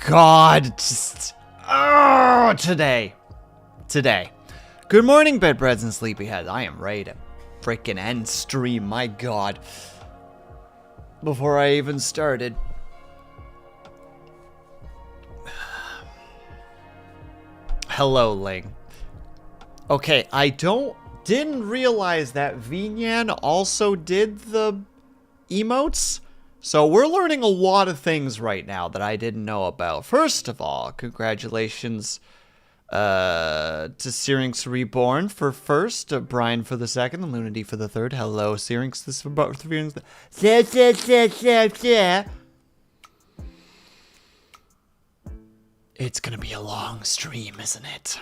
God, just today. Good morning, bedbreads and sleepyheads. I am ready to freaking end stream. My God. Before I even started. Hello, Ling. Okay, I didn't realize that Vinyan also did the emotes. So we're learning a lot of things right now that I didn't know about. First of all, congratulations to Syrinx Reborn for first, Brian for the second, and Lunity for the third. Hello, Syrinx. This is for both of you. It's gonna be a long stream, isn't it?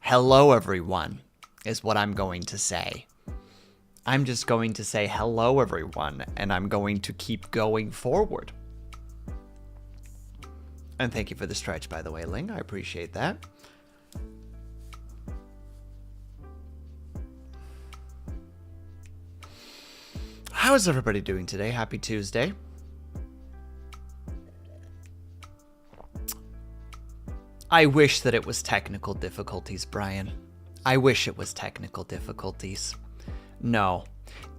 Hello, everyone, is what I'm going to say. I'm just going to say hello, everyone, and I'm going to keep going forward. And thank you for the stretch, by the way, Ling. I appreciate that. How is everybody doing today? Happy Tuesday. I wish that it was technical difficulties, Brian. I wish it was technical difficulties. No,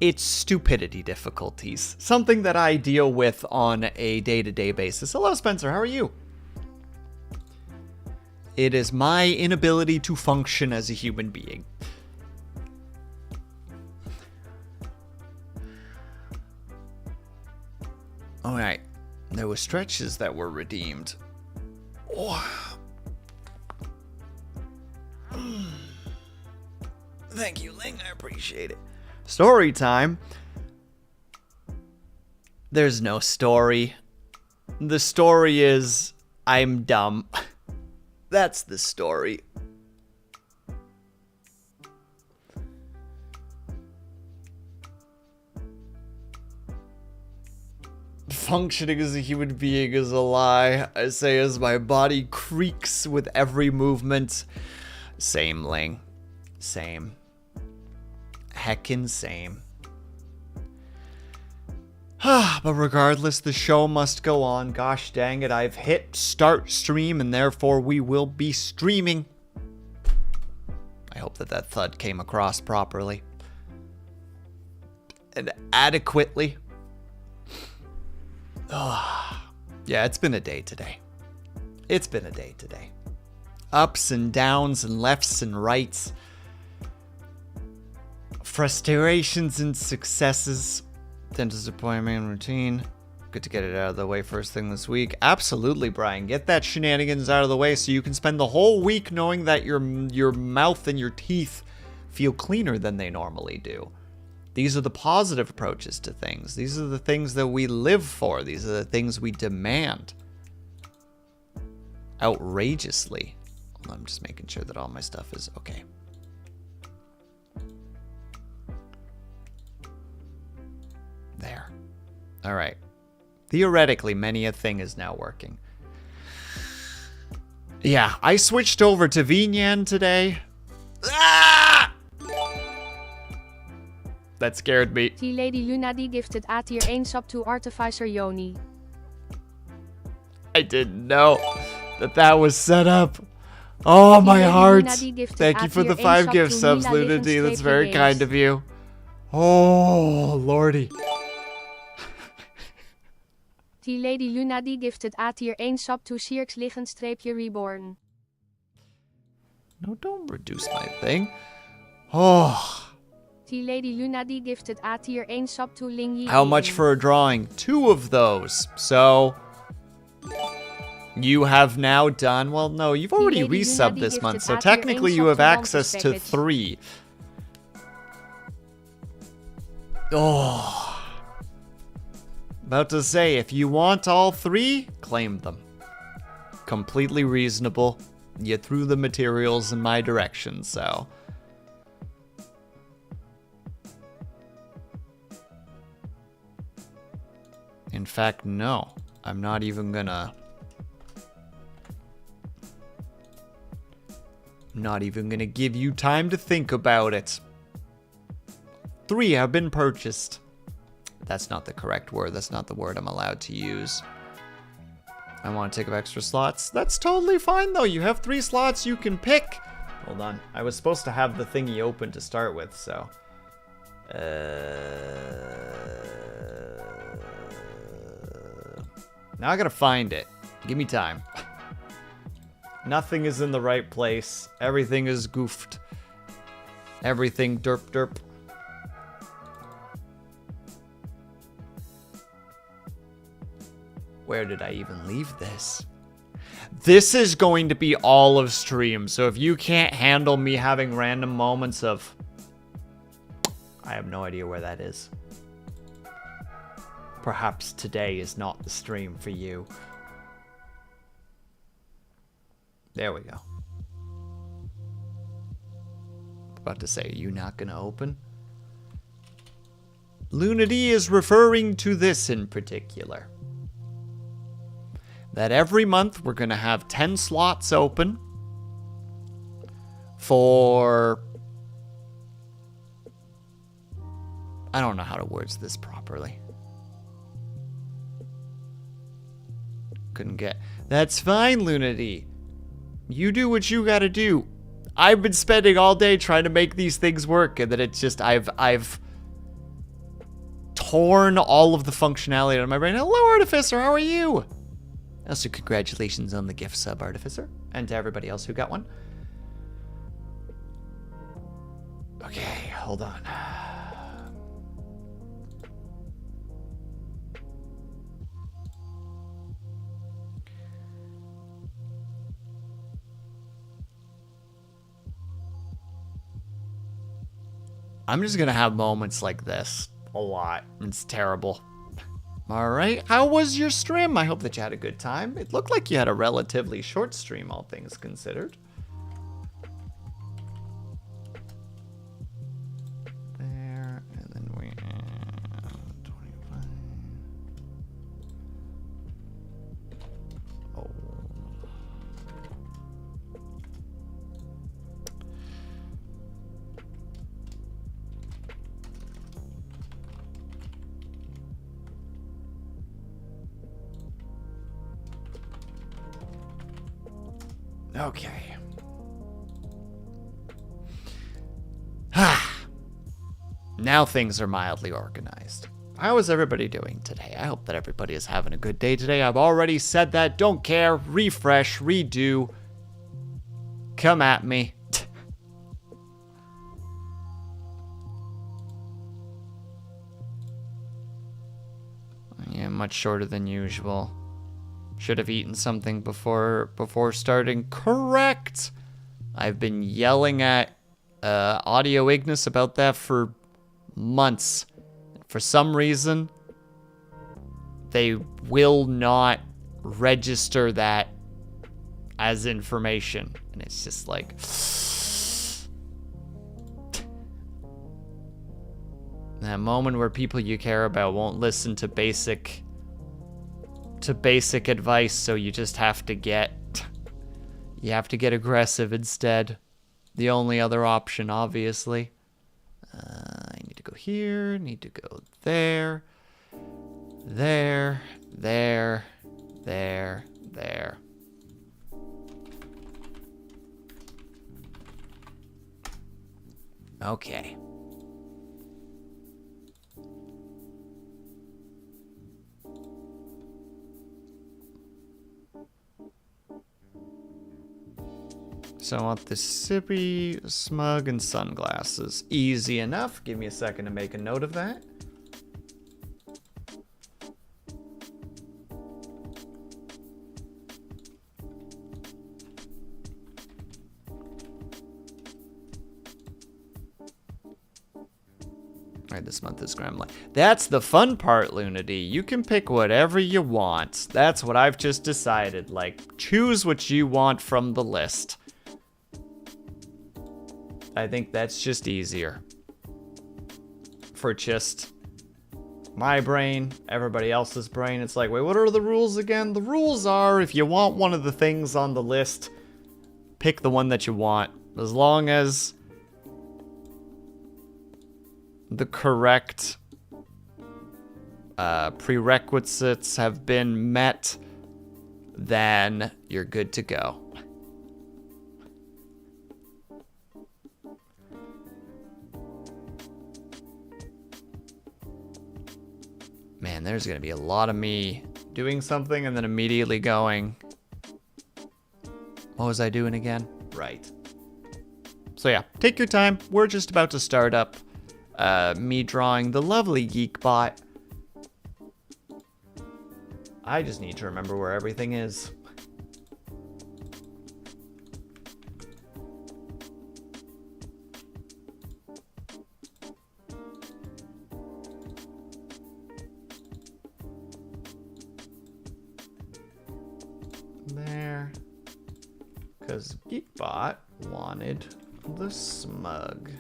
it's stupidity difficulties. Something that I deal with on a day-to-day basis. Hello, Spencer. How are you? It is my inability to function as a human being. Alright. There were stretches that were redeemed. Oh. Thank you, Ling. I appreciate it. Story time. There's no story. The story is I'm dumb. That's the story. Functioning as a human being is a lie. I say as my body creaks with every movement. Same, Ling. Same. Heckin' same. But regardless, the show must go on. Gosh dang it, I've hit start stream and therefore we will be streaming. I hope that that thud came across properly. And adequately. Yeah, it's been a day today. It's been a day today. Ups and downs and lefts and rights. Frustrations and successes. Dentist appointment and routine. Good to get it out of the way first thing this week. Absolutely, Brian. Get that shenanigans out of the way so you can spend the whole week knowing that your mouth and your teeth feel cleaner than they normally do. These are the positive approaches to things. These are the things that we live for. These are the things we demand. Outrageously. I'm just making sure that all my stuff is okay. There. All right. Theoretically, many a thing is now working. Yeah, I switched over to Vinyan today. Ah! That scared me. The Lady Lunadi gifted A tier 1 sub to Artificer Yoni. I didn't know that was set up. Oh, my heart. Thank you for the 5 gift subs, Lunadi. That's very kind of you. Oh, lordy. The Lady Lunadi gifted A tier 1 sub to Sirks Liggen-Reborn. No, don't reduce my thing. Oh. The Lady Lunadi gifted A tier 1 sub to Ling Yi. How much for a drawing? 2 of those. So you have now done, well, no, you've already resubbed this month, so technically you have access to 3. Oh. About to say, if you want all 3, claim them. Completely reasonable. You threw the materials in my direction, so. In fact, no. I'm not even gonna give you time to think about it. 3 have been purchased. That's not the correct word. That's not the word I'm allowed to use. I want to take up extra slots. That's totally fine, though. You have 3 slots you can pick. Hold on. I was supposed to have the thingy open to start with, so... Now I gotta find it. Give me time. Nothing is in the right place. Everything is goofed. Everything derp derp. Where did I even leave this? This is going to be all of stream, so if you can't handle me having random moments of... I have no idea where that is. Perhaps today is not the stream for you. There we go. About to say, are you not gonna open? Lunady is referring to this in particular. That every month we're gonna have 10 slots open for... I don't know how to words this properly. Couldn't get... That's fine, Lunady. You do what you gotta do. I've been spending all day trying to make these things work, and then it's just... I've torn all of the functionality out of my brain. Hello, Artificer, how are you? Also, congratulations on the gift sub, Artificer. And to everybody else who got one. Okay, hold on. I'm just gonna have moments like this a lot. It's terrible. All right, how was your stream? I hope that you had a good time. It looked like you had a relatively short stream, all things considered. There, and then we have 25. Oh. Okay. Now things are mildly organized. How is everybody doing today? I hope that everybody is having a good day today. I've already said that. Don't care. Refresh. Redo. Come at me. Yeah, much shorter than usual. Should have eaten something before starting. Correct! I've been yelling at Audio Ignis about that for months. For some reason, they will not register that as information. And it's just like... that moment where people you care about won't listen to basic advice, so you just have to get aggressive instead. The only other option, obviously. I need to go here, need to go there, there. Okay. So I want the sippy, smug, and sunglasses. Easy enough. Give me a second to make a note of that. Alright, this month is Gremlin. That's the fun part, Lunady. You can pick whatever you want. That's what I've just decided. Like, choose what you want from the list. I think that's just easier. For just my brain, everybody else's brain. It's like, wait, what are the rules again? The rules are, if you want one of the things on the list, pick the one that you want. As long as the correct prerequisites have been met, then you're good to go. Man, there's going to be a lot of me doing something and then immediately going, what was I doing again? Right. So yeah, take your time. We're just about to start up me drawing the lovely Geekbot. I just need to remember where everything is. There. Because Geekbot wanted the smug.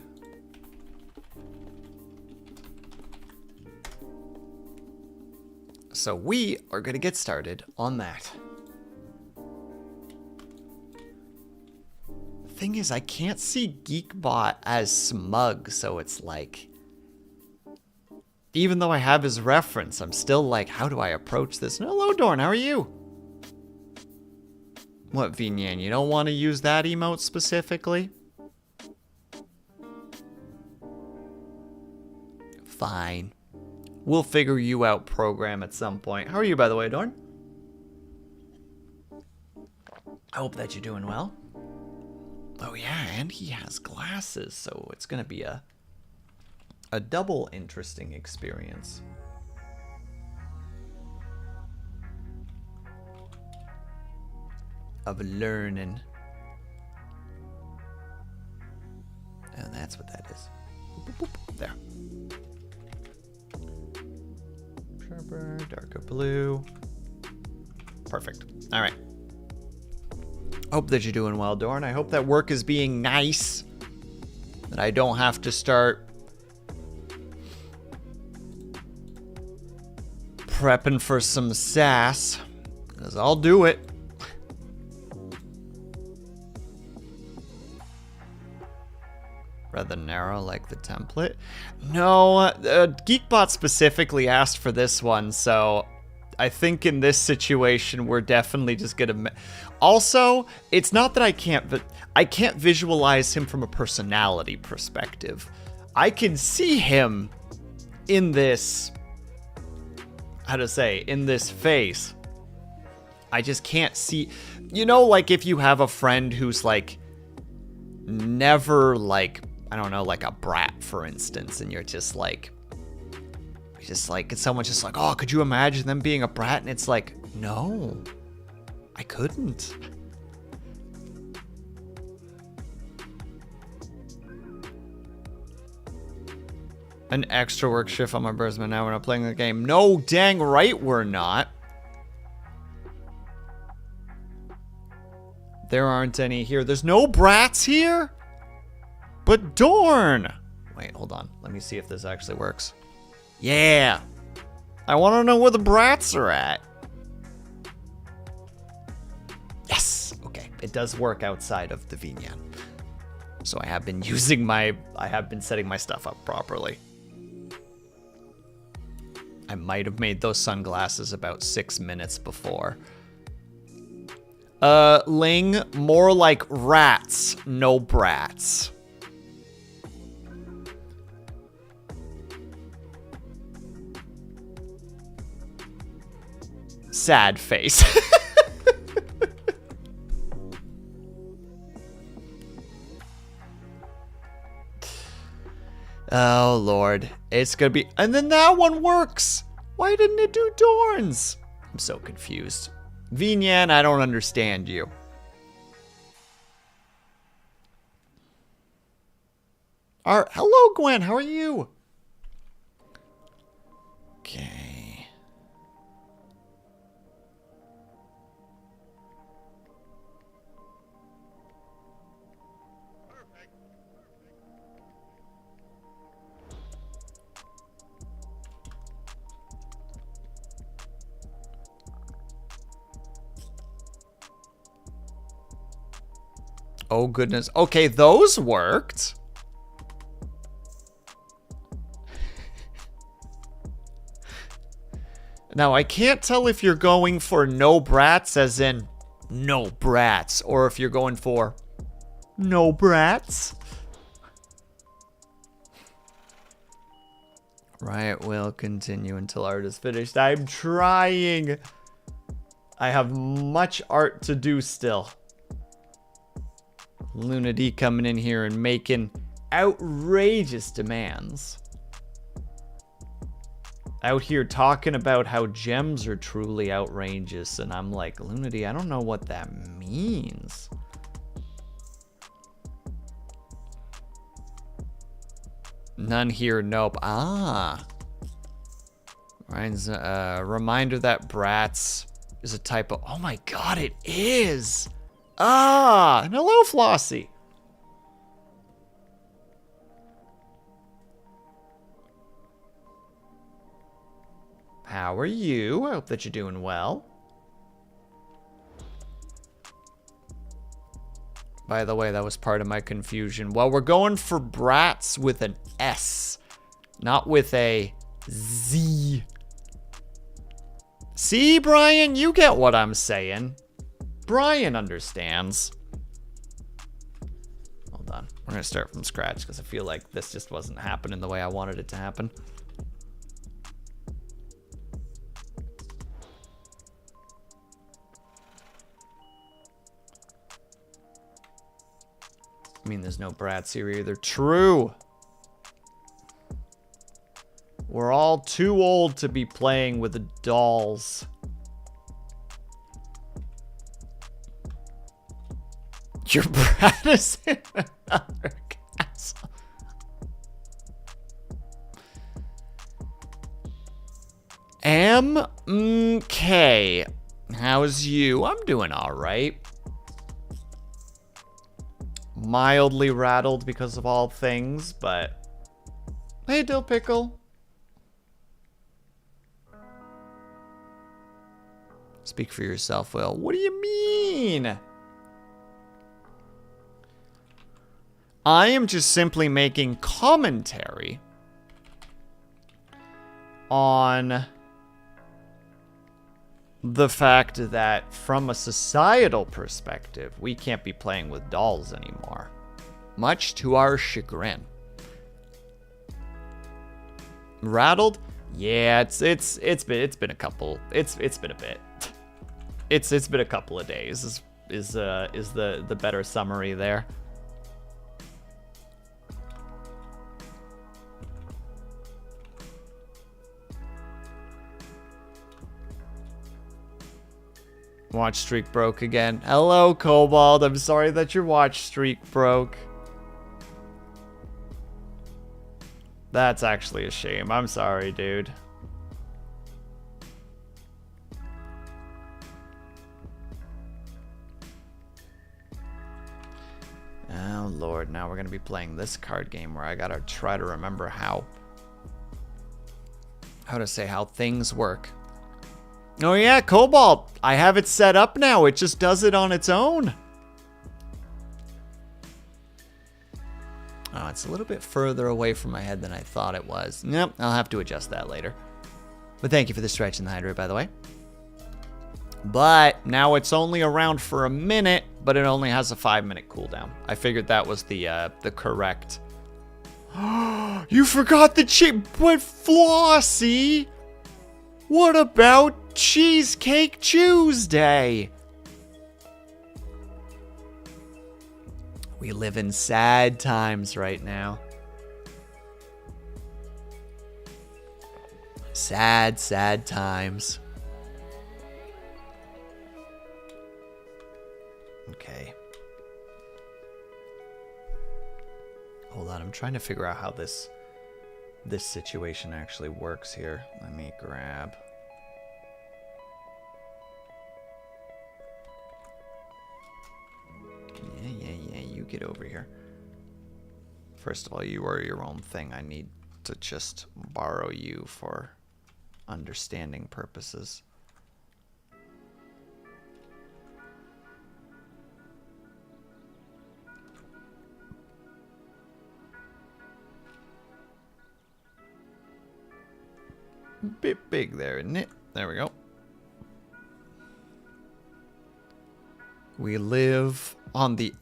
So we are going to get started on that. Thing is, I can't see Geekbot as smug, so it's like, even though I have his reference, I'm still like, how do I approach this? Hello, Dorn, how are you? What, Vinyan, you don't want to use that emote specifically? Fine. We'll figure you out, program, at some point. How are you, by the way, Dorn? I hope that you're doing well. Oh yeah, and he has glasses, so it's gonna be a double interesting experience. Of learning. And that's what that is. Boop, boop, boop. There. Sharper, darker blue. Perfect. All right. Hope that you're doing well, Dorn. I hope that work is being nice. That I don't have to start prepping for some sass. Because I'll do it. Rather narrow like the template. No, Geekbot specifically asked for this one, so I think in this situation we're definitely just gonna. Also, it's not that I can't visualize him from a personality perspective. I can see him in this. How to say, in this face. I just can't see. You know, like if you have a friend who's like never like, I don't know, like a brat, for instance, and you're just like, someone's just like, oh, could you imagine them being a brat? And it's like, no, I couldn't. An extra work shift on my birthday. Now we're not playing the game. No, dang right we're not. There aren't any here. There's no brats here? But Dorn! Wait, hold on. Let me see if this actually works. Yeah! I want to know where the brats are at. Yes! Okay, it does work outside of the Vinyan. So I have been setting my stuff up properly. I might have made those sunglasses about 6 minutes before. Ling, more like rats, no brats. Sad face. Oh, Lord. It's gonna be... And then that one works! Why didn't it do Dorn's? I'm so confused. Vinyan, I don't understand you. Hello, Gwen. How are you? Okay. Oh, goodness. Okay, those worked. Now, I can't tell if you're going for no brats, as in no brats, or if you're going for no brats. Riot will continue until art is finished. I'm trying. I have much art to do still. Luna D coming in here and making outrageous demands. Out here talking about how gems are truly outrageous, and I'm like, Luna D, I don't know what that means. None here, nope. Ah. Ryan's reminder that brats is a type of... Oh my god, it is! Ah! And hello, Flossie. How are you? I hope that you're doing well. By the way, that was part of my confusion. Well, we're going for brats with an S, not with a Z. See, Brian, you get what I'm saying. Brian understands. Hold on. We're going to start from scratch because I feel like this just wasn't happening the way I wanted it to happen. I mean, there's no brats here either. True. We're all too old to be playing with the dolls. Your brat is in another castle. M.K. How's you? I'm doing all right. Mildly rattled because of all things, but... Hey, Dill Pickle. Speak for yourself, Will. What do you mean? I am just simply making commentary on the fact that from a societal perspective, we can't be playing with dolls anymore, much to our chagrin. Rattled? Yeah, it's been a couple. It's been a bit. It's been a couple of days. Is the better summary there? Watch streak broke again. Hello, Cobalt. I'm sorry that your watch streak broke. That's actually a shame. I'm sorry, dude. Oh, Lord. Now we're going to be playing this card game where I got to try to remember how to say how things work. Oh yeah, Cobalt. I have it set up now. It just does it on its own. Oh, it's a little bit further away from my head than I thought it was. Nope, I'll have to adjust that later. But thank you for the stretch and the hydrate, by the way. But now it's only around for a minute, but it only has a 5-minute cooldown. I figured that was the correct. You forgot the chip, but Flossie. What about Cheesecake Tuesday? We live in sad times right now. Sad, sad times. Okay. Hold on, I'm trying to figure out how this situation actually works here. Let me grab. Yeah, you get over here. First of all, you are your own thing. I need to just borrow you for understanding purposes. Bit big there, isn't it? There we go. We live on the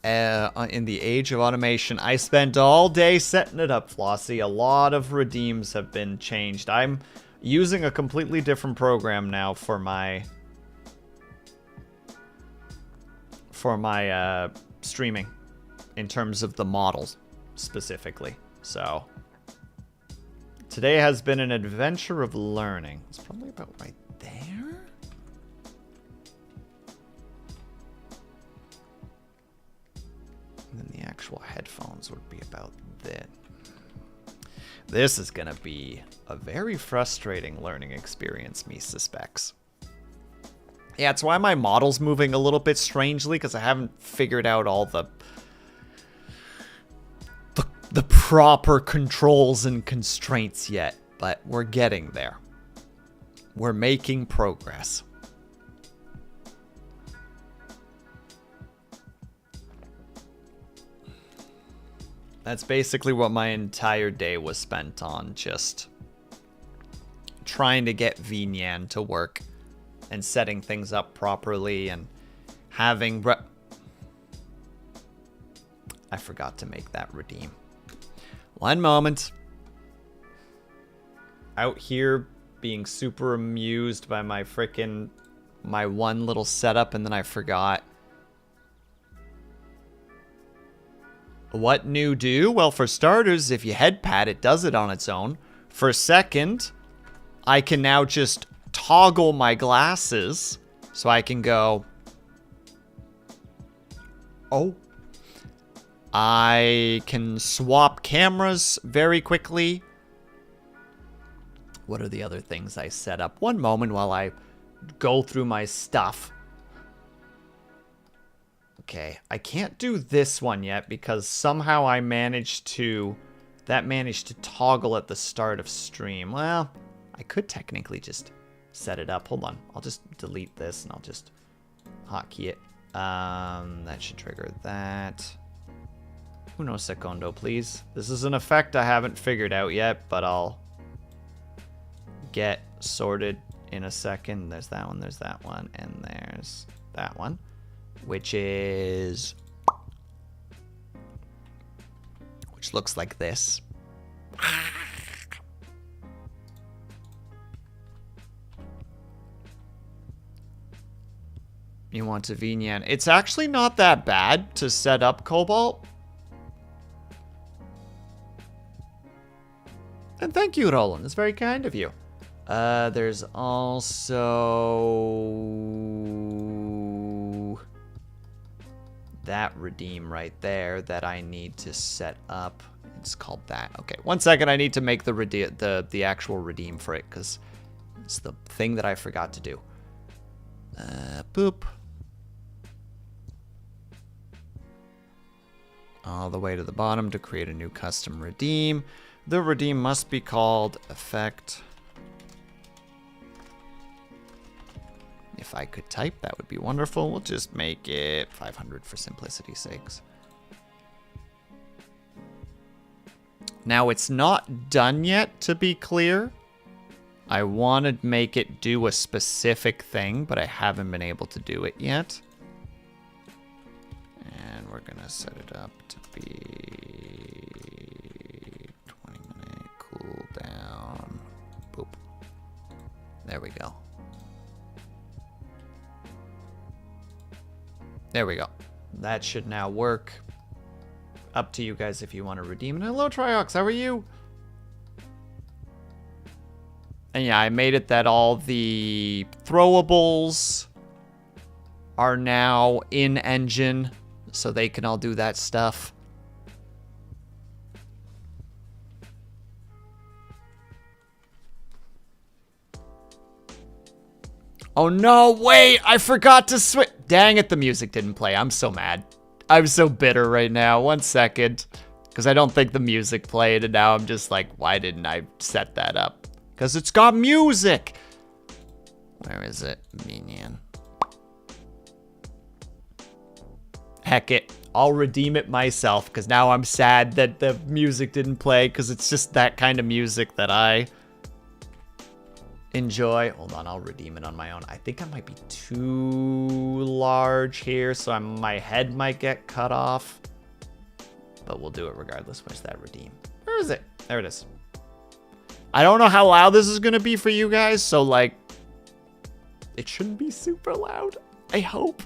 in the age of automation. I spent all day setting it up, Flossie. A lot of redeems have been changed. I'm using a completely different program now for my streaming in terms of the models specifically. So today has been an adventure of learning. It's probably about right there. And then the actual headphones would be about this. This is gonna be a very frustrating learning experience, me suspects. Yeah, it's why my model's moving a little bit strangely, because I haven't figured out all the proper controls and constraints yet, but we're getting there. We're making progress. That's basically what my entire day was spent on, just trying to get VNyan to work and setting things up properly and having... I forgot to make that redeem. One moment. Out here being super amused by my one little setup, and then I forgot. What new do? Well, for starters, if you head pat, it does it on its own. For a second, I can now just toggle my glasses so I can go... Oh. I can swap cameras very quickly. What are the other things I set up? One moment while I go through my stuff. Okay, I can't do this one yet because somehow I managed to... That managed to toggle at the start of stream. Well, I could technically just set it up. Hold on, I'll just delete this and I'll just hotkey it. That should trigger that. Uno secondo, please. This is an effect I haven't figured out yet, but I'll get sorted in a second. There's that one, and there's that one, which looks like this. You want to VNyan. It's actually not that bad to set up Cobalt. And thank you, Roland. It's very kind of you. There's also that redeem right there that I need to set up. It's called that. Okay, 1 second. I need to make the actual redeem for it because it's the thing that I forgot to do. Boop. All the way to the bottom to create a new custom redeem. The redeem must be called effect. If I could type, that would be wonderful. We'll just make it 500 for simplicity's sakes. Now, it's not done yet, to be clear. I want to make it do a specific thing, but I haven't been able to do it yet. And we're going to set it up to be 20-minute cooldown. Boop. There we go. There we go. That should now work. Up to you guys if you want to redeem it. Hello, Triox. How are you? And yeah, I made it that all the throwables are now in engine, so they can all do that stuff. Oh no, wait, I forgot to switch. Dang it, the music didn't play. I'm so mad. I'm so bitter right now. 1 second. Because I don't think the music played, and now I'm just like, why didn't I set that up? Because it's got music! Where is it? Minion. Heck it. I'll redeem it myself, because now I'm sad that the music didn't play, because it's just that kind of music that I Enjoy. Hold on, I'll redeem it on my own. I think I might be too large here, so my head might get cut off. But we'll do it regardless. Where's that redeem? Where is it? There it is. I don't know how loud this is going to be for you guys, so like, it shouldn't be super loud. I hope.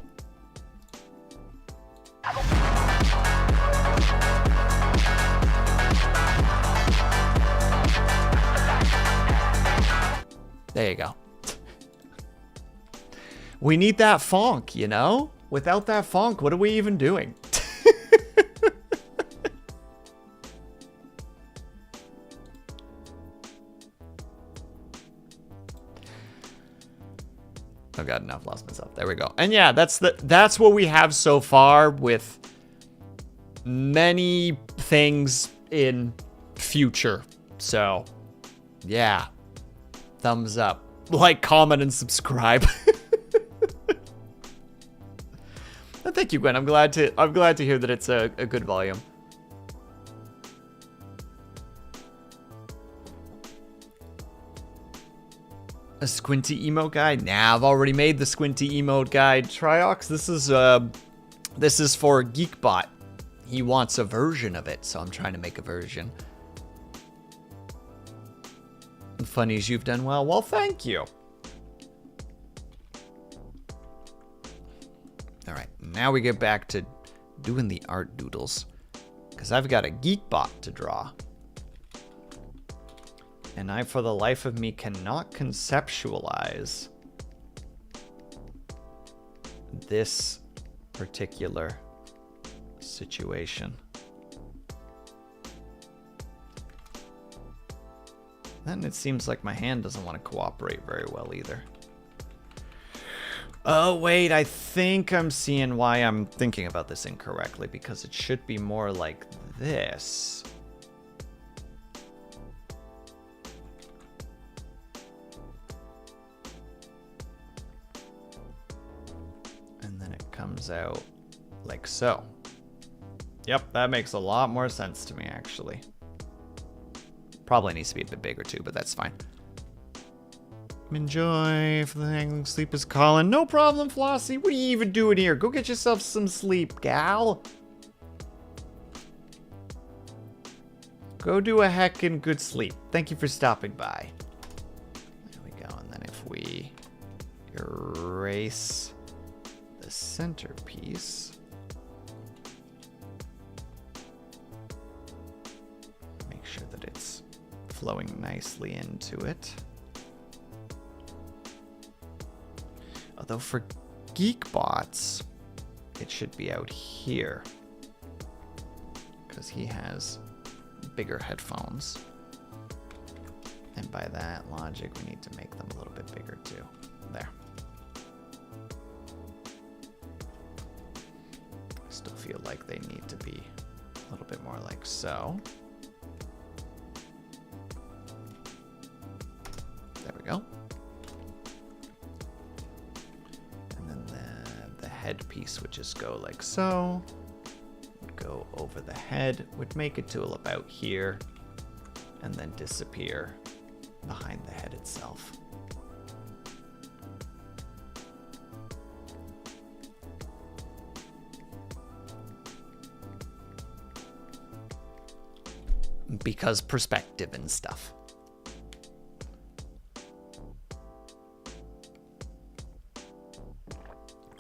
There you go. We need that funk, you know? Without that funk, what are we even doing? Oh god, no, I've lost myself. There we go. And yeah, that's what we have so far with many things in future. So, yeah. Thumbs up. Like, comment, and subscribe. And thank you, Gwen. I'm glad to hear that it's a good volume. A squinty emote guide? Nah, I've already made the squinty emote guide. Triox, this is for Geekbot. He wants a version of it, so I'm trying to make a version. Funnies, you've done well. Well, thank you. All right, now we get back to doing the art doodles, because I've got a Geekbot to draw. And I, for the life of me, cannot conceptualize this particular situation. Then it seems like my hand doesn't want to cooperate very well either. Oh, wait, I think I'm seeing why I'm thinking about this incorrectly, because it should be more like this. And then it comes out like so. Yep, that makes a lot more sense to me, actually. Probably needs to be a bit bigger too, but that's fine. Enjoy if the thing sleep is calling. No problem, Flossie. What are you even doing here? Go get yourself some sleep, gal. Go do a heckin' good sleep. Thank you for stopping by. There we go. And then if we erase the centerpiece. Make sure that it's flowing nicely into it. Although for Geekbots, it should be out here, because he has bigger headphones. And by that logic, we need to make them a little bit bigger too. There. I still feel like they need to be a little bit more like so. There we go. Headpiece would just go like so, go over the head, would make it to about here, and then disappear behind the head itself. Because perspective and stuff.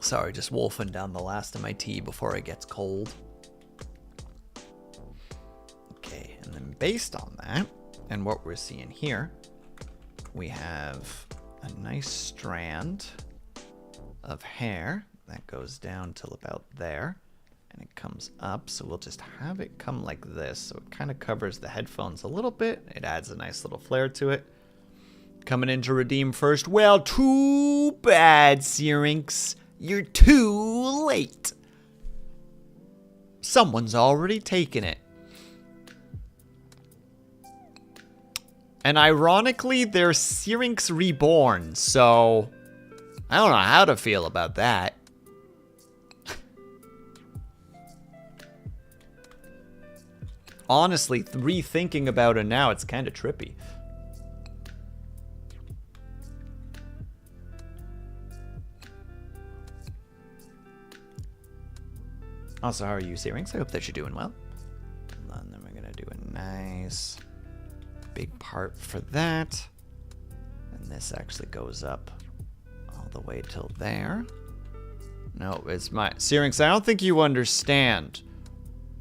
Sorry, just wolfing down the last of my tea before it gets cold. Okay, and then based on that, and what we're seeing here, we have a nice strand of hair that goes down till about there, and it comes up, so we'll just have it come like this, so it kind of covers the headphones a little bit. It adds a nice little flare to it. Coming in to redeem first. Well, too bad, Syrinx. You're too late. Someone's already taken it. And ironically, they're Syrinx Reborn, so I don't know how to feel about that. Honestly, rethinking about it now, it's kind of trippy. Also, how are you, Syrinx? I hope that you're doing well. And then we're going to do a nice big part for that. And this actually goes up all the way till there. No, it's my... Syrinx, I don't think you understand.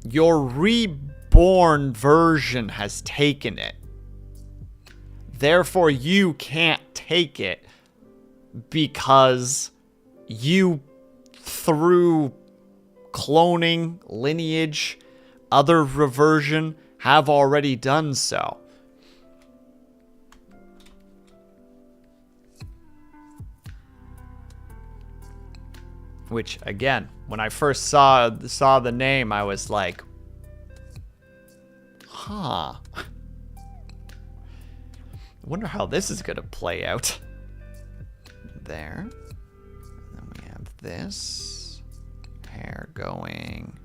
Your reborn version has taken it. Therefore, you can't take it because you, through cloning, lineage, other reversion, have already done so. Which, again, when I first saw the name, I was like, huh. I wonder how this is going to play out. There. And then we have this hair going.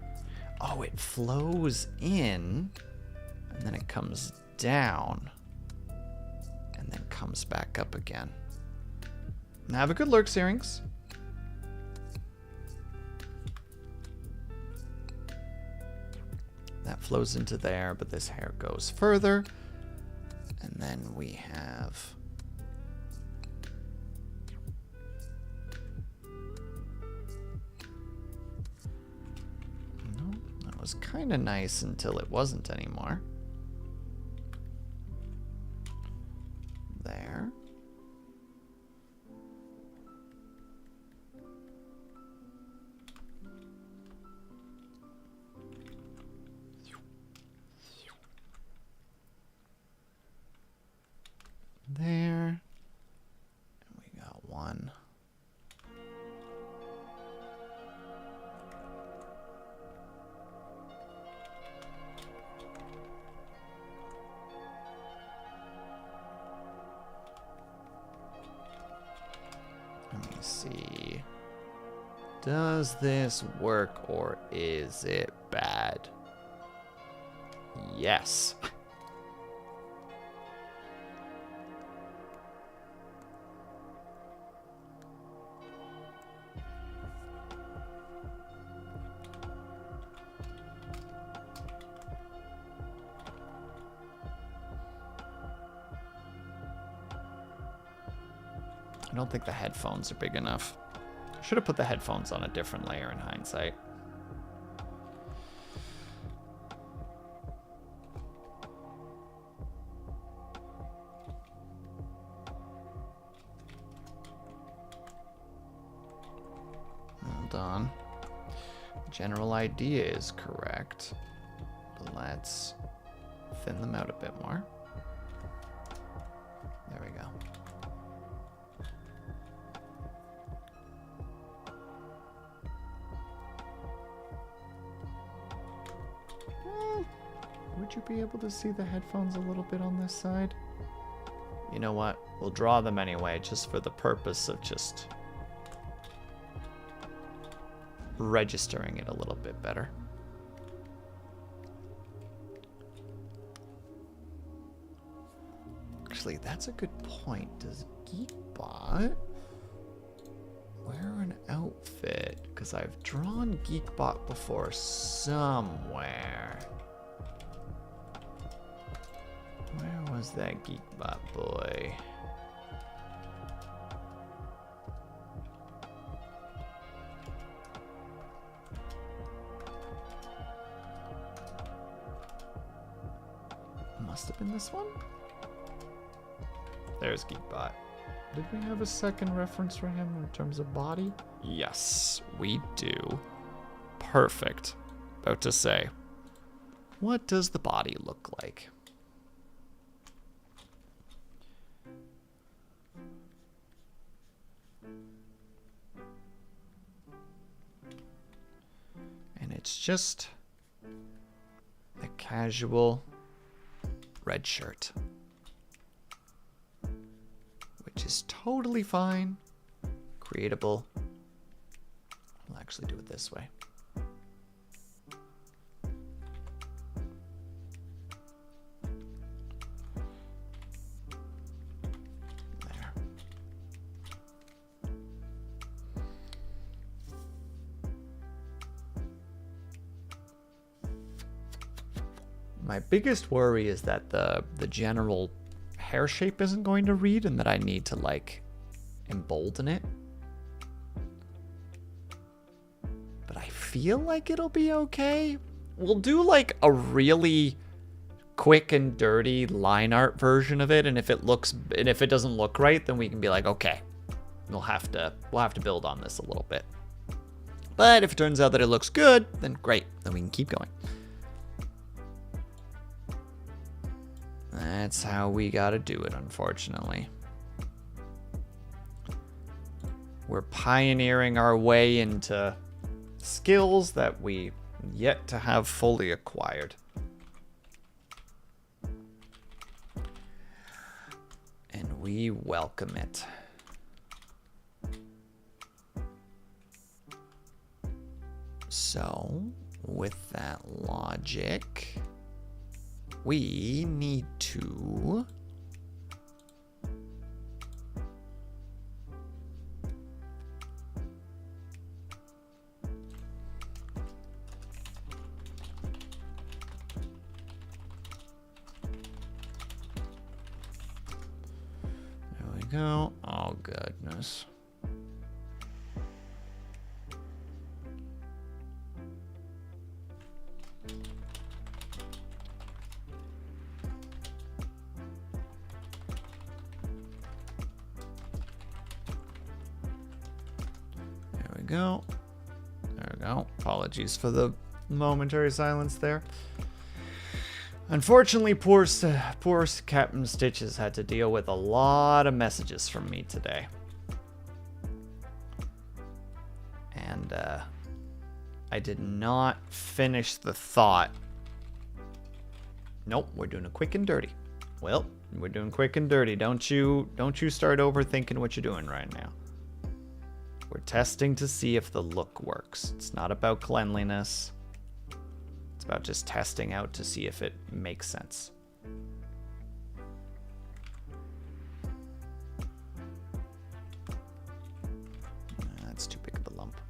Oh, it flows in. And then it comes down. And then comes back up again. Now have a good lurk, Syrinx. That flows into there, but this hair goes further. And then we have... No, that was kind of nice until it wasn't anymore. There. There. And we got one. Let me see. Does this work or is it bad? Yes. I don't think the headphones are big enough. Should have put the headphones on a different layer in hindsight. Hold on. General idea is correct. But let's thin them out a bit more. There we go. Would you be able to see the headphones a little bit on this side? You know what? We'll draw them anyway, just for the purpose of just registering it a little bit better. Actually, that's a good point. Does Geekbot wear an outfit? Because I've drawn Geekbot before somewhere. Where was that Geekbot boy? Must have been this one? There's Geekbot. Did we have a second reference for him in terms of body? Yes, we do. Perfect. About to say, what does the body look like? And it's just a casual red shirt, which is totally fine, creatable. I'll actually do it this way. There. My biggest worry is that the general hair shape isn't going to read and that I need to, like, embolden it. But I feel like it'll be okay. We'll do, like, a really quick and dirty line art version of it, and if it doesn't look right, then we can be like, okay, we'll have to build on this a little bit. But if it turns out that it looks good, then great, then we can keep going. That's how we gotta do it, unfortunately. We're pioneering our way into skills that we yet to have fully acquired. And we welcome it. So, with that logic, we need to there we go. Oh goodness. Go. There we go. Apologies for the momentary silence there. Unfortunately, poor Captain Stitches had to deal with a lot of messages from me today. And I did not finish the thought. Nope, we're doing a quick and dirty. Well, we're doing quick and dirty. Don't you start overthinking what you're doing right now. We're testing to see if the look works. It's not about cleanliness. It's about just testing out to see if it makes sense. That's too big of a lump.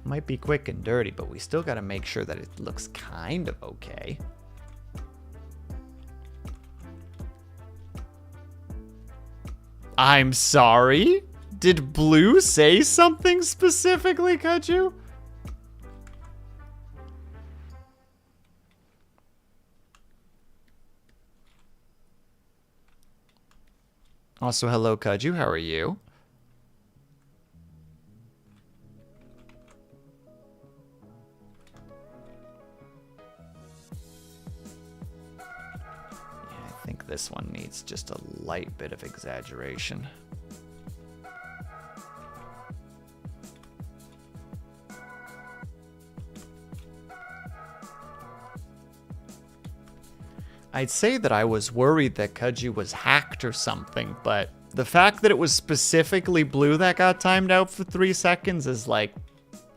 Might be quick and dirty, but we still got to make sure that it looks kind of okay. I'm sorry? Did Blue say something specifically, Kaju? Also, hello, Kaju. How are you? Yeah, I think this one needs just a light bit of exaggeration. I'd say that I was worried that Kaju was hacked or something, but the fact that it was specifically Blue that got timed out for 3 seconds is like,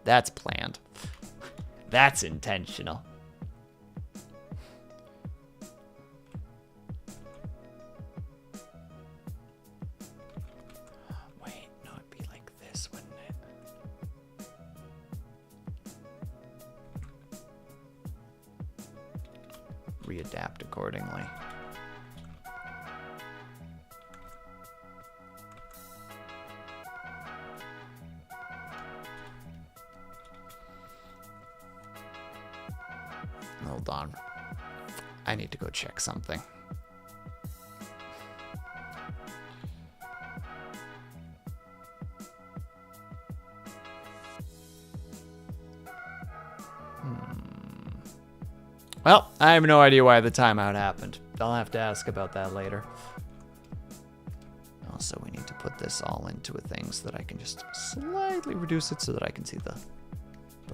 that's planned. That's intentional. Wait, no, it'd be like this, wouldn't it? Readapt accordingly. Hold on. I need to go check something. Well, I have no idea why the timeout happened. I'll have to ask about that later. Also, we need to put this all into a thing so that I can just slightly reduce it so that I can see the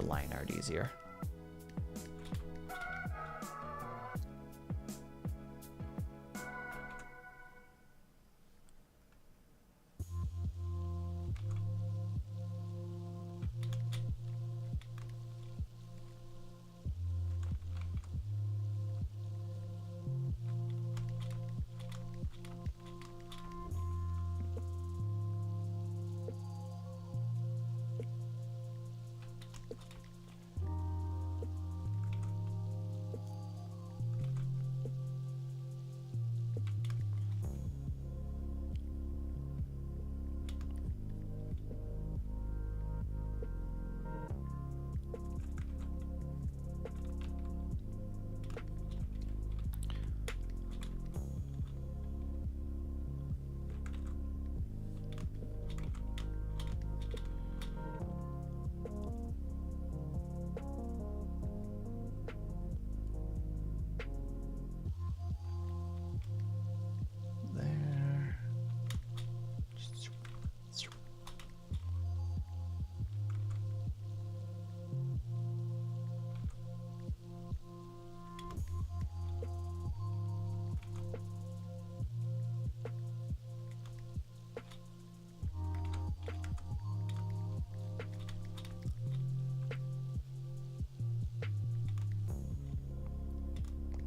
line art easier.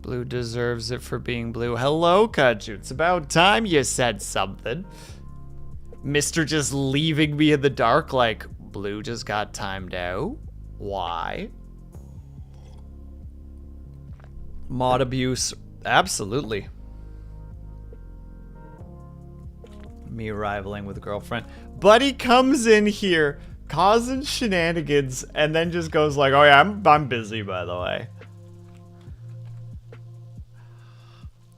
Blue deserves it for being blue. Hello, Kaiju. It's about time you said something. Mr. just leaving me in the dark like, blue just got timed out. Why? Mod abuse. Absolutely. Me rivaling with girlfriend. Buddy comes in here, causing shenanigans, and then just goes like, oh yeah, I'm busy, by the way.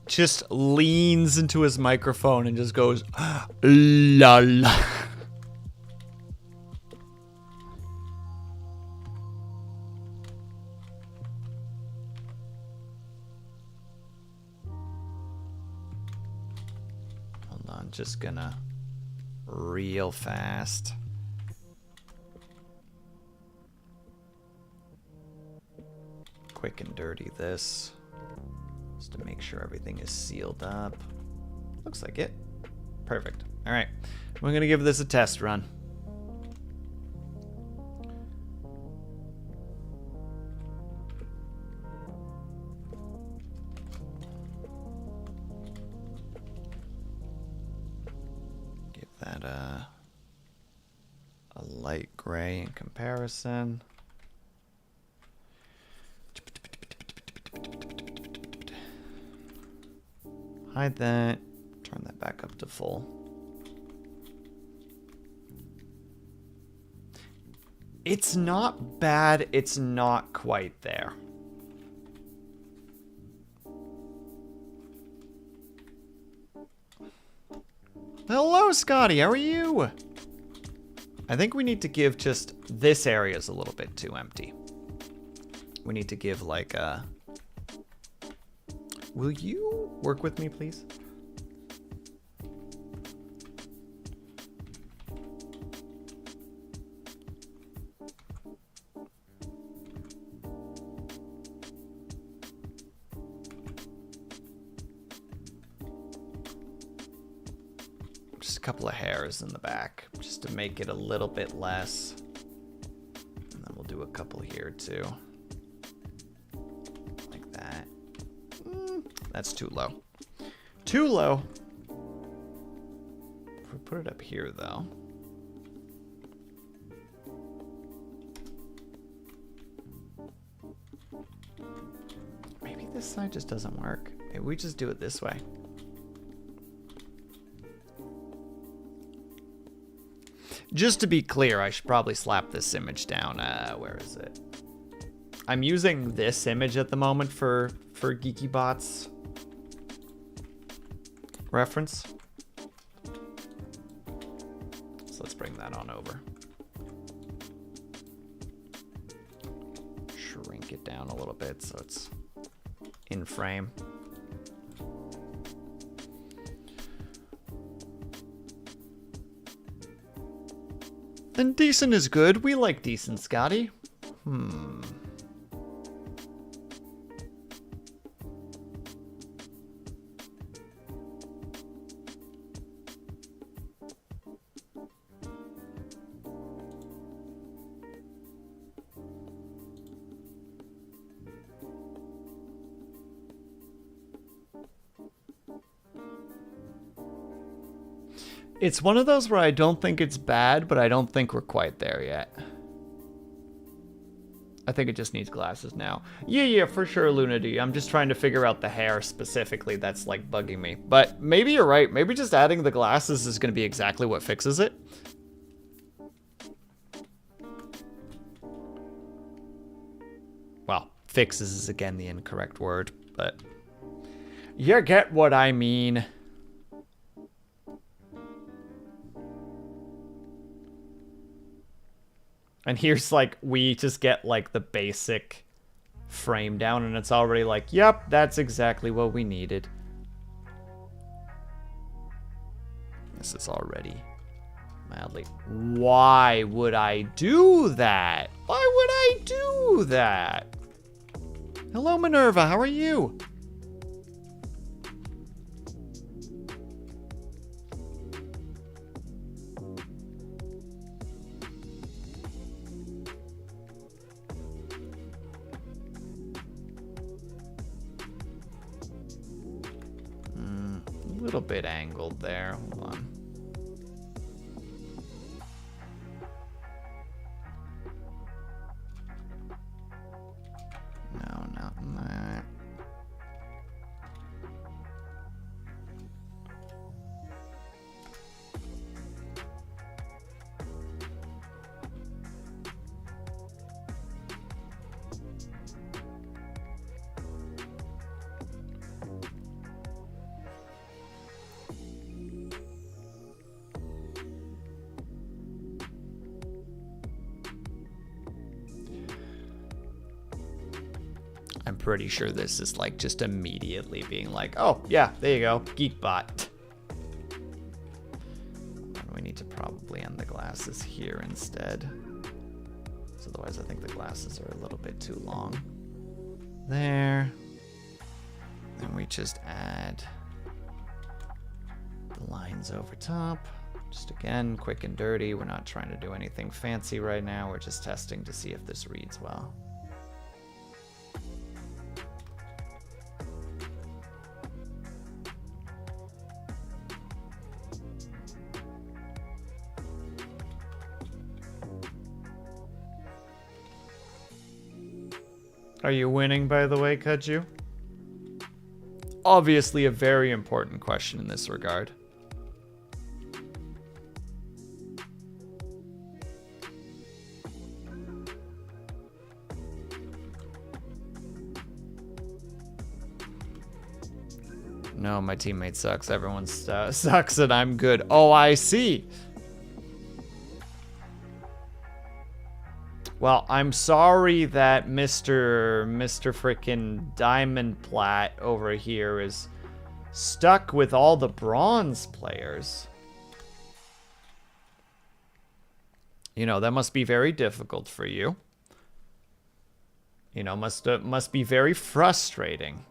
Just leans into his microphone and just goes, la la. Hold on, just gonna real fast. Quick and dirty this. Just to make sure everything is sealed up. Looks like it. Perfect. All right. We're going to give this a test run. Give that a light gray in comparison. Hide that. Turn that back up to full. It's not bad. It's not quite there. Hello, Scotty. How are you? I think we need to give just this area is a little bit too empty. We need to give like a... Will you work with me, please? Just a couple of hairs in the back, just to make it a little bit less. And then we'll do a couple here too. Like that. That's too low. Too low. If we put it up here though. Maybe this side just doesn't work. Maybe we just do it this way. Just to be clear, I should probably slap this image down. Where is it? I'm using this image at the moment for GeekyBot's reference. So let's bring that on over. Shrink it down a little bit so it's in frame. And decent is good. We like decent, Scotty. It's one of those where I don't think it's bad, but I don't think we're quite there yet. I think it just needs glasses now. Yeah, for sure, Lunady. I'm just trying to figure out the hair specifically that's like bugging me. But maybe you're right. Maybe just adding the glasses is going to be exactly what fixes it. Well, fixes is again the incorrect word, but you get what I mean. And here's like, we just get like the basic frame down and it's already like, yep, that's exactly what we needed. This is already mildly. Why would I do that? Why would I do that? Hello, Minerva, how are you? little bit angled there. Hold on. No, not in that. I'm pretty sure this is like just immediately being like, oh yeah, there you go, Geekbot. We need to probably end the glasses here instead. So otherwise I think the glasses are a little bit too long. There. Then we just add the lines over top. Just again, quick and dirty. We're not trying to do anything fancy right now. We're just testing to see if this reads well. Are you winning, by the way, Kaju? Obviously a very important question in this regard. No, my teammate sucks. Everyone sucks and I'm good. Oh, I see. Well, I'm sorry that Mr. Frickin' Diamond Plat over here is stuck with all the bronze players. You know, that must be very difficult for you. You know, must be very frustrating.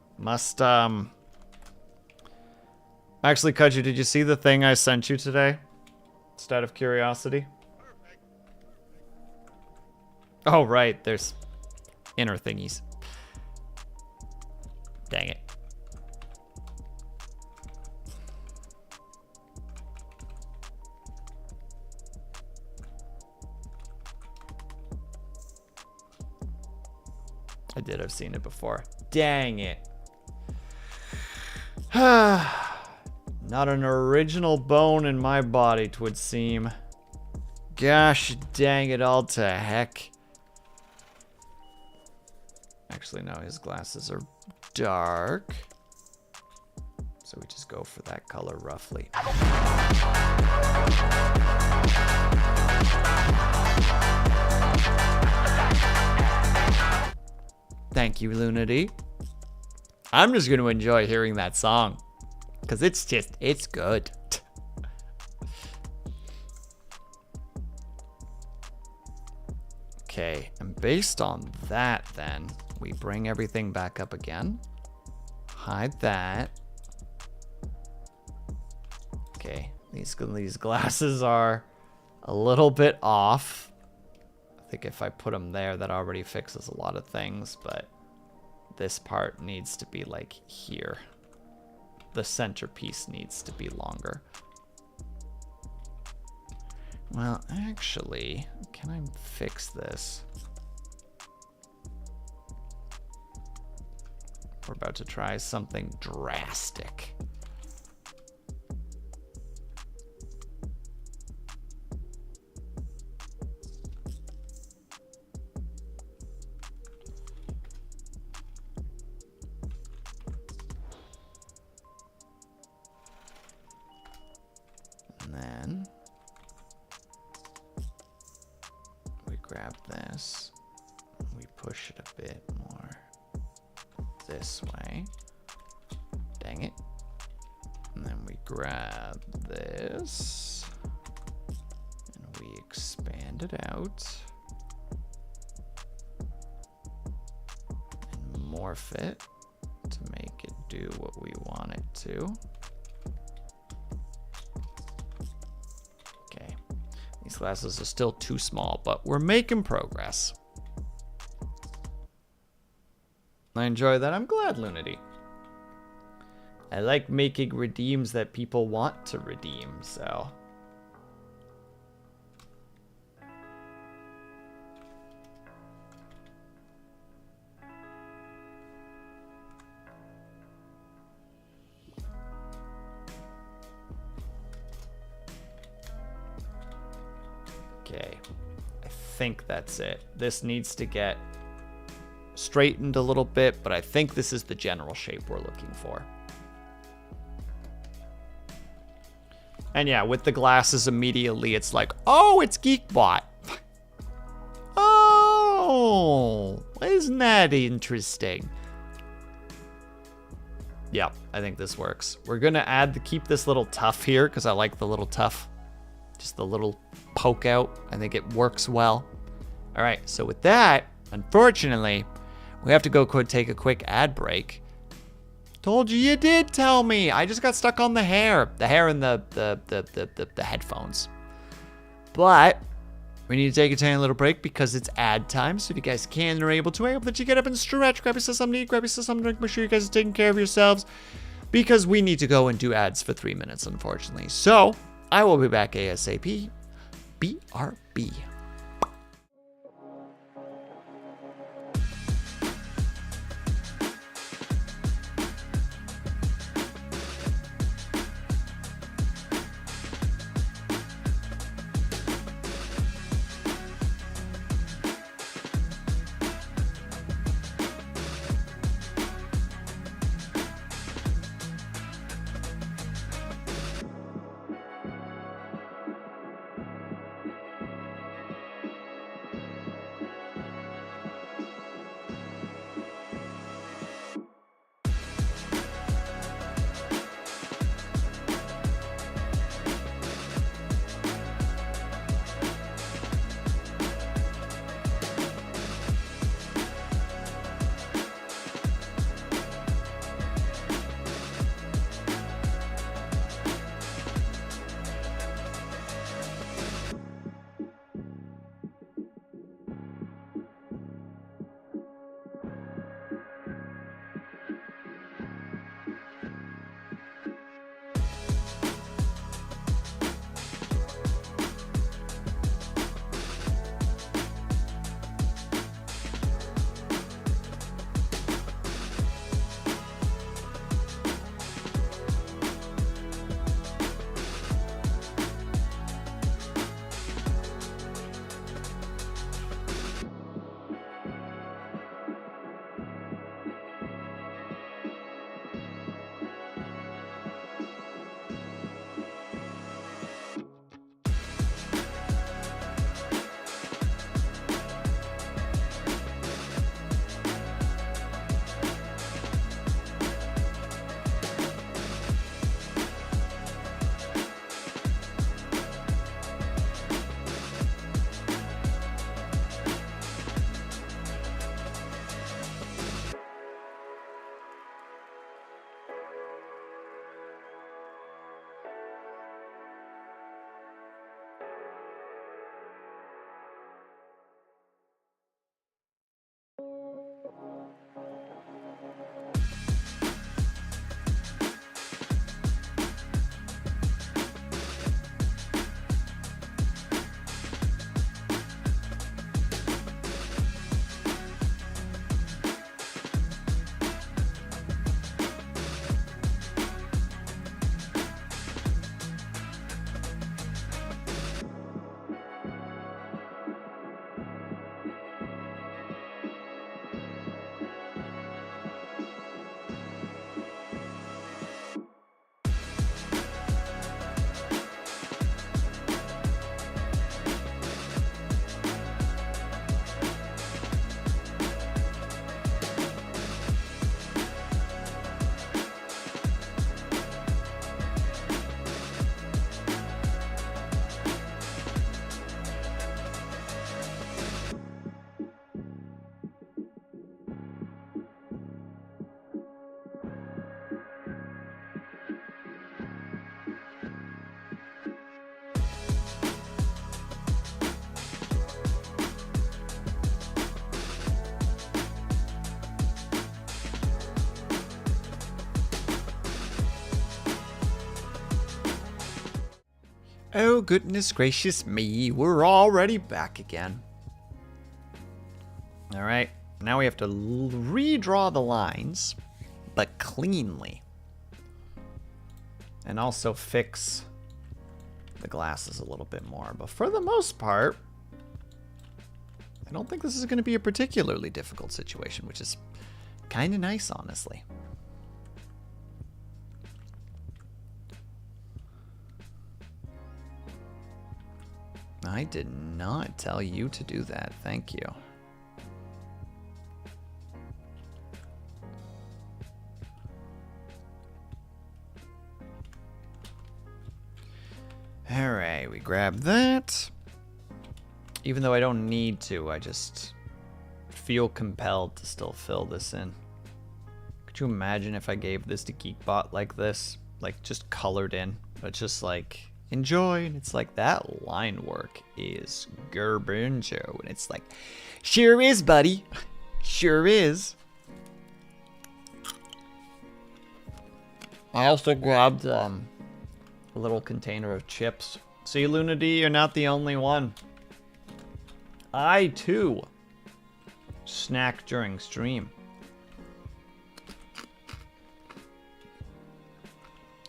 Actually, Kaju, did you see the thing I sent you today? Just out of curiosity. Oh, right, there's inner thingies. Dang it. I've seen it before. Dang it. Not an original bone in my body, 'twould seem. Gosh dang it all to heck. Actually, no, his glasses are dark. So we just go for that color roughly. Thank you, Lunity. I'm just going to enjoy hearing that song. Because it's good. Okay, and based on that then, we bring everything back up again. Hide that. Okay, these glasses are a little bit off. I think if I put them there, that already fixes a lot of things, but this part needs to be like here. The centerpiece needs to be longer. Well, actually, can I fix this? We're about to try something drastic. And then we grab this, we push it a bit more this way. Dang it. And then we grab this and we expand it out and morph it to make it do what we want it to. Okay, these glasses are still too small, but we're making progress. I enjoy that. I'm glad, Lunity. I like making redeems that people want to redeem, so. Okay, I think that's it. This needs to get straightened a little bit, but I think this is the general shape we're looking for. And yeah, with the glasses immediately, it's like, oh, it's Geekbot. Oh, isn't that interesting? Yeah, I think this works. We're gonna keep this little tuff here because I like the little tuff. Just the little poke out. I think it works well. All right, so with that, unfortunately, we have to go take a quick ad break. Told you did tell me. I just got stuck on the hair and the headphones. But we need to take a tiny little break because it's ad time. So if you guys can and are able to, I hope that you get up and stretch, grab yourself something to eat, grab yourself something to drink. Make sure you guys are taking care of yourselves because we need to go and do ads for 3 minutes, unfortunately. So I will be back ASAP. BRB. Oh, goodness gracious me. We're already back again. All right. Now we have to redraw the lines, but cleanly. And also fix the glasses a little bit more. But for the most part, I don't think this is going to be a particularly difficult situation, which is kind of nice, honestly. I did not tell you to do that. Thank you. All right, we grab that. Even though I don't need to, I just feel compelled to still fill this in. Could you imagine if I gave this to Geekbot like this? Like, just colored in. But just like, enjoy. And it's like, that line work is Gerbunjo. And it's like, sure is, buddy. Sure is. I also grabbed a little container of chips. See, Luna D, you're not the only one. I, too, snack during stream.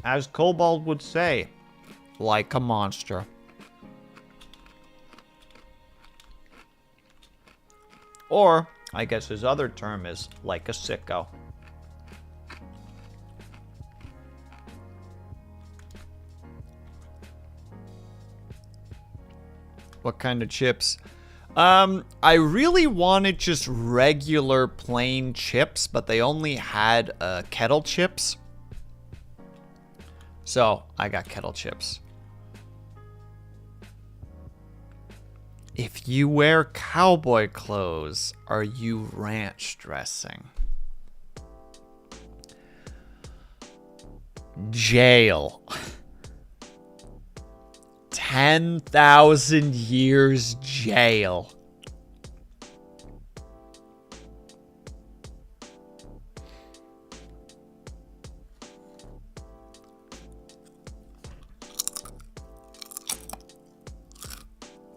As Cobalt would say, like a monster. Or, I guess his other term is like a sicko. What kind of chips? I really wanted just regular plain chips, but they only had kettle chips. So, I got kettle chips. If you wear cowboy clothes, are you ranch dressing? Jail. 10,000 years jail.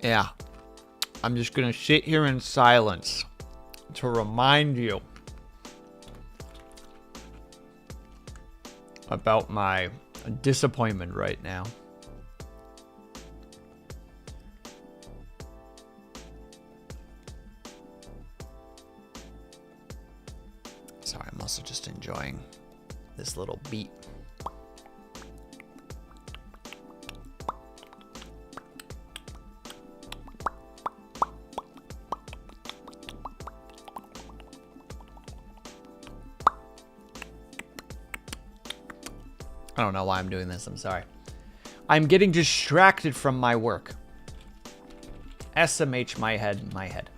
Yeah. I'm just gonna sit here in silence to remind you about my disappointment right now. Sorry, I'm also just enjoying this little beat. I don't know why I'm doing this, I'm sorry. I'm getting distracted from my work. SMH my head.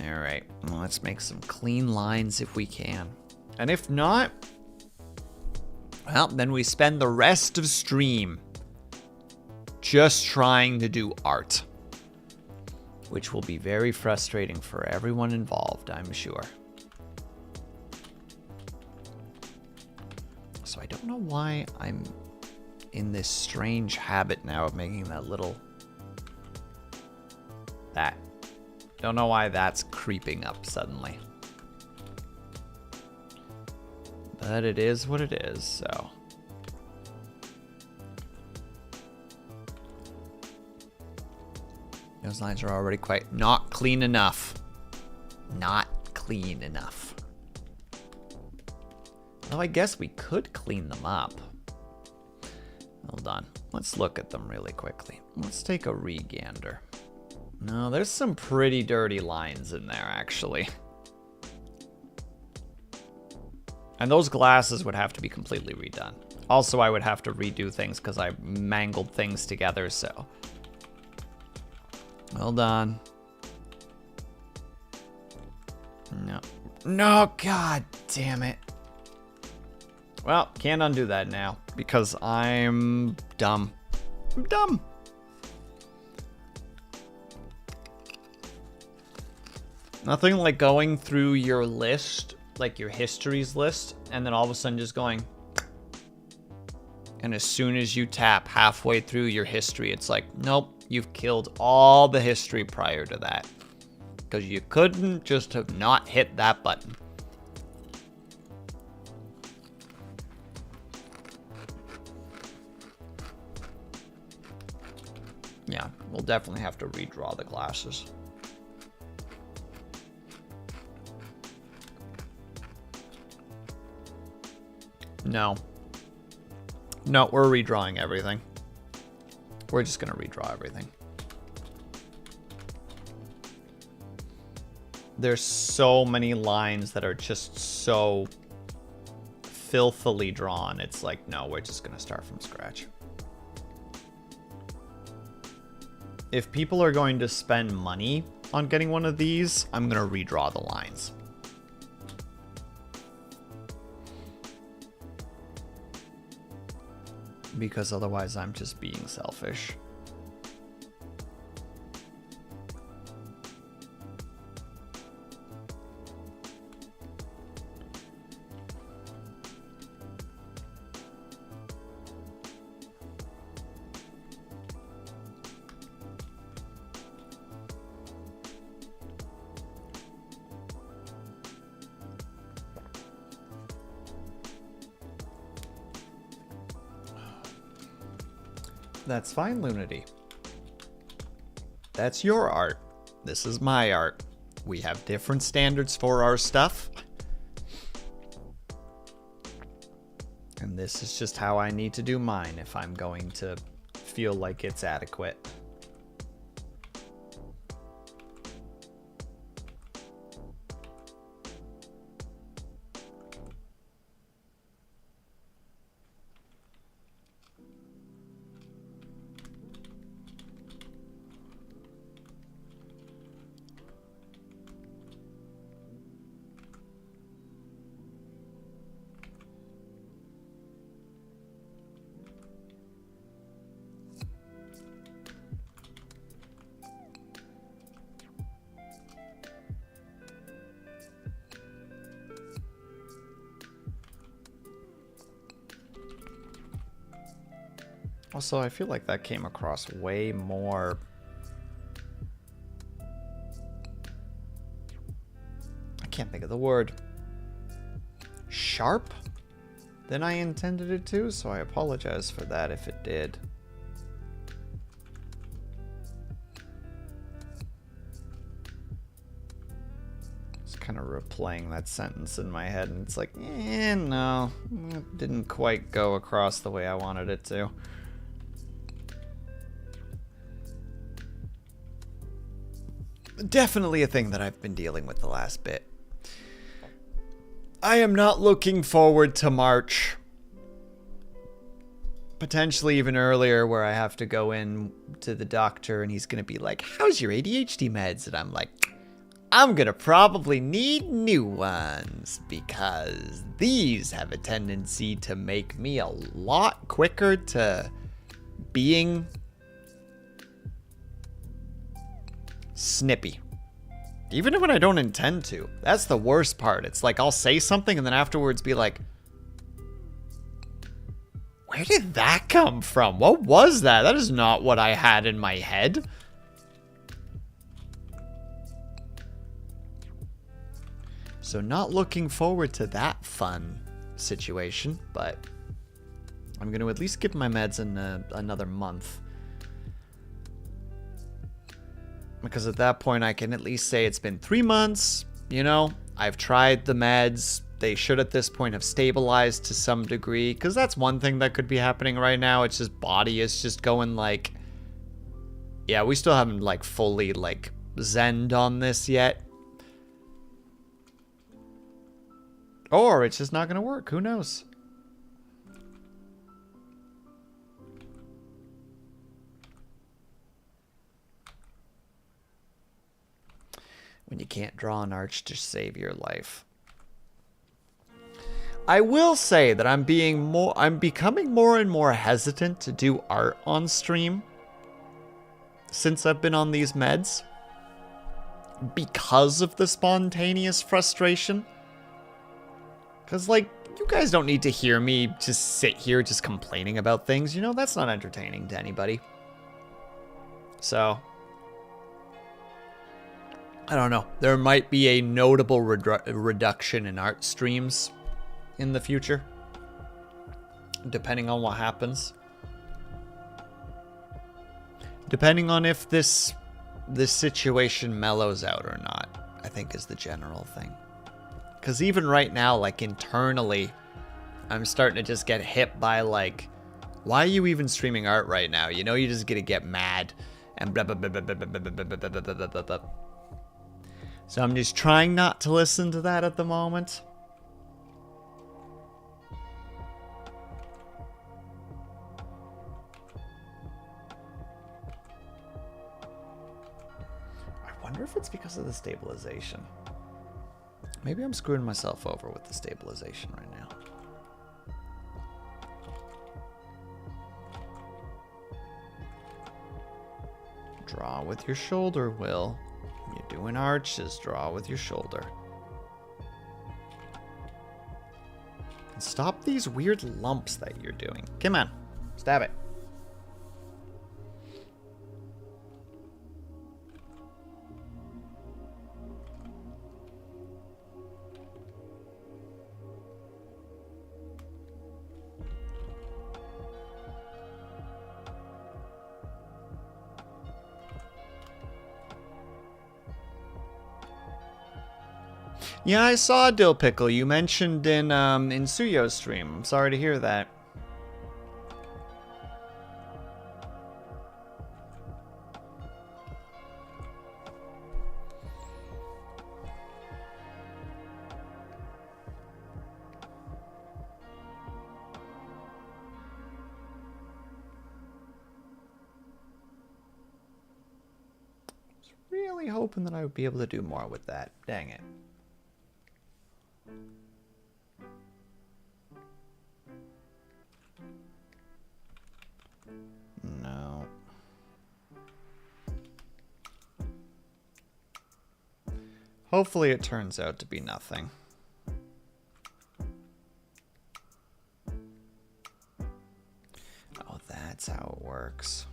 Alright, well, let's make some clean lines if we can. And if not, well, then we spend the rest of stream just trying to do art. Which will be very frustrating for everyone involved, I'm sure. So I don't know why I'm in this strange habit now of making that little... that. Don't know why that's creeping up suddenly. But it is what it is, so... Those lines are already quite not clean enough. Not clean enough. Though I guess we could clean them up. Hold on. Let's look at them really quickly. Let's take a re-gander. No, there's some pretty dirty lines in there, actually. And those glasses would have to be completely redone. Also, I would have to redo things because I mangled things together, so... Hold on. No. No, god damn it. Well, can't undo that now because I'm dumb. I'm dumb. Nothing like going through your list, like your histories list, and then all of a sudden just going, And as soon as you tap halfway through your history, it's like, nope, you've killed all the history prior to that. Because you couldn't just have not hit that button. Yeah, we'll definitely have to redraw the glasses. No. No, we're redrawing everything. We're just gonna redraw everything. There's so many lines that are just so filthily drawn. It's like, no, we're just gonna start from scratch. If people are going to spend money on getting one of these, I'm gonna redraw the lines. Because otherwise I'm just being selfish. That's fine, Lunity. That's your art. This is my art. We have different standards for our stuff. And this is just how I need to do mine if I'm going to feel like it's adequate. Also, I feel like that came across way more... I can't think of the word. Sharp than I intended it to, so I apologize for that if it did. Just kind of replaying that sentence in my head, and it's like, no, it didn't quite go across the way I wanted it to. Definitely a thing that I've been dealing with the last bit. I am not looking forward to March. Potentially even earlier, where I have to go in to the doctor and he's going to be like, how's your ADHD meds? And I'm like, I'm going to probably need new ones because these have a tendency to make me a lot quicker to being snippy. Even when I don't intend to. That's the worst part. It's like I'll say something and then afterwards be like, where did that come from? What was that? That is not what I had in my head. So not looking forward to that fun situation, but I'm going to at least give my meds in another month. Because at that point, I can at least say it's been 3 months, you know, I've tried the meds. They should at this point have stabilized to some degree. Because that's one thing that could be happening right now. It's just body is just going like... Yeah, we still haven't like fully like zened on this yet. Or it's just not going to work. Who knows? When you can't draw an arch to save your life. I will say that I'm becoming more and more hesitant to do art on stream since I've been on these meds because of the spontaneous frustration. Because, like, You guys don't need to hear me just sit here just complaining about things. You know, that's not entertaining to anybody. So, I don't know. There might be a notable reduction in art streams in the future, depending on what happens. Depending on if this situation mellows out or not, I think is the general thing. Because even right now, like internally, I'm starting to just get hit by like, why are you even streaming art right now? You know, you're just gonna get mad and blah blah blah blah blah blah blah blah blah blah blah blah blah. So I'm just trying not to listen to that at the moment. I wonder if it's because of the stabilization. Maybe I'm screwing myself over with the stabilization right now. Draw with your shoulder, Will. You're doing arches, draw with your shoulder. And stop these weird lumps that you're doing. Come on, stab it. Yeah, I saw Dill Pickle. You mentioned in Suyo's stream. I'm sorry to hear that. I was really hoping that I would be able to do more with that. Dang it. No. Hopefully it turns out to be nothing. Oh, that's how it works.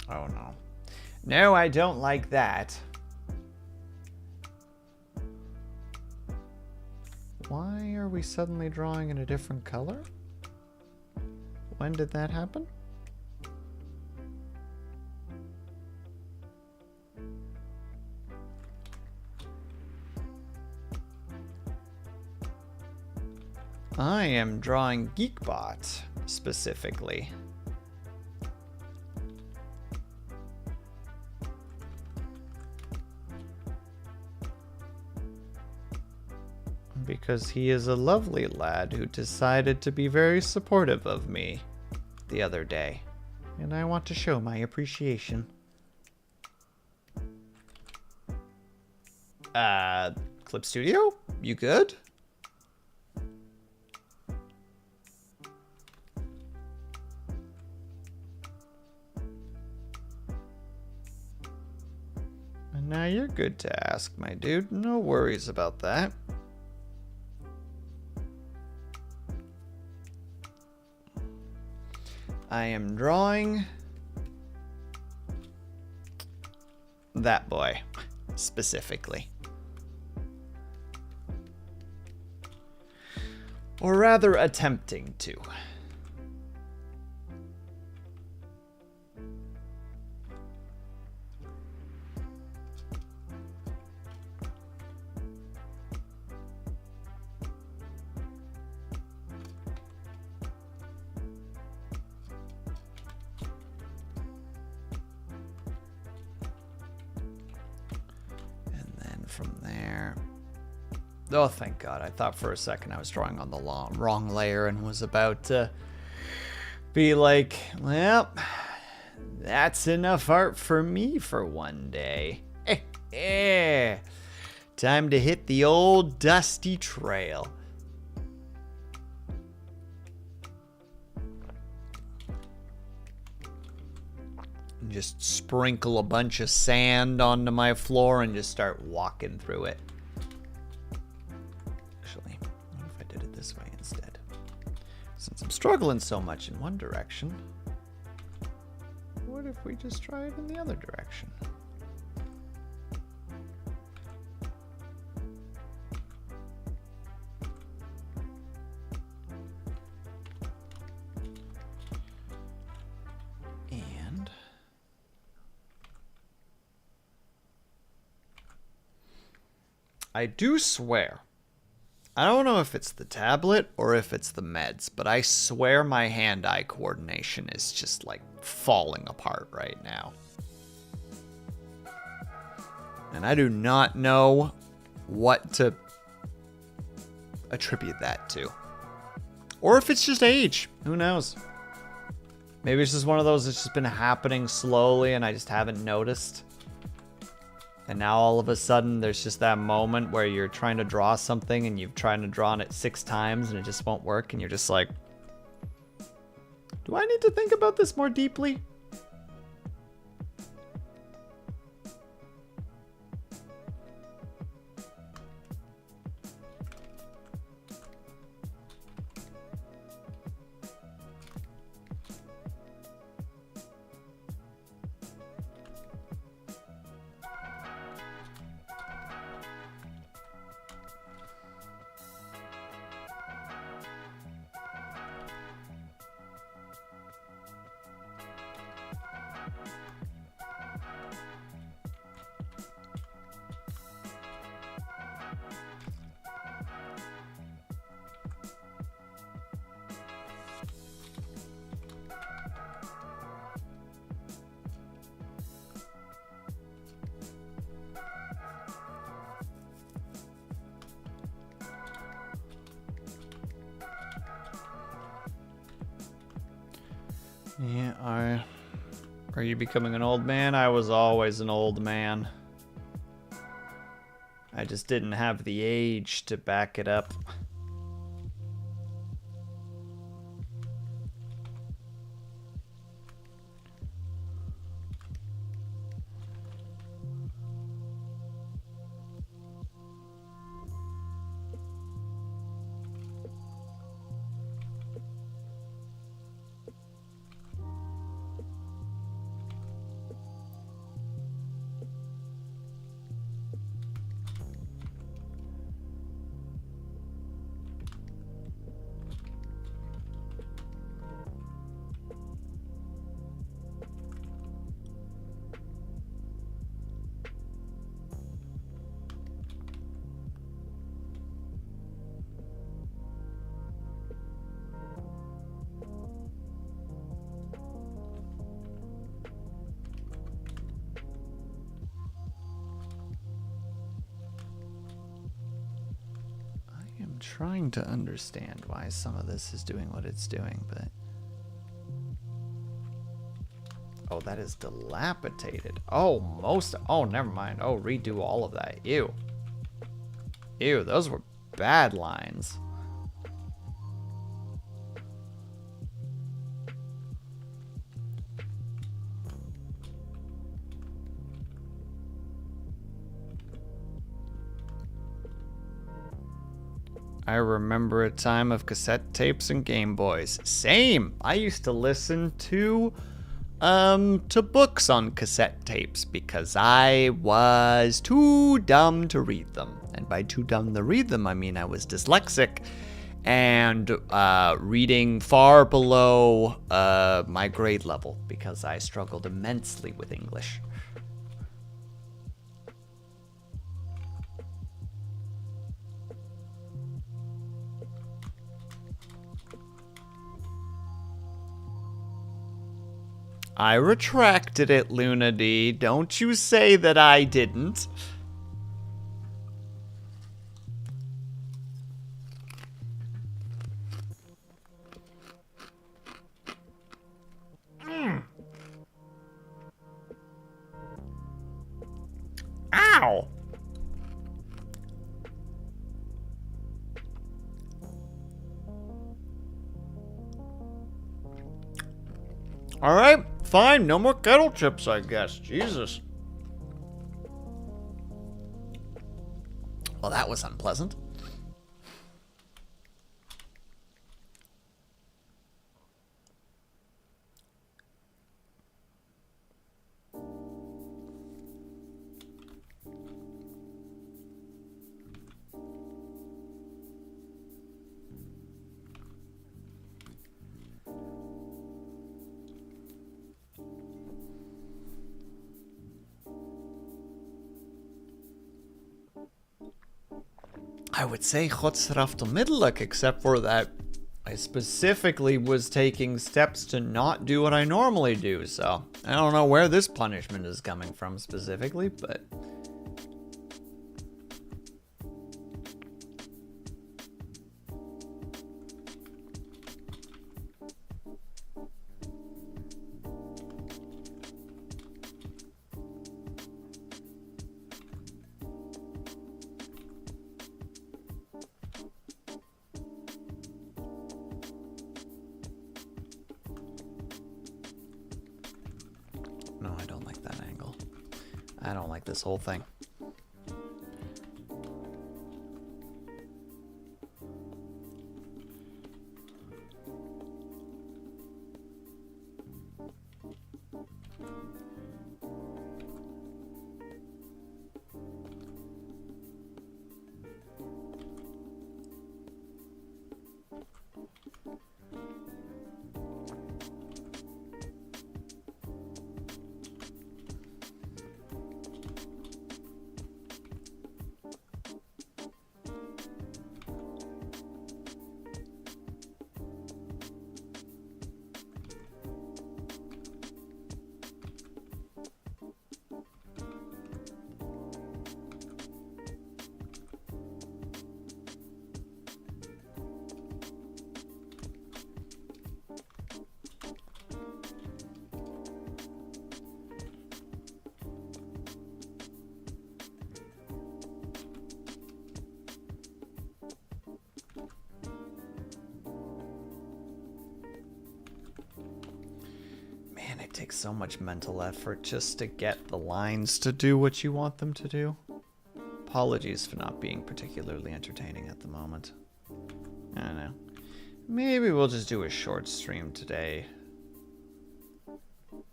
Oh no. No, I don't like that. Why are we suddenly drawing in a different color? When did that happen? I am drawing Geekbot specifically. Because he is a lovely lad who decided to be very supportive of me the other day. And I want to show my appreciation. Clip Studio? You good? And now you're good to ask, my dude. No worries about that. I am drawing that boy specifically. Or rather attempting to. From there. Oh, thank God. I thought for a second I was drawing on the wrong layer and was about to be like, well, that's enough art for me for one day. Time to hit the old dusty trail. and just sprinkle a bunch of sand onto my floor and just start walking through it. Actually, what if I did it this way instead? Since I'm struggling so much in one direction, what if we just try it in the other direction? And I do swear, I don't know if it's the tablet or if it's the meds, but I swear my hand-eye coordination is just like falling apart right now. And I do not know what to attribute that to. Or if it's just age. Who knows? Maybe it's just one of those that's just been happening slowly and I just haven't noticed. And now all of a sudden there's just that moment where you're trying to draw something and you've tried to draw it 6 times and it just won't work and you're just like, do I need to think about this more deeply? Yeah, are you becoming an old man? I was always an old man. I just didn't have the age to back it up. I'm trying to understand why some of this is doing what it's doing, but... Oh, that is dilapidated. Oh, oh, never mind. Oh, redo all of that. Ew. Ew, those were bad lines. I remember a time of cassette tapes and Game Boys. Same! I used to listen to books on cassette tapes because I was too dumb to read them. And by too dumb to read them, I mean I was dyslexic and reading far below my grade level because I struggled immensely with English. I retracted it, Luna D. Don't you say that I didn't. Ow! All right. Fine, no more kettle chips, I guess. Jesus. Well, that was unpleasant. I would say godsraftemiddelijk, except for that I specifically was taking steps to not do what I normally do, so I don't know where this punishment is coming from specifically, but... No, I don't like that angle. I don't like this whole thing. Man, it takes so much mental effort just to get the lines to do what you want them to do. Apologies for not being particularly entertaining at the moment. I don't know. Maybe we'll just do a short stream today.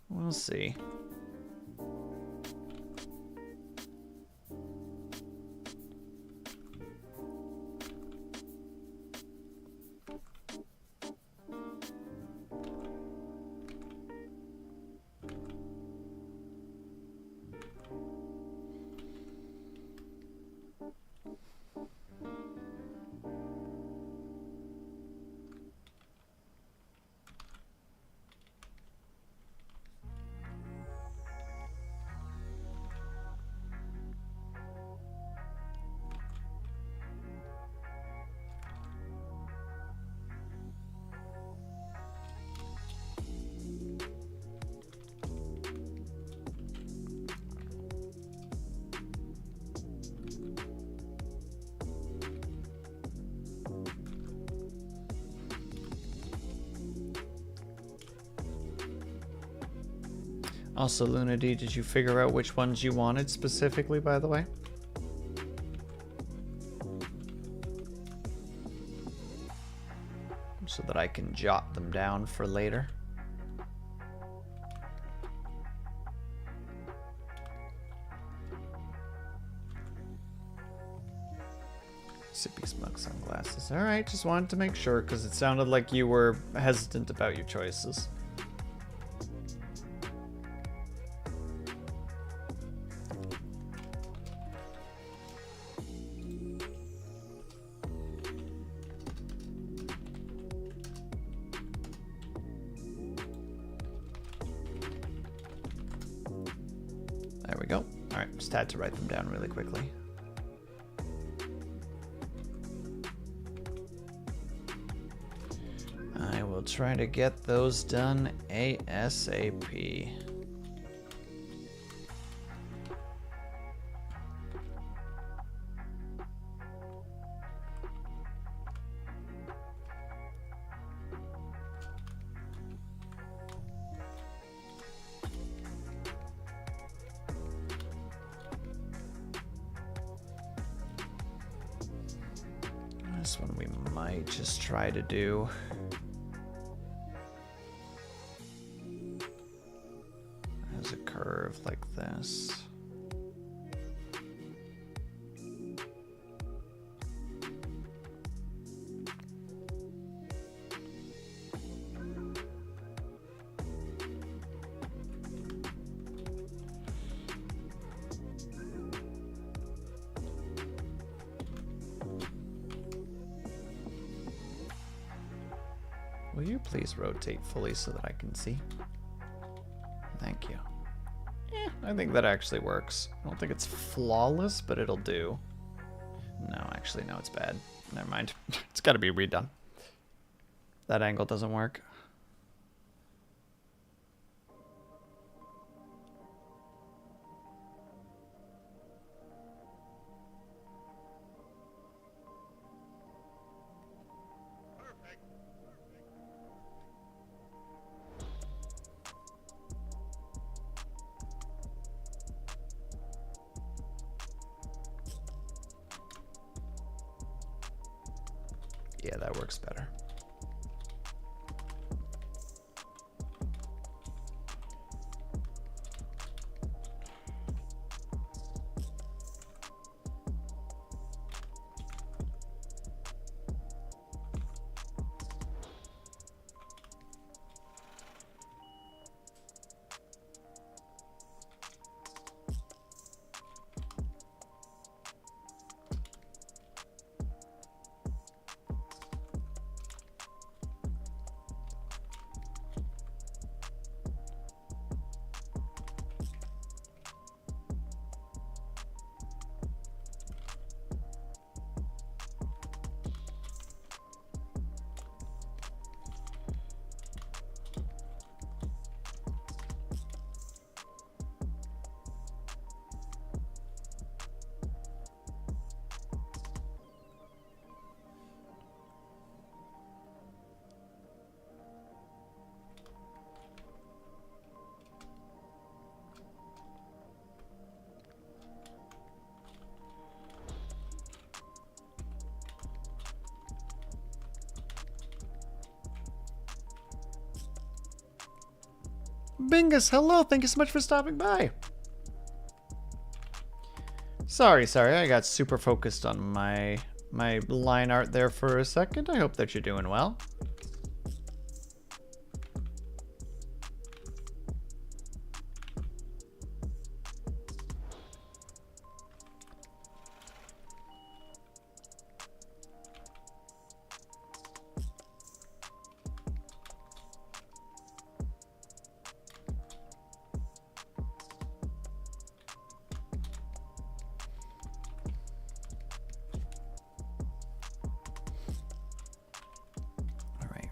We'll see. Also, Luna D, did you figure out which ones you wanted specifically, by the way? So that I can jot them down for later. Sippy smug sunglasses. Alright, just wanted to make sure because it sounded like you were hesitant about your choices. There we go. Alright, just had to write them down really quickly. I will try to get those done ASAP. This one we might just try to do. As a curve like this. Will you please rotate fully so that I can see? Thank you. Yeah, I think that actually works. I don't think it's flawless, but it'll do. No, actually, no, it's bad. Never mind. It's got to be redone. That angle doesn't work. Yeah, that works better. Bingus, hello, thank you so much for stopping by. Sorry, I got super focused on my line art there for a second. I hope that you're doing well.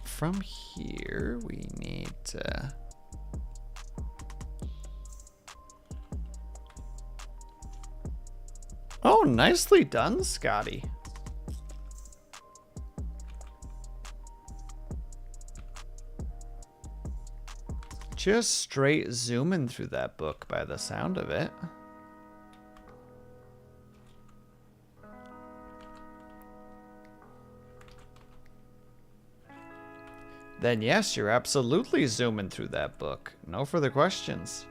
From here, we need to... Oh, nicely done, Scotty. Just straight zooming through that book by the sound of it. Then yes, you're absolutely zooming through that book. No further questions.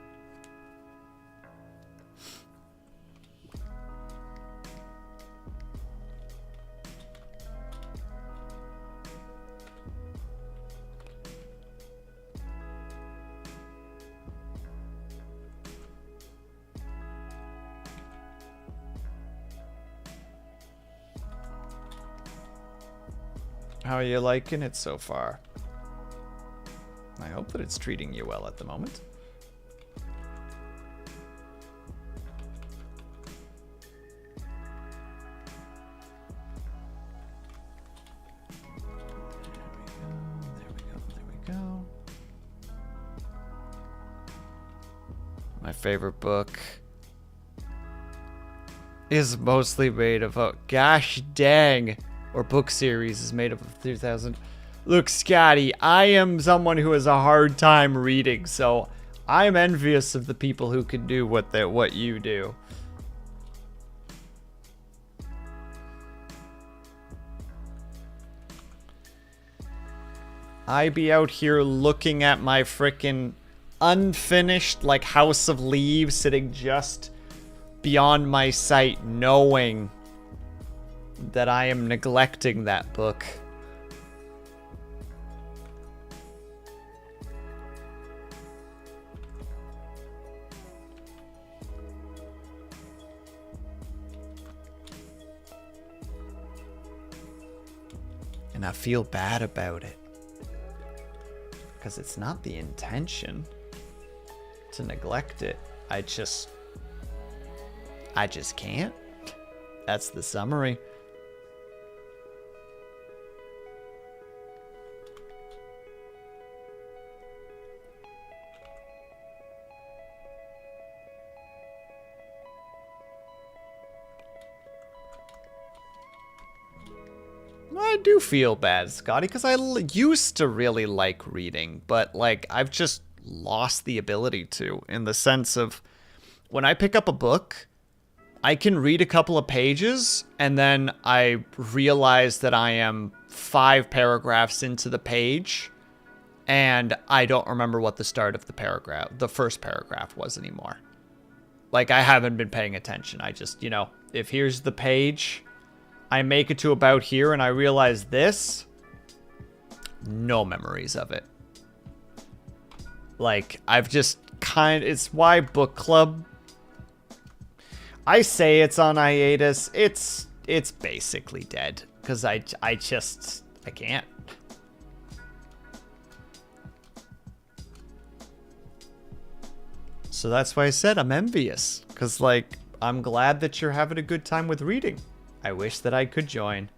How are you liking it so far? I hope that it's treating you well at the moment. There we go. My favorite book is mostly made of, gosh dang, or book series is made up of 2,000. Look, Scotty, I am someone who has a hard time reading, so I'm envious of the people who can do what you do. I be out here looking at my frickin' unfinished, like, House of Leaves sitting just beyond my sight, knowing that I am neglecting that book. And I feel bad about it. Because it's not the intention to neglect it. I just can't. That's the summary. I do feel bad, Scotty, because I used to really like reading, but, like, I've just lost the ability to, in the sense of when I pick up a book, I can read a couple of pages, and then I realize that I am 5 paragraphs into the page, and I don't remember what the start of the first paragraph was anymore. Like, I haven't been paying attention. I just, you know, if here's the page, I make it to about here and I realize this. No memories of it. Like, I've just it's why book club. I say it's on hiatus. It's basically dead. Because I can't. So that's why I said I'm envious. Because, like, I'm glad that you're having a good time with reading. I wish that I could join.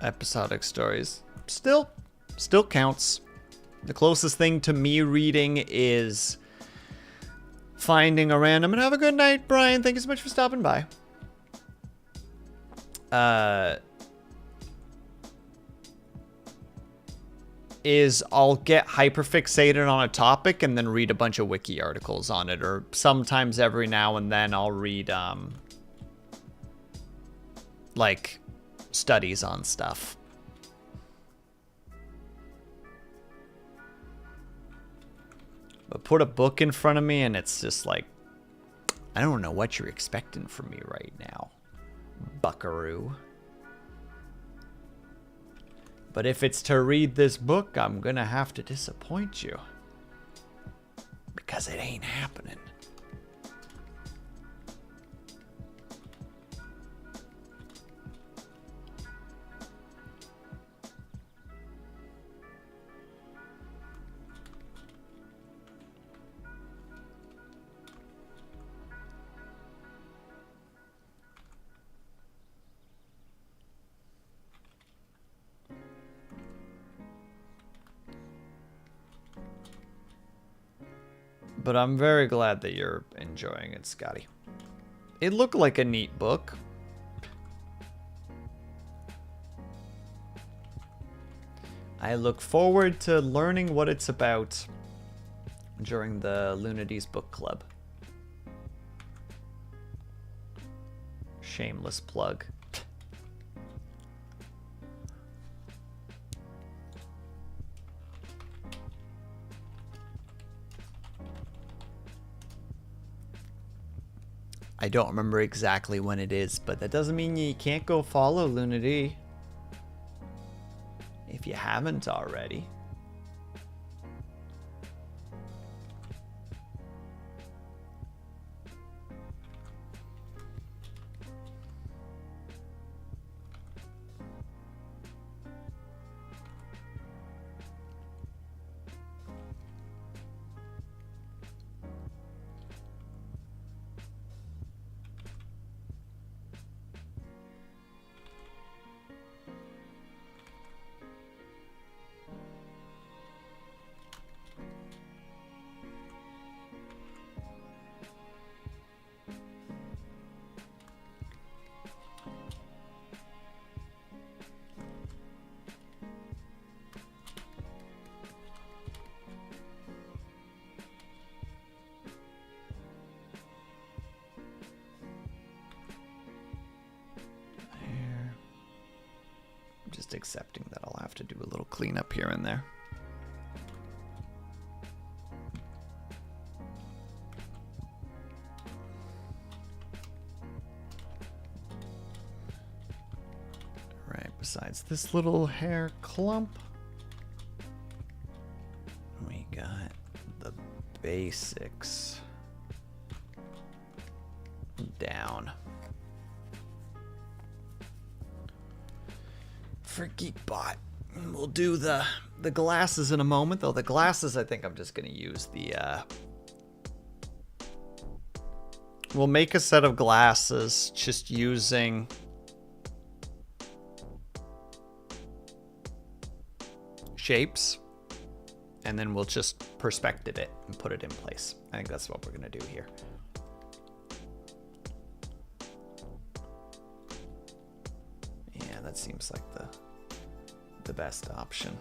Episodic stories. Still counts. The closest thing to me reading is finding a random, and have a good night, Brian. Thank you so much for stopping by. Is I'll get hyperfixated on a topic and then read a bunch of wiki articles on it, or sometimes every now and then I'll read like studies on stuff. But put a book in front of me and it's just like, I don't know what you're expecting from me right now, buckaroo. But if it's to read this book, I'm gonna have to disappoint you. Because it ain't happening. But I'm very glad that you're enjoying it, Scotty. It looked like a neat book. I look forward to learning what it's about during the Lunati's book club. Shameless plug. I don't remember exactly when it is, but that doesn't mean you can't go follow Lunati if you haven't already. just accepting that I'll have to do a little cleanup here and there. Right, besides this little hair clump, we got the basics down. For Geekbot, we'll do the glasses in a moment, though the glasses I think I'm just going to use the we'll make a set of glasses just using shapes, and then we'll just perspective it and put it in place. I think that's what we're going to do here. Yeah, that seems like the best option.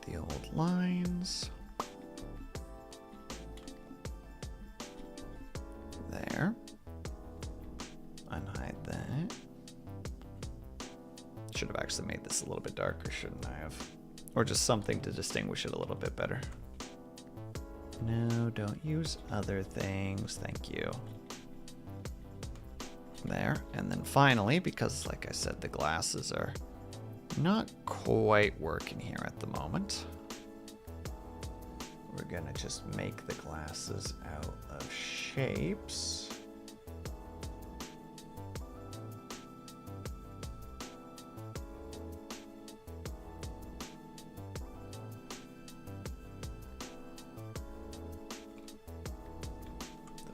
The old lines. There. Unhide that. Should have actually made this a little bit darker, shouldn't I have? Or just something to distinguish it a little bit better. No, don't use other things. Thank you. There. And then finally, because like I said, the glasses are not quite working here at the moment, we're gonna just make the glasses out of shapes.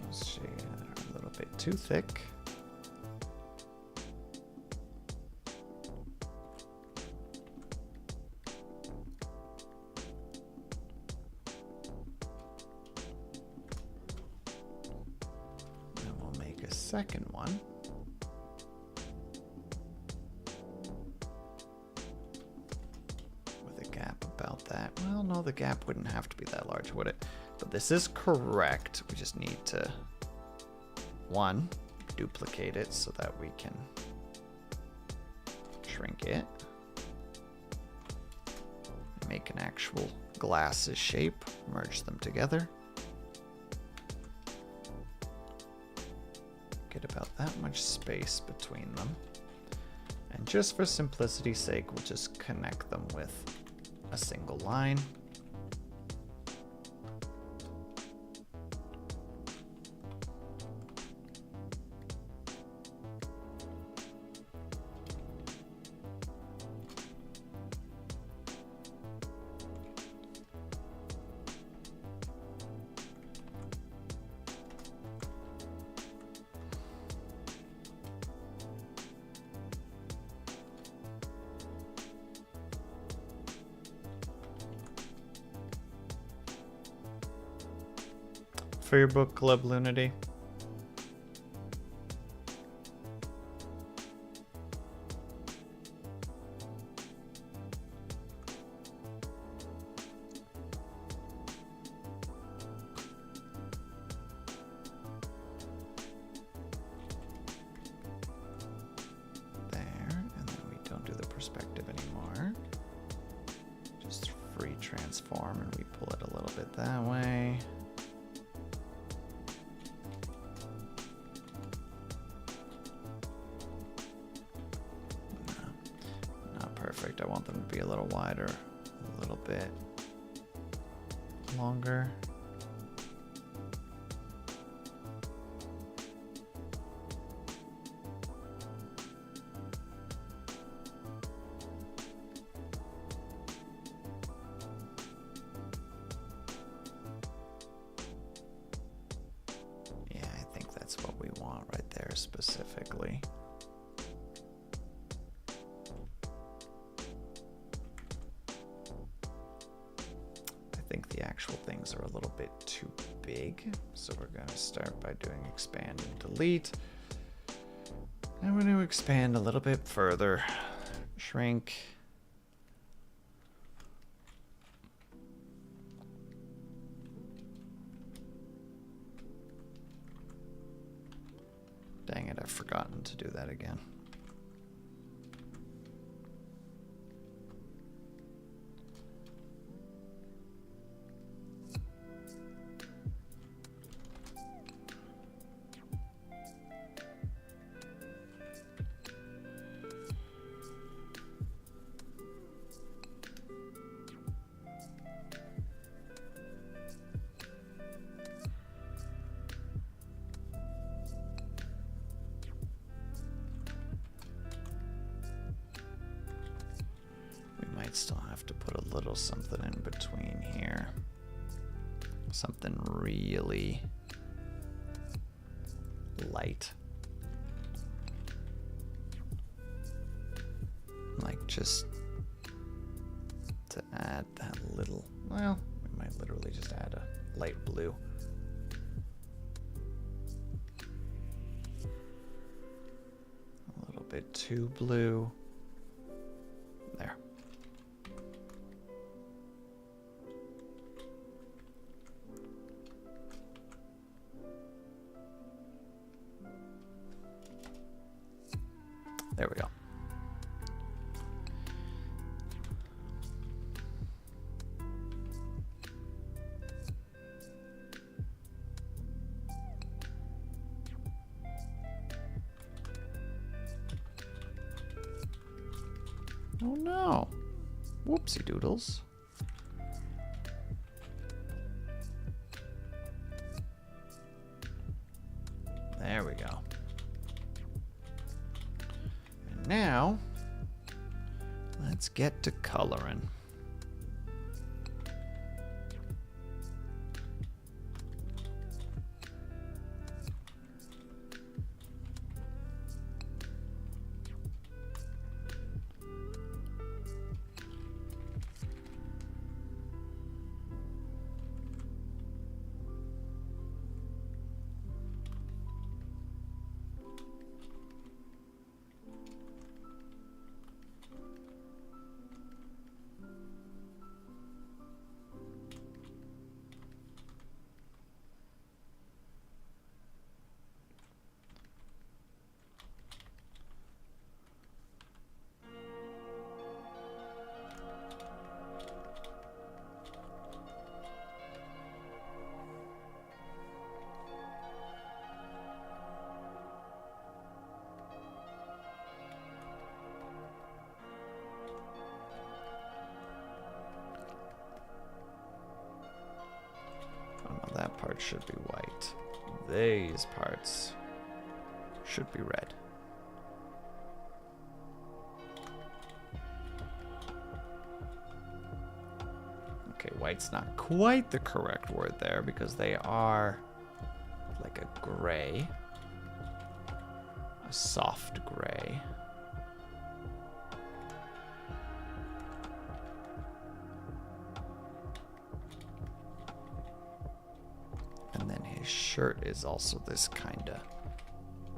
Those shades are a little bit too thick. Second one. With a gap about that. Well, no, the gap wouldn't have to be that large, would it? But this is correct. We just need to, one, duplicate it so that we can shrink it. Make an actual glasses shape. Merge them together. Get about that much space between them. And just for simplicity's sake, we'll just connect them with a single line. For your book club, Lunity. There, and then we don't do the perspective anymore. Just free transform and we pull it a little bit that way. Perfect. I want them to be a little wider, a little bit longer. specifically. I think the actual things are a little bit too big, so we're going to start by doing expand and delete. I'm going to expand a little bit further. Shrink. Dang it, I've forgotten to do that again. Still have to put a little something in between here. Something really light. Like just to add that little, well, we might literally just add a light blue. A little bit too blue. There. There we go. Oh no. Whoopsie doodles. There we go. Now, let's get to coloring. That part should be white. These parts should be red. Okay, white's not quite the correct word there because they are like a gray, a soft gray. And then his shirt is also this kind of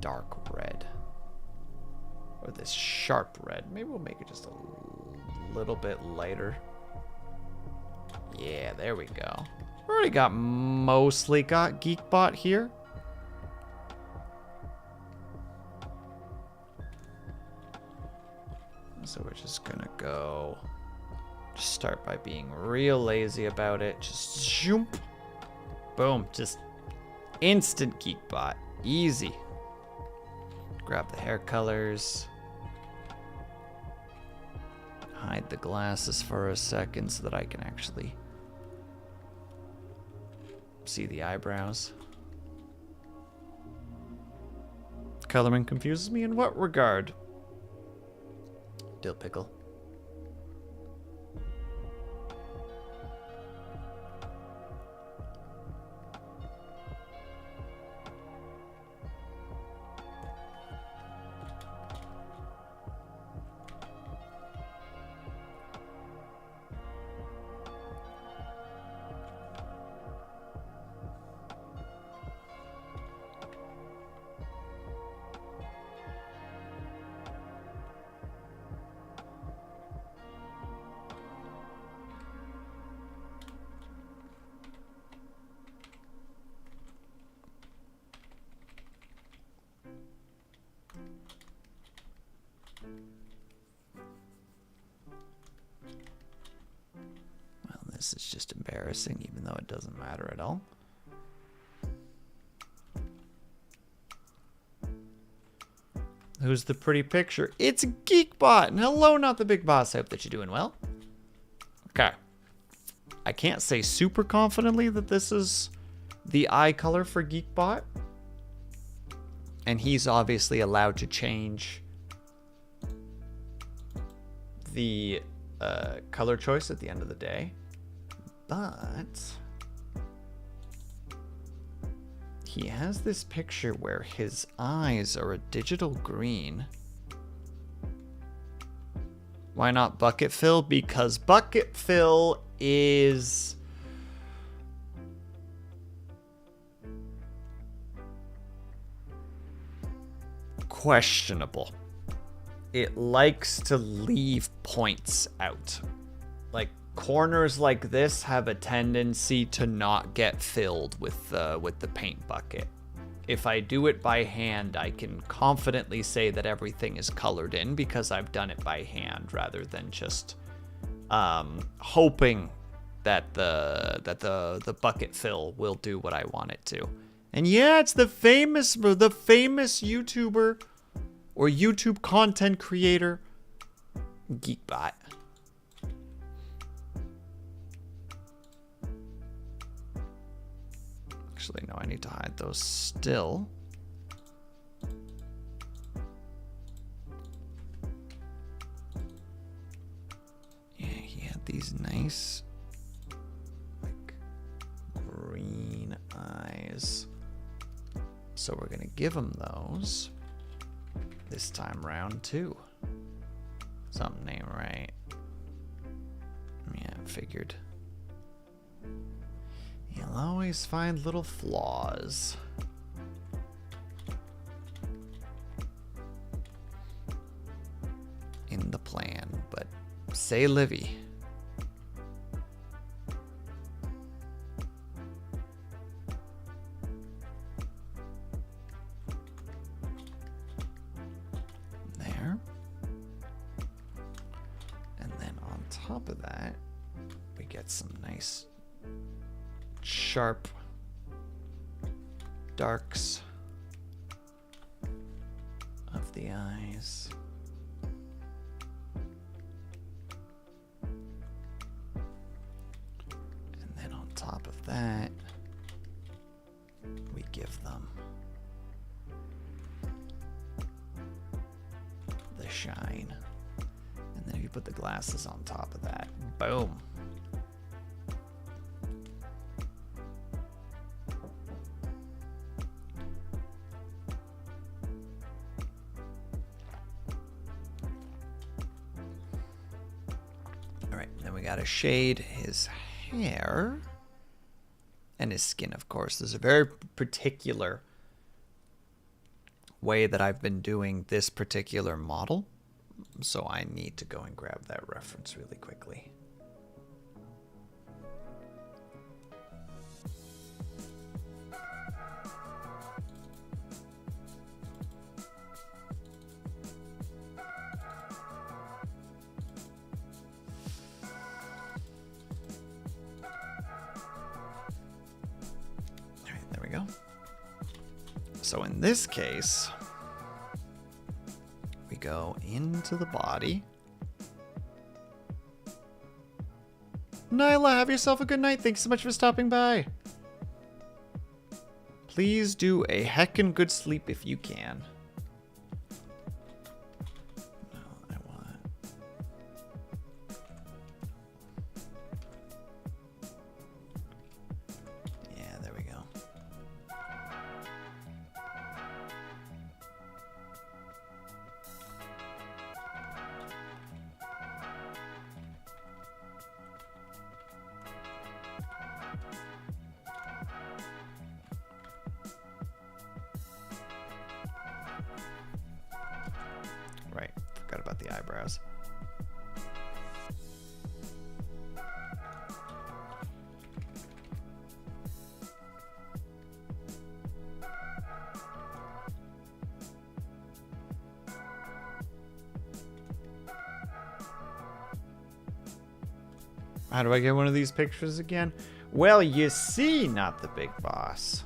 dark red. Or this sharp red. Maybe we'll make it just a little bit lighter. Yeah, there we go. We already mostly got Geekbot here. So we're just gonna go, just start by being real lazy about it. Just zoom. Boom, just instant Geekbot. Easy. Grab the hair colors. Hide the glasses for a second so that I can actually see the eyebrows. Coloring confuses me in what regard? Dill pickle. This is just embarrassing, even though it doesn't matter at all. Who's the pretty picture? It's Geekbot! And hello, Not the Big Boss. I hope that you're doing well. Okay. I can't say super confidently that this is the eye color for Geekbot. And he's obviously allowed to change the color choice at the end of the day. But he has this picture where his eyes are a digital green. Why not Bucket Fill? Because Bucket Fill is questionable. It likes to leave points out. Like corners like this have a tendency to not get filled with the paint bucket. If I do it by hand, I can confidently say that everything is colored in because I've done it by hand rather than just hoping that the bucket fill will do what I want it to. And yeah, it's the famous YouTuber or YouTube content creator, Geekbot. Actually, no, I need to hide those still. Yeah, he had these nice, like, green eyes. So we're gonna give him those this time round too. Something ain't right. Yeah, figured. You'll always find little flaws. In the plan, but say Livy. There. And then on top of that, we get some nice sharp darks of the eyes. And then on top of that, we give them the shine. And then if you put the glasses on top of that, boom. Gotta shade his hair and his skin, of course. There's a very particular way that I've been doing this particular model, so I need to go and grab that reference really quickly. So in this case, we go into the body. Nyla, have yourself a good night. Thanks so much for stopping by. Please do a heckin' good sleep if you can. Right, forgot about the eyebrows. How do I get one of these pictures again? Well, you see, not the big boss.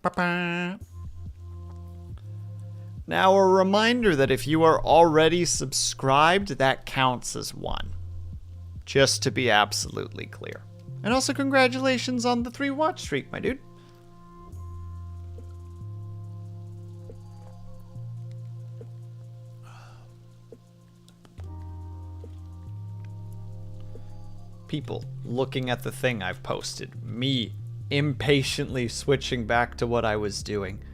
Ba-ba. Now, a reminder that if you are already subscribed, that counts as one. Just to be absolutely clear. And also, congratulations on the 3-watch streak, my dude. People looking at the thing I've posted. Me impatiently switching back to what I was doing.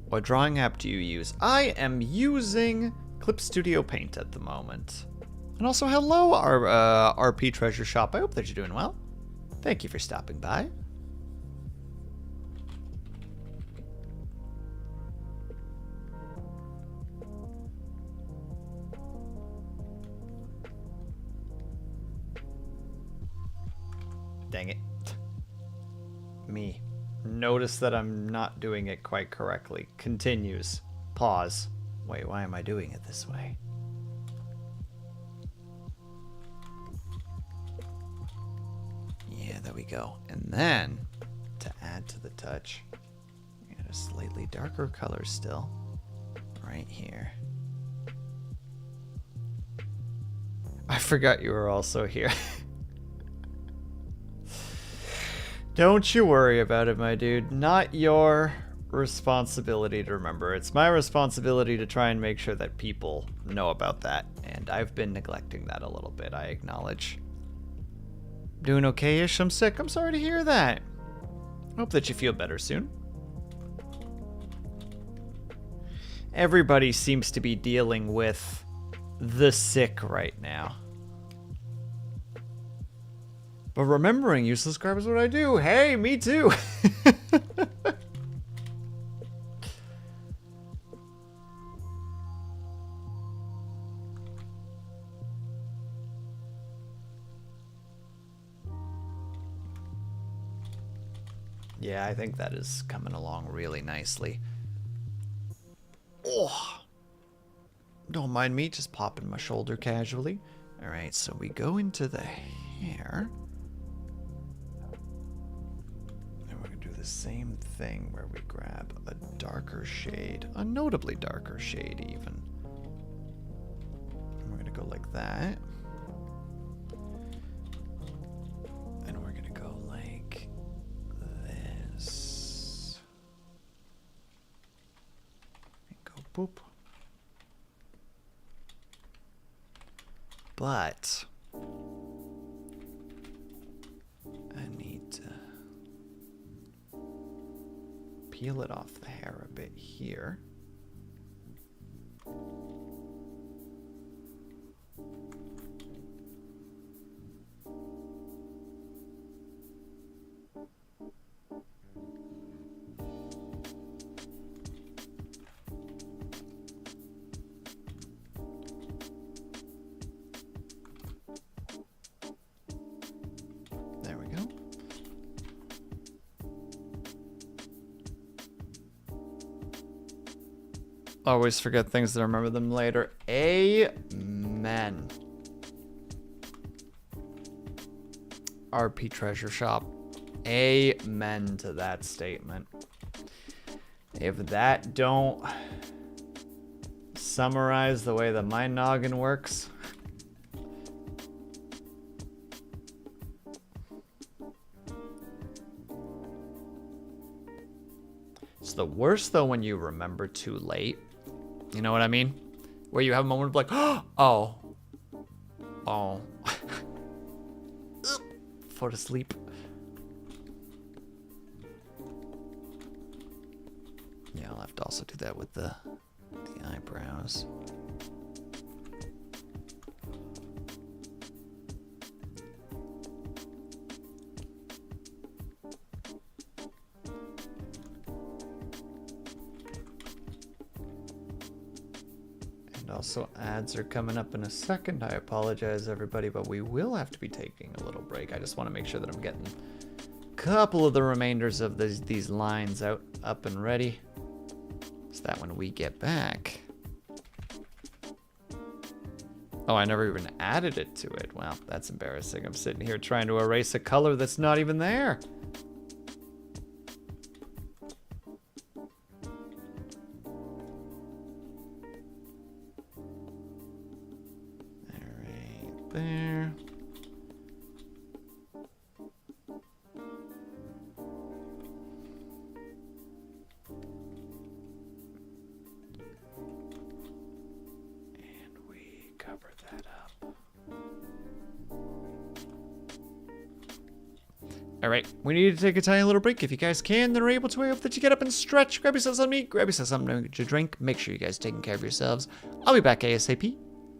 What drawing app do you use? I am using Clip Studio Paint at the moment. And also, hello, our RP Treasure Shop. I hope that you're doing well. Thank you for stopping by. Dang it. Me. Notice that I'm not doing it quite correctly. Continues. Pause. Wait, why am I doing it this way? Yeah, there we go. And then, to add to the touch, add a slightly darker color still. Right here. I forgot you were also here. Don't you worry about it, my dude. Not your responsibility to remember. It's my responsibility to try and make sure that people know about that. And I've been neglecting that a little bit, I acknowledge. Doing okay-ish? I'm sick. I'm sorry to hear that. Hope that you feel better soon. Everybody seems to be dealing with the sick right now. But remembering you subscribe is what I do. Hey, me too. Yeah, I think that is coming along really nicely. Oh, don't mind me just popping my shoulder casually. All right, so we go into the hair. The same thing where we grab a darker shade, a notably darker shade even. And we're gonna go like that. And we're gonna go like this. And go boop. But I need to peel it off the hair a bit here. There we go. Always forget things and remember them later. Amen. RP Treasure Shop. Amen to that statement. If that don't summarize the way that my noggin works. It's the worst though when you remember too late. You know what I mean? Where you have a moment of like, oh. Fall to sleep. Yeah, I'll have to also do that with the eyebrows. Also, ads are coming up in a second. I apologize, everybody, but we will have to be taking a little break. I just want to make sure that I'm getting a couple of the remainders of these lines up and ready, so that when we get back, Oh, I never even added it to it. Wow, that's embarrassing. I'm sitting here trying to erase a color that's not even there. Right there. Cover that up. All right, we need to take a tiny little break. If you guys can, then are able to, I hope that you get up and stretch, grab yourself something to eat, grab yourself something to drink. Make sure you guys are taking care of yourselves. I'll be back ASAP.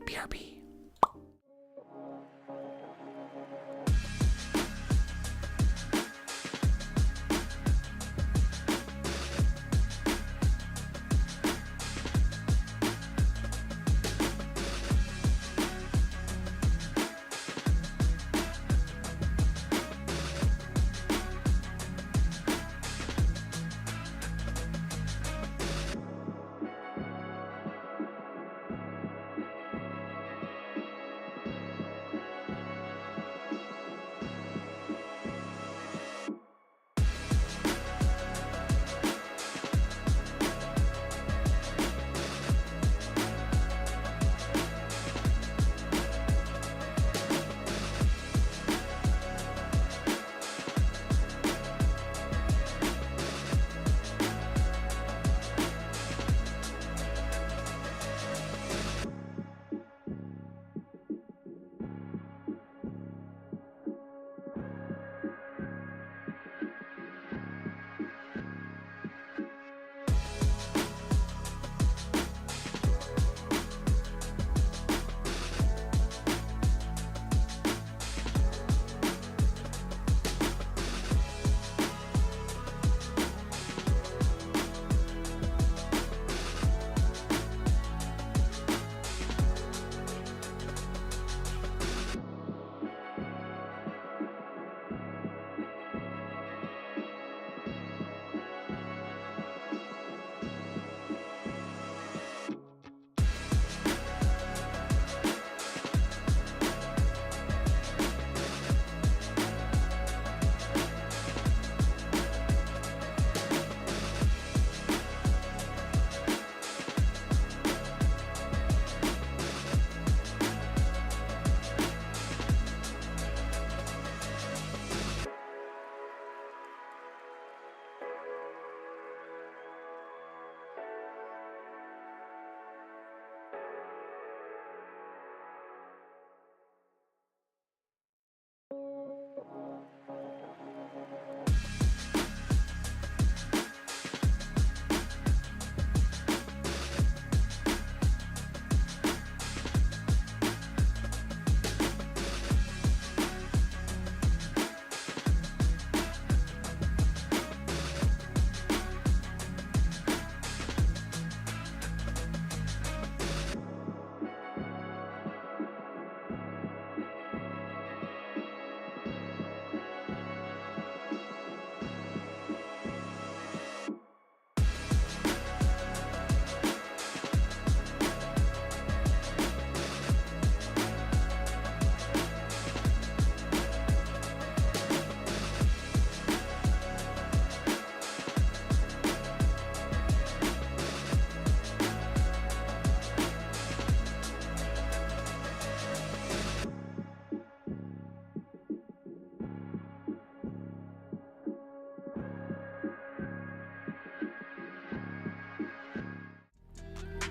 BRB.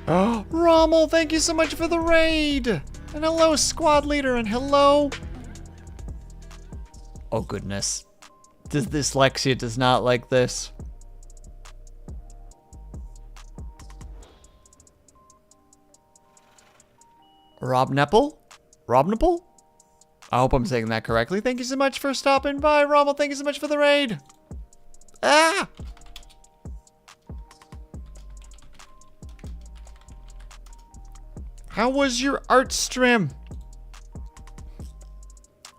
Oh, Rommel, thank you so much for the raid! And hello, squad leader, and hello... Oh, goodness. Dyslexia does not like this. Rob Nepple? Rob Nepple? I hope I'm saying that correctly. Thank you so much for stopping by, Rommel. Thank you so much for the raid. Ah! How was your art stream?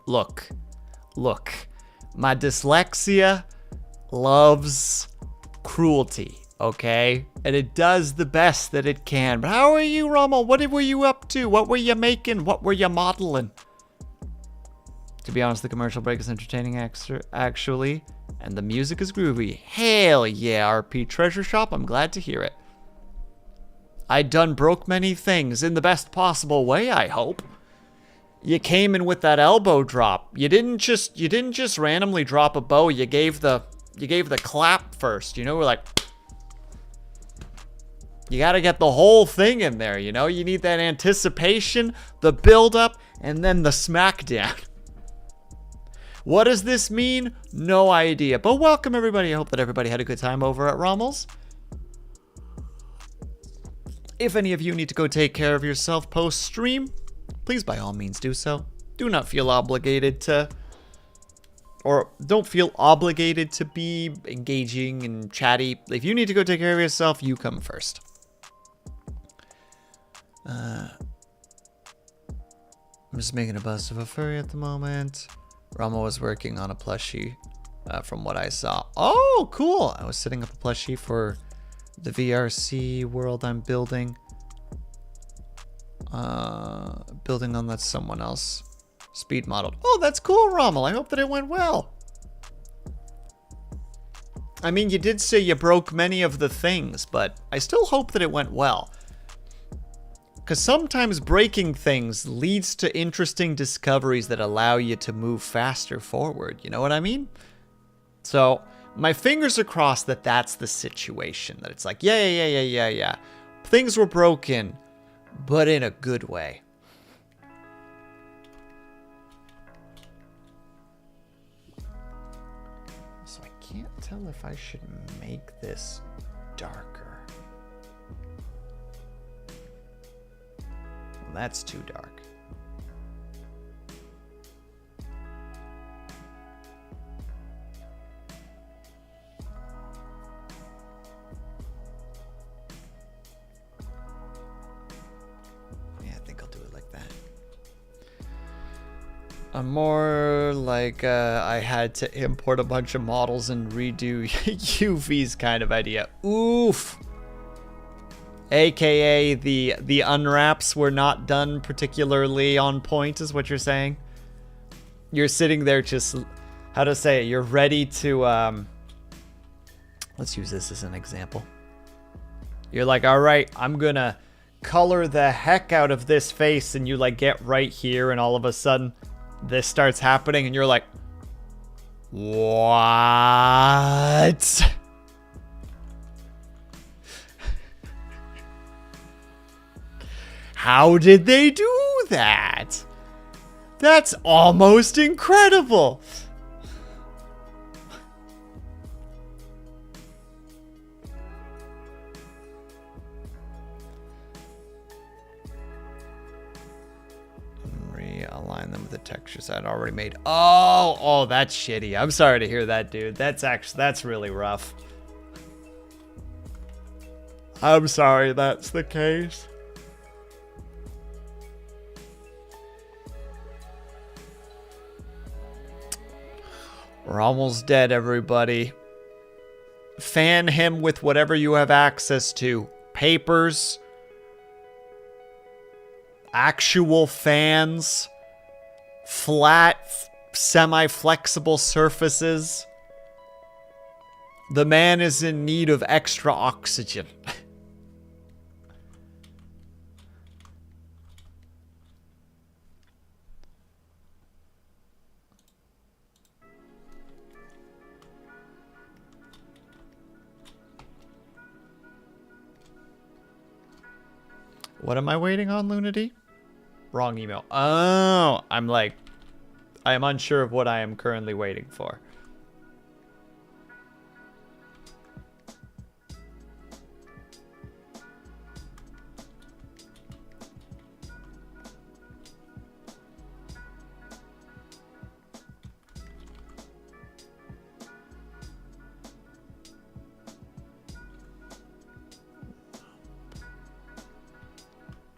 Look, my dyslexia loves cruelty, okay? And it does the best that it can. But how are you, Rommel? What were you up to? What were you making? What were you modeling? To be honest, the commercial break is entertaining, actually. And the music is groovy. Hell yeah, RP Treasure Shop. I'm glad to hear it. I done broke many things in the best possible way, I hope. You came in with that elbow drop. You didn't just randomly drop a bow. You gave the clap first. You know, we're like, you gotta get the whole thing in there. You know, you need that anticipation, the build up, and then the smackdown. What does this mean? No idea. But welcome everybody. I hope that everybody had a good time over at Rommel's. If any of you need to go take care of yourself post-stream, please by all means do so. Do not feel obligated to, or don't feel obligated to be engaging and chatty. If you need to go take care of yourself, you come first. I'm just making a bust of a furry at the moment. Rama was working on a plushie from what I saw. Oh, cool. I was setting up a plushie for the VRC world I'm building. Building on that someone else speed modeled. Oh, that's cool, Rommel. I hope that it went well. I mean, you did say you broke many of the things, but I still hope that it went well. Because sometimes breaking things leads to interesting discoveries that allow you to move faster forward. You know what I mean? So, my fingers are crossed that that's the situation. That it's like, yeah. Things were broken, but in a good way. So I can't tell if I should make this darker. Well, that's too dark. I'm more like I had to import a bunch of models and redo UVs kind of idea. Oof. AKA the unwraps were not done particularly on point is what you're saying. You're sitting there just, how to say it, you're ready to, let's use this as an example. You're like, all right, I'm gonna color the heck out of this face, and you like get right here and all of a sudden this starts happening and you're like, what? How did they do that? That's almost incredible. Realign them with the textures I'd already made. Oh, that's shitty. I'm sorry to hear that, dude. That's really rough. I'm sorry that's the case. We're almost dead, everybody. Fan him with whatever you have access to. Papers. Actual fans. Flat, semi-flexible surfaces. The man is in need of extra oxygen. What am I waiting on, Lunity? Wrong email. Oh, I'm unsure of what I am currently waiting for.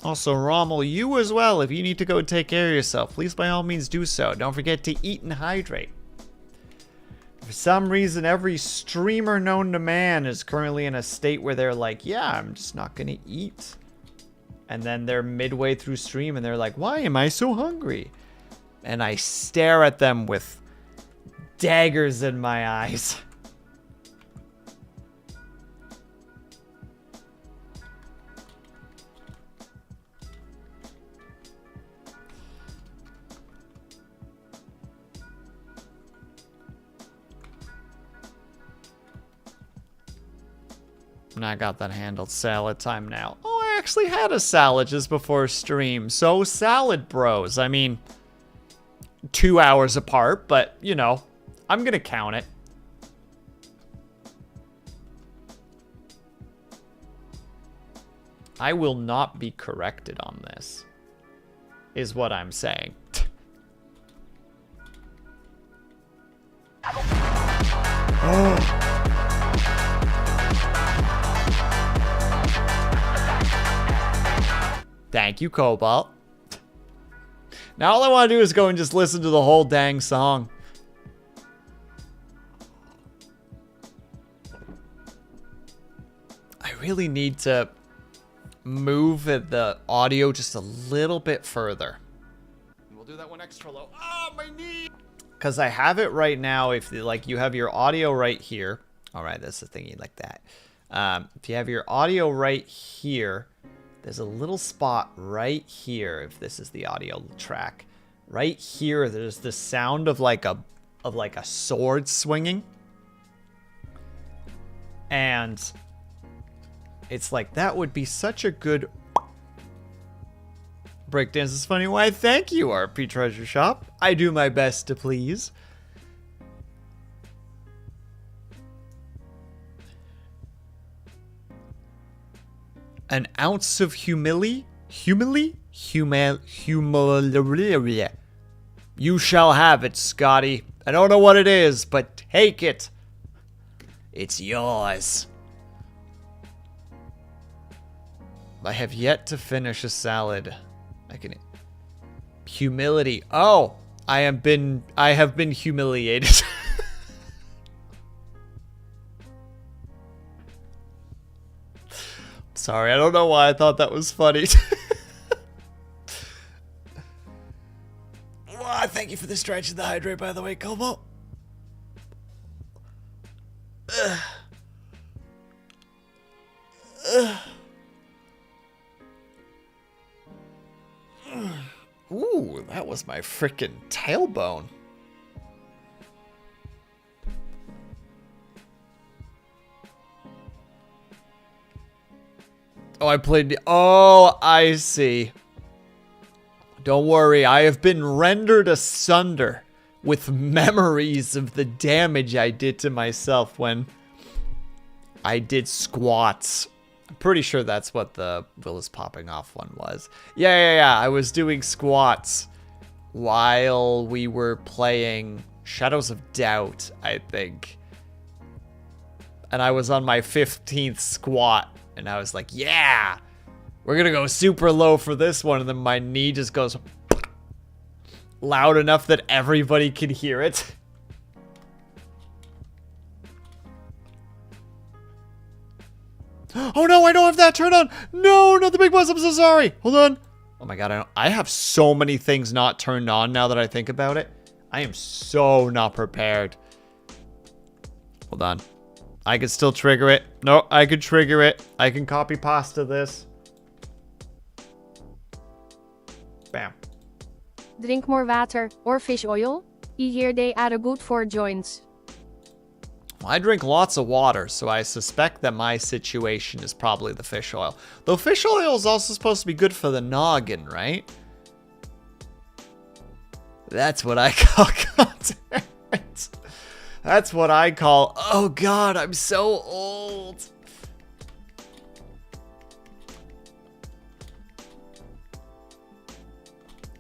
Also, Rommel, you as well, if you need to go take care of yourself, please by all means do so. Don't forget to eat and hydrate. For some reason, every streamer known to man is currently in a state where they're like, yeah, I'm just not going to eat. And then they're midway through stream and they're like, why am I so hungry? And I stare at them with daggers in my eyes. And I got that handled. Salad time now. Oh, I actually had a salad just before stream. So salad bros. I mean, 2 hours apart, but you know, I'm gonna count it. I will not be corrected on this, is what I'm saying. Oh. Thank you, Cobalt. Now all I want to do is go and just listen to the whole dang song. I really need to move the audio just a little bit further. We'll do that one extra low. Oh, my knee! Because I have it right now. If like you have your audio right here. All right, that's the thingy like that. If you have your audio right here, there's a little spot right here. If this is the audio track, right here, there's the sound of like a sword swinging, and it's like that would be such a good breakdance. Is funny. Why? Thank you, RP Treasure Shop. I do my best to please. An ounce of humility. You shall have it, Scotty. I don't know what it is, but take it. It's yours. I have yet to finish a salad. Humility. Oh, I have been humiliated. Sorry, I don't know why I thought that was funny. Wow, thank you for the stretch and the hydrate, by the way, Como. Ooh, that was my frickin' tailbone. Oh, I played... Oh, I see. Don't worry, I have been rendered asunder with memories of the damage I did to myself when I did squats. I'm pretty sure that's what the Willis popping off one was. Yeah. I was doing squats while we were playing Shadows of Doubt, I think. And I was on my 15th squat. And I was like, yeah, we're going to go super low for this one. And then my knee just goes loud enough that everybody can hear it. Oh no, I don't have that turned on. No, not the big buzz. I'm so sorry. Hold on. Oh my God, I have so many things not turned on now that I think about it. I am so not prepared. Hold on. I can still trigger it. No, I can trigger it. I can copy pasta this. Bam. Drink more water or fish oil. I hear they are good for joints. I drink lots of water, so I suspect that my situation is probably the fish oil. Though fish oil is also supposed to be good for the noggin, right? That's what I call content. That's what I call... Oh God, I'm so old.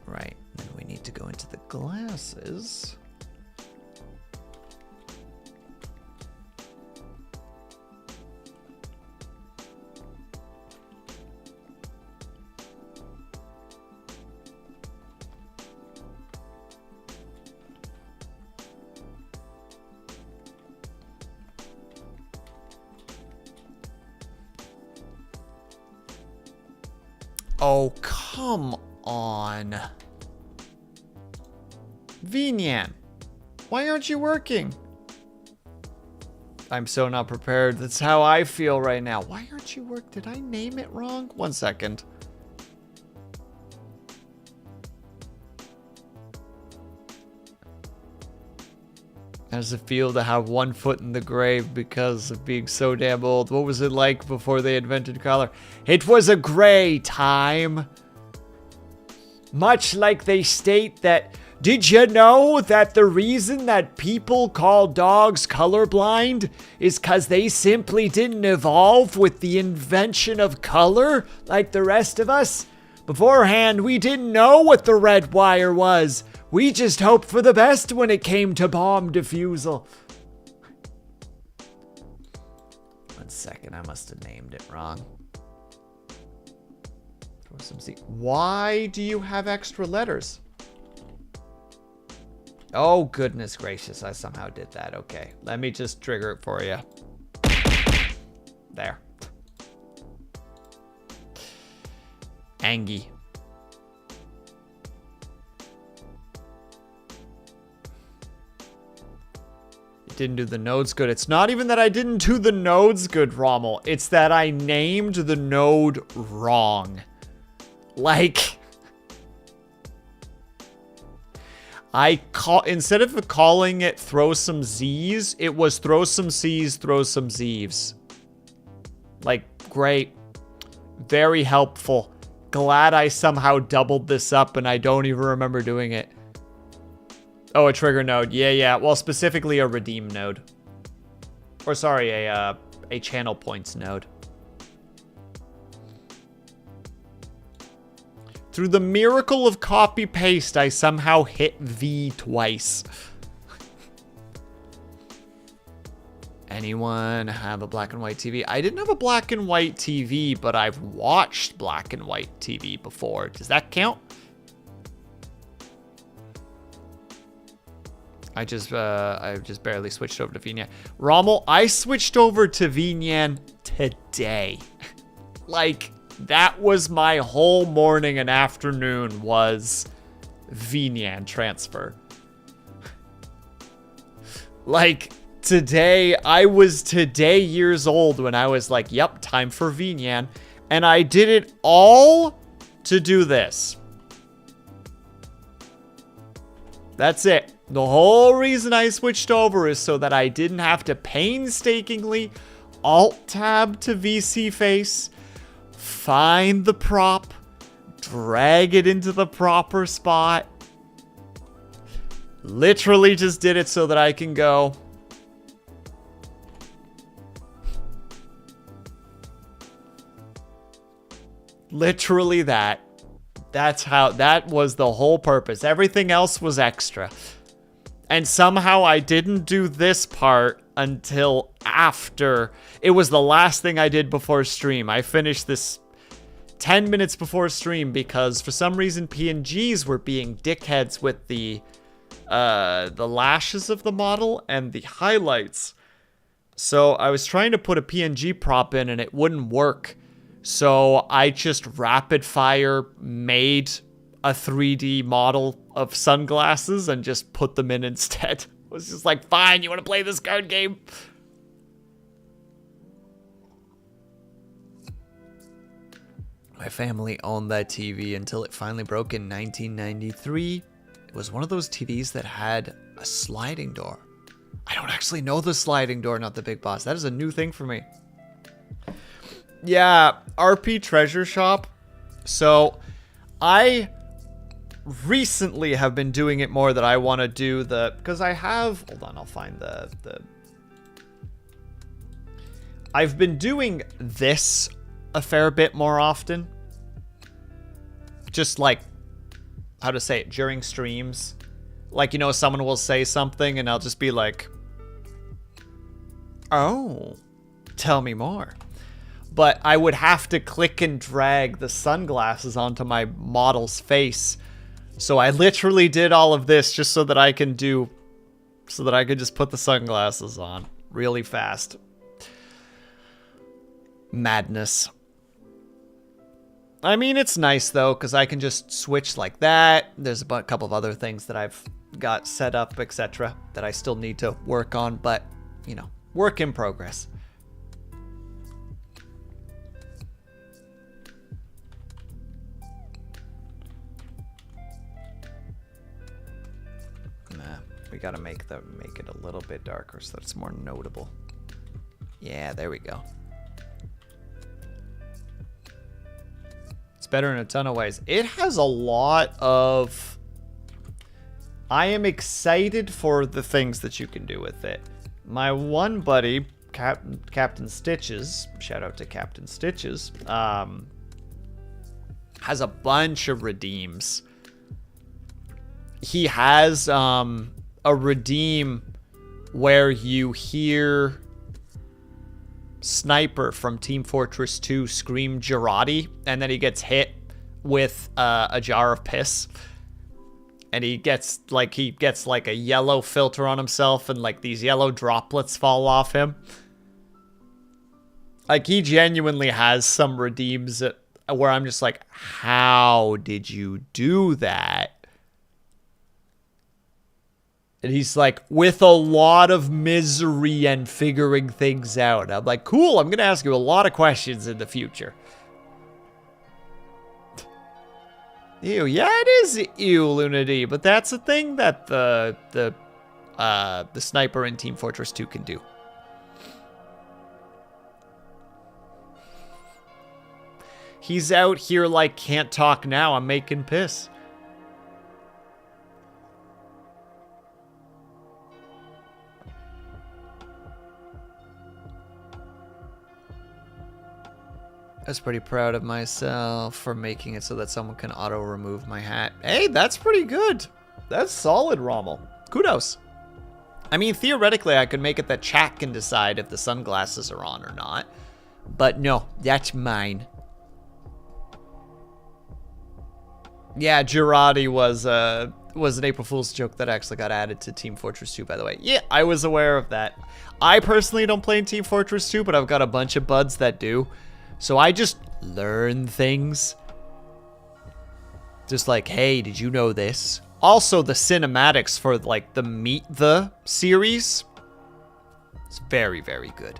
Right, then we need to go into the glasses. Oh, come on. Vinyan, why aren't you working? I'm so not prepared. That's how I feel right now. Why aren't you working? Did I name it wrong? 1 second. How does it feel to have 1 foot in the grave because of being so damn old? What was it like before they invented color? It was a gray time. Much like they state that, did you know that the reason that people call dogs colorblind is because they simply didn't evolve with the invention of color like the rest of us? Beforehand, we didn't know what the red wire was. We just hoped for the best when it came to bomb defusal. 1 second, I must have named it wrong. Throw some Z. Why do you have extra letters? Oh, goodness gracious, I somehow did that. Okay, let me just trigger it for you. There. Angie. Didn't do the nodes good. It's not even that I didn't do the nodes good, Rommel. It's that I named the node wrong. Like, instead of calling it throw some Z's, it was throw some C's, throw some Z's. Like, great. Very helpful. Glad I somehow doubled this up and I don't even remember doing it. Oh, a trigger node. Yeah. Well, specifically a redeem node. Or sorry, a channel points node. Through the miracle of copy paste, I somehow hit V twice. Anyone have a black and white TV? I didn't have a black and white TV, but I've watched black and white TV before. Does that count? I just barely switched over to Vinyan. Rommel, I switched over to Vinyan today. Like, that was my whole morning and afternoon was Vinyan transfer. Like, today, I was today years old when I was like, yep, time for Vinyan. And I did it all to do this. That's it. The whole reason I switched over is so that I didn't have to painstakingly Alt-Tab to VC face, find the prop, drag it into the proper spot. Literally just did it so that I can go. Literally that. That was the whole purpose. Everything else was extra. And somehow I didn't do this part until after. It was the last thing I did before stream. I finished this 10 minutes before stream because for some reason PNGs were being dickheads with the lashes of the model and the highlights. So I was trying to put a PNG prop in and it wouldn't work. So I just rapid fire made a 3D model of sunglasses and just put them in instead. I was just like, fine, you want to play this card game? My family owned that TV until it finally broke in 1993. It was one of those TVs that had a sliding door. I don't actually know the sliding door, not the big boss. That is a new thing for me. Yeah, RP Treasure Shop. So, I recently have been doing it more that I want to do because I have, hold on, I'll find I've been doing this a fair bit more often. Just like, how to say it, during streams. Like, you know, someone will say something and I'll just be like, oh, tell me more. But I would have to click and drag the sunglasses onto my model's face. So I literally did all of this just so that I could just put the sunglasses on really fast. Madness. I mean, it's nice, though, because I can just switch like that. There's a couple of other things that I've got set up, etc. that I still need to work on, but, you know, work in progress. Nah, we gotta make it a little bit darker so that it's more notable. Yeah, there we go. It's better in a ton of ways. It has a lot of... I am excited for the things that you can do with it. My one buddy, Captain Stitches, shout out to Captain Stitches, has a bunch of redeems. He has a redeem where you hear Sniper from Team Fortress 2 scream Girardi, and then he gets hit with a jar of piss, and he gets like a yellow filter on himself, and like these yellow droplets fall off him. Like, he genuinely has some redeems where I'm just like, how did you do that? And he's like, with a lot of misery and figuring things out. I'm like, cool, I'm going to ask you a lot of questions in the future. Ew, yeah, it is ew, Lunady, but that's a thing that the sniper in Team Fortress 2 can do. He's out here like, can't talk now, I'm making piss. I was pretty proud of myself for making it so that someone can auto-remove my hat. Hey, that's pretty good. That's solid, Rommel. Kudos. I mean, theoretically, I could make it that chat can decide if the sunglasses are on or not. But no, that's mine. Yeah, Girardi was an April Fool's joke that actually got added to Team Fortress 2, by the way. Yeah, I was aware of that. I personally don't play in Team Fortress 2, but I've got a bunch of buds that do. So I just learn things. Just like, hey, did you know this? Also, the cinematics for, like, the Meet the series. It's very, very good.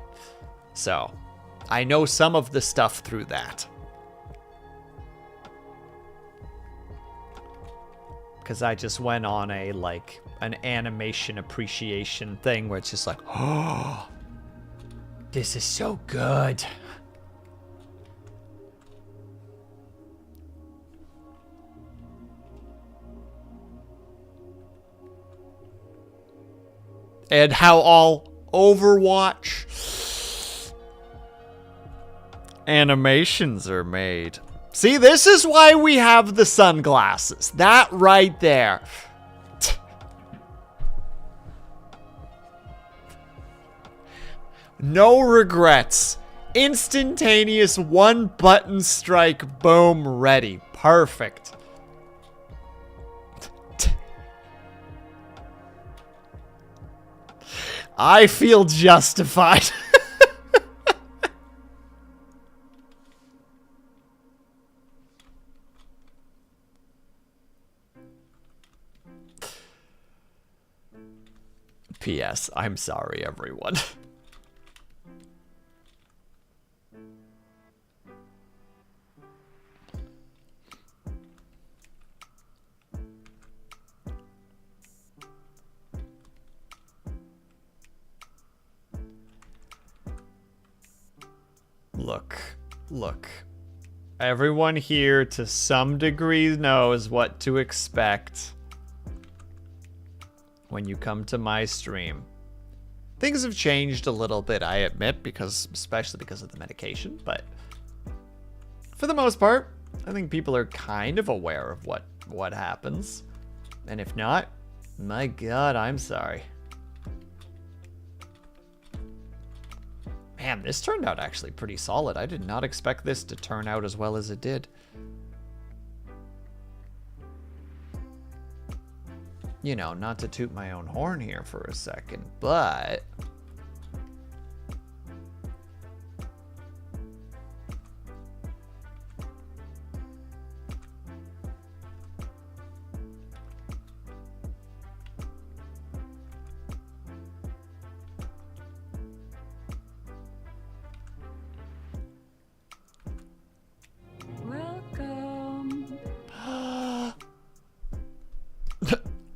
So, I know some of the stuff through that. Because I just went on a, like, an animation appreciation thing where it's just like, oh, this is so good. And how all Overwatch animations are made. See, this is why we have the sunglasses. That right there. No regrets. Instantaneous one button strike. Boom. Ready. Perfect. I feel justified. P.S. I'm sorry, everyone. Look. Everyone here to some degree knows what to expect when you come to my stream. Things have changed a little bit, I admit, especially because of the medication, but for the most part, I think people are kind of aware of what happens. And if not, my God, I'm sorry. Man, this turned out actually pretty solid. I did not expect this to turn out as well as it did. You know, not to toot my own horn here for a second, but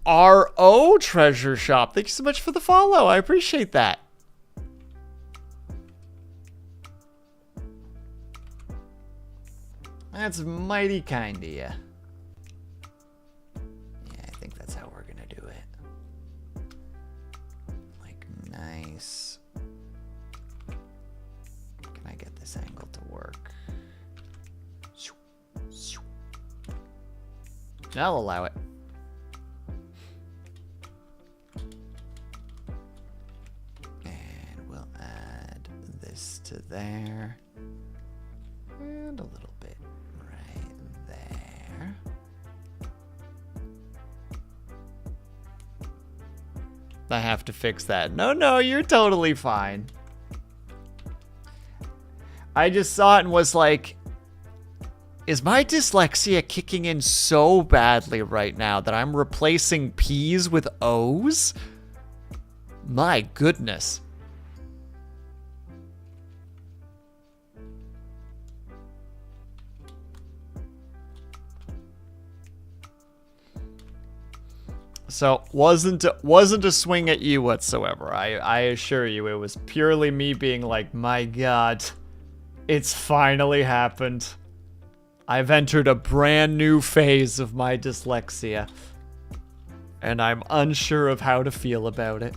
RO Treasure Shop. Thank you so much for the follow. I appreciate that. That's mighty kind of you. Yeah, I think that's how we're gonna do it. Like, nice. Can I get this angle to work? I'll allow it. And we'll add this to there. And a little bit right there. I have to fix that. No, you're totally fine. I just saw it and was like, is my dyslexia kicking in so badly right now that I'm replacing P's with O's? My goodness. So wasn't a swing at you whatsoever. I assure you, it was purely me being like, my God, it's finally happened. I've entered a brand new phase of my dyslexia, and I'm unsure of how to feel about it.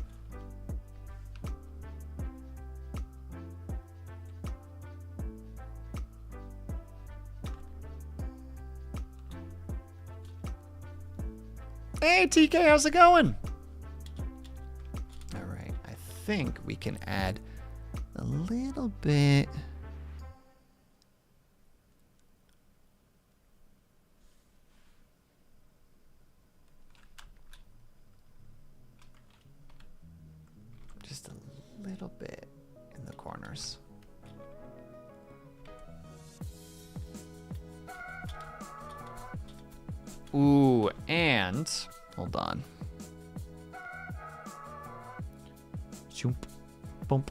Hey, TK, how's it going? All right, I think we can add a little bit. Just a little bit in the corners. Ooh, and hold on. Shoop, bump.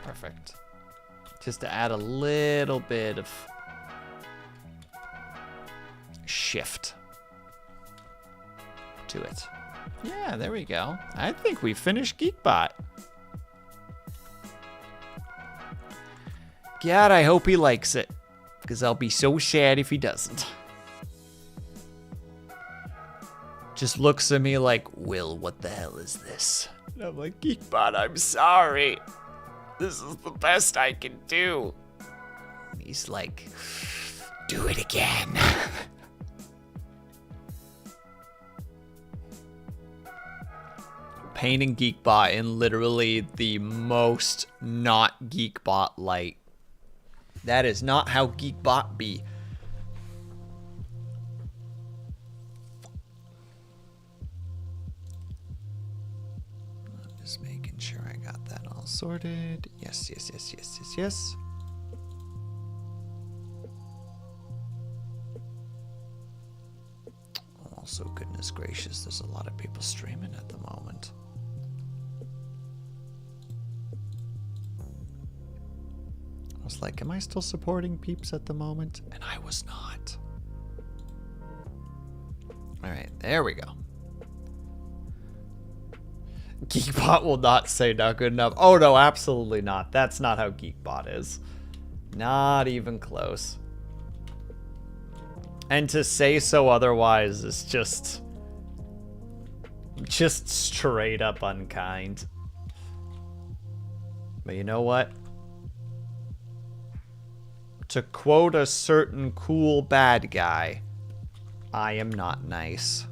Perfect. Just to add a little bit of shift to it. Yeah, there we go. I think we finished Geekbot. God, I hope he likes it, because I'll be so sad if he doesn't. Just looks at me like, Will, what the hell is this? And I'm like, Geekbot, I'm sorry. This is the best I can do. And he's like, do it again. Painting Geekbot in literally the most not Geekbot light. That is not how Geekbot be. Just making sure I got that all sorted. Yes, yes, yes, yes, yes, yes. Also, goodness gracious, there's a lot of people streaming at the moment. I was like, am I still supporting peeps at the moment? And I was not. All right, there we go. Geekbot will not say not good enough. Oh no, absolutely not. That's not how Geekbot is. Not even close. And to say so otherwise is just straight up unkind. But you know what? To quote a certain cool bad guy, I am not nice.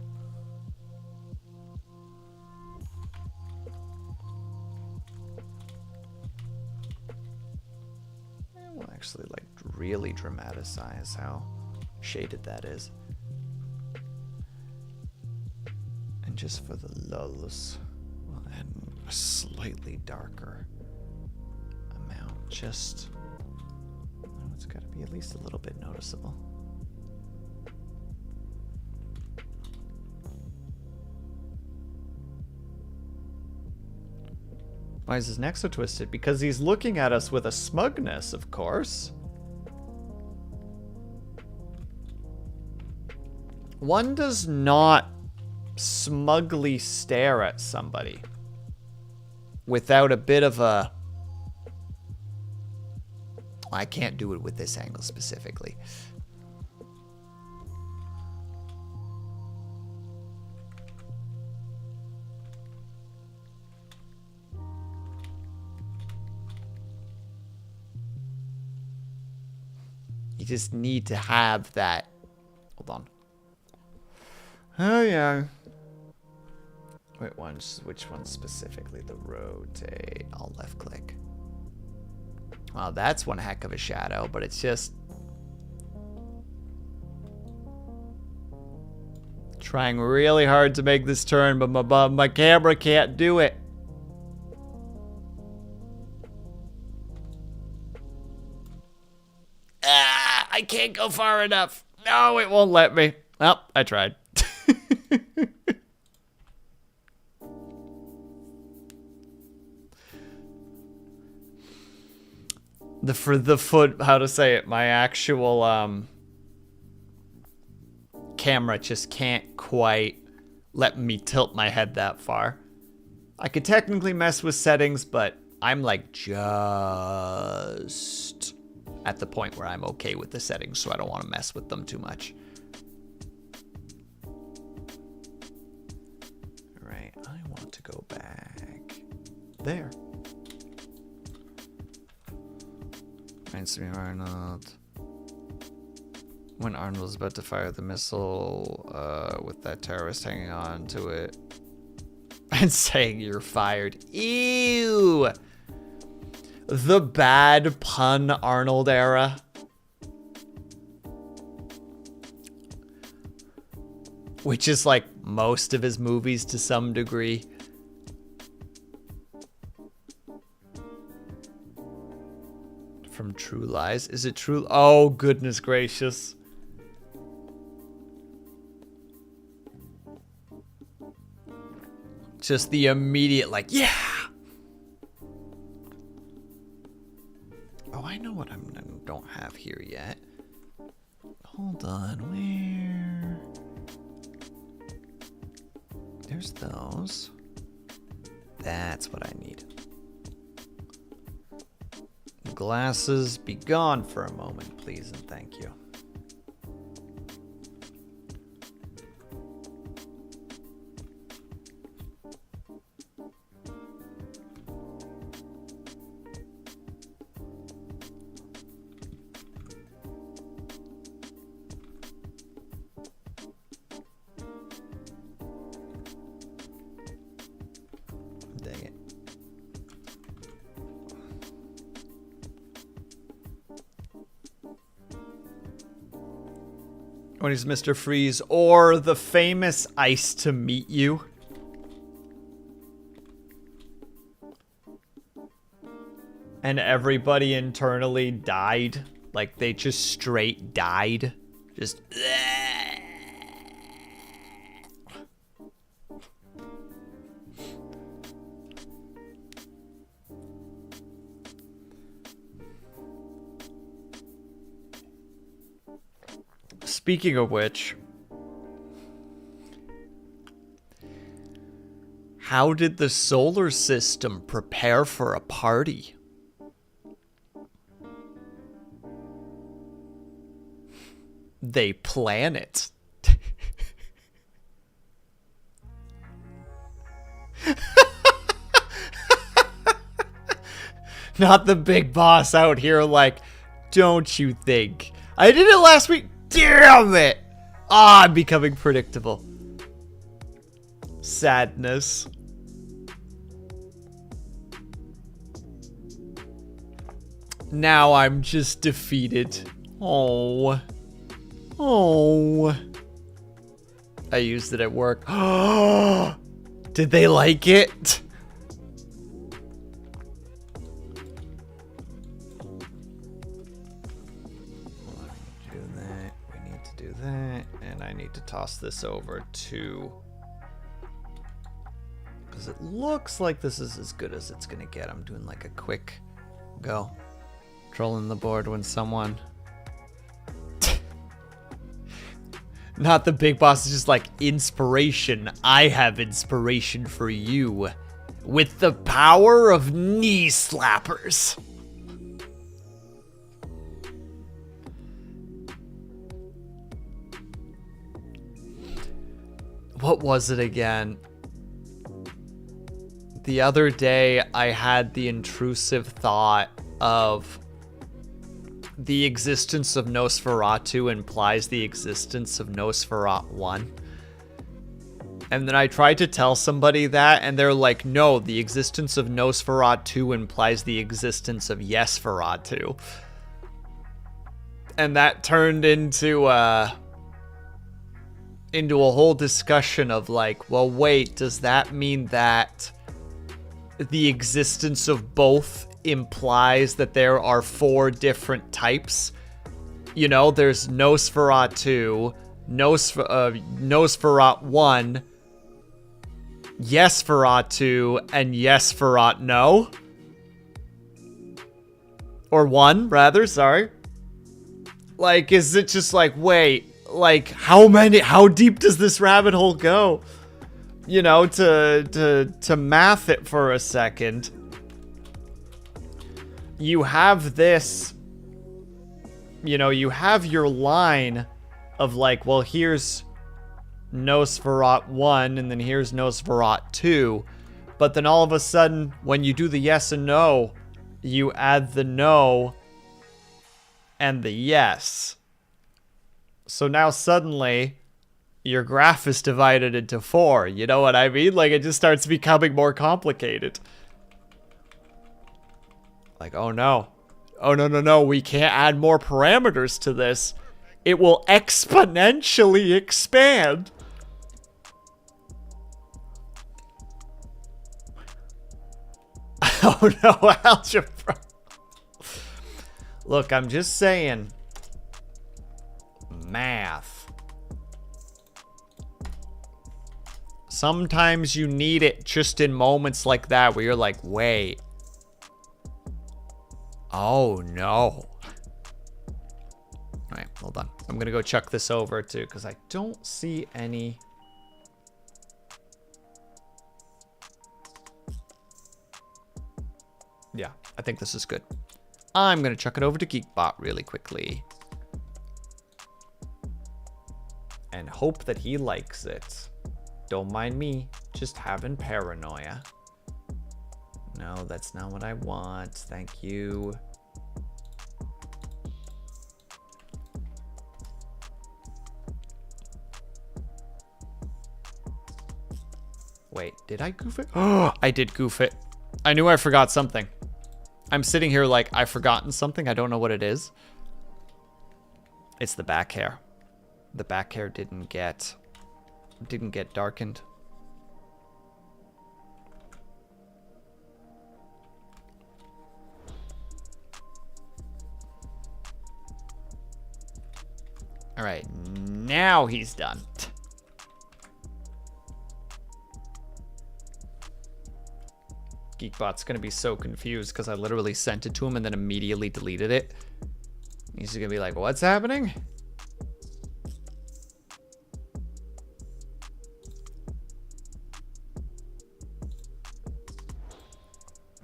Why actually like really dramatize how shaded that is. And just for the lulls, we'll add a slightly darker amount. Just, oh, it's got to be at least a little bit noticeable. Why is his neck so twisted? Because he's looking at us with a smugness, of course. One does not smugly stare at somebody without a bit of a... I can't do it with this angle specifically. You just need to have that. Hold on. Oh yeah. Wait, which one specifically? The rotate. I'll left click. Well, that's one heck of a shadow, but it's just trying really hard to make this turn, but my camera can't do it. Ah, I can't go far enough. No, it won't let me. Oh, I tried. For the foot, how to say it, my actual camera just can't quite let me tilt my head that far. I could technically mess with settings, but I'm like just at the point where I'm okay with the settings, so I don't want to mess with them too much. All right, I want to go back there. Arnold. When Arnold was about to fire the missile with that terrorist hanging on to it and saying you're fired. Ew! The bad pun Arnold era. Which is like most of his movies to some degree. From True Lies. Is it True? Oh, goodness gracious. Just the immediate, like, yeah! Oh, I know what I don't have here yet. Hold on, where? There's those. That's what I need. Glasses, be gone for a moment, please, and thank you. Dang it. When he's Mr. Freeze, or the famous Ice to Meet You. And everybody internally died. Like, they just straight died. Just... Speaking of which, how did the solar system prepare for a party? They plan it. Not the big boss out here like, don't you think? I did it last week. Damn it! Ah, I'm becoming predictable. Sadness. Now I'm just defeated. Oh. Oh. I used it at work. Did they like it? We need to do that. And I need to toss this over to... because it looks like this is as good as it's going to get. I'm doing like a quick go. Trolling the board when someone... Not the big boss, is just like inspiration. I have inspiration for you. With the power of knee slappers. What was it again? The other day, I had the intrusive thought of the existence of Nosferatu implies the existence of Nosferatu 1. And then I tried to tell somebody that, and they're like, no, the existence of Nosferatu implies the existence of Yesferatu. And that turned into a whole discussion of like, well, wait, does that mean that the existence of both implies that there are 4 different types? You know, there's Nosferatu, Nosferatu 1, Yesferatu, and Yesferatu no? Or 1, rather, sorry. Like, is it just like, wait, like, how deep does this rabbit hole go? You know, to math it for a second. You have this, you know, you have your line of like, well, here's Nosferatu 1, and then here's Nosferatu 2. But then all of a sudden, when you do the yes and no, you add the no and the yes. So now suddenly, your graph is divided into 4. You know what I mean? Like, it just starts becoming more complicated. Like, oh no. Oh no, we can't add more parameters to this. It will exponentially expand. Oh no, algebra. Look, I'm just saying. Math. Sometimes you need it just in moments like that where you're like, wait. Oh no. Alright, hold on. I'm gonna go chuck this over too, because I don't see any. Yeah, I think this is good. I'm gonna chuck it over to Geekbot really quickly. And hope that he likes it. Don't mind me, just having paranoia. No, that's not what I want. Thank you. Wait, did I goof it? Oh, I did goof it. I knew I forgot something. I'm sitting here like I've forgotten something. I don't know what it is. It's the back hair. The back hair didn't get darkened. All right, now he's done. Geekbot's gonna be so confused because I literally sent it to him and then immediately deleted it. He's gonna be like, what's happening?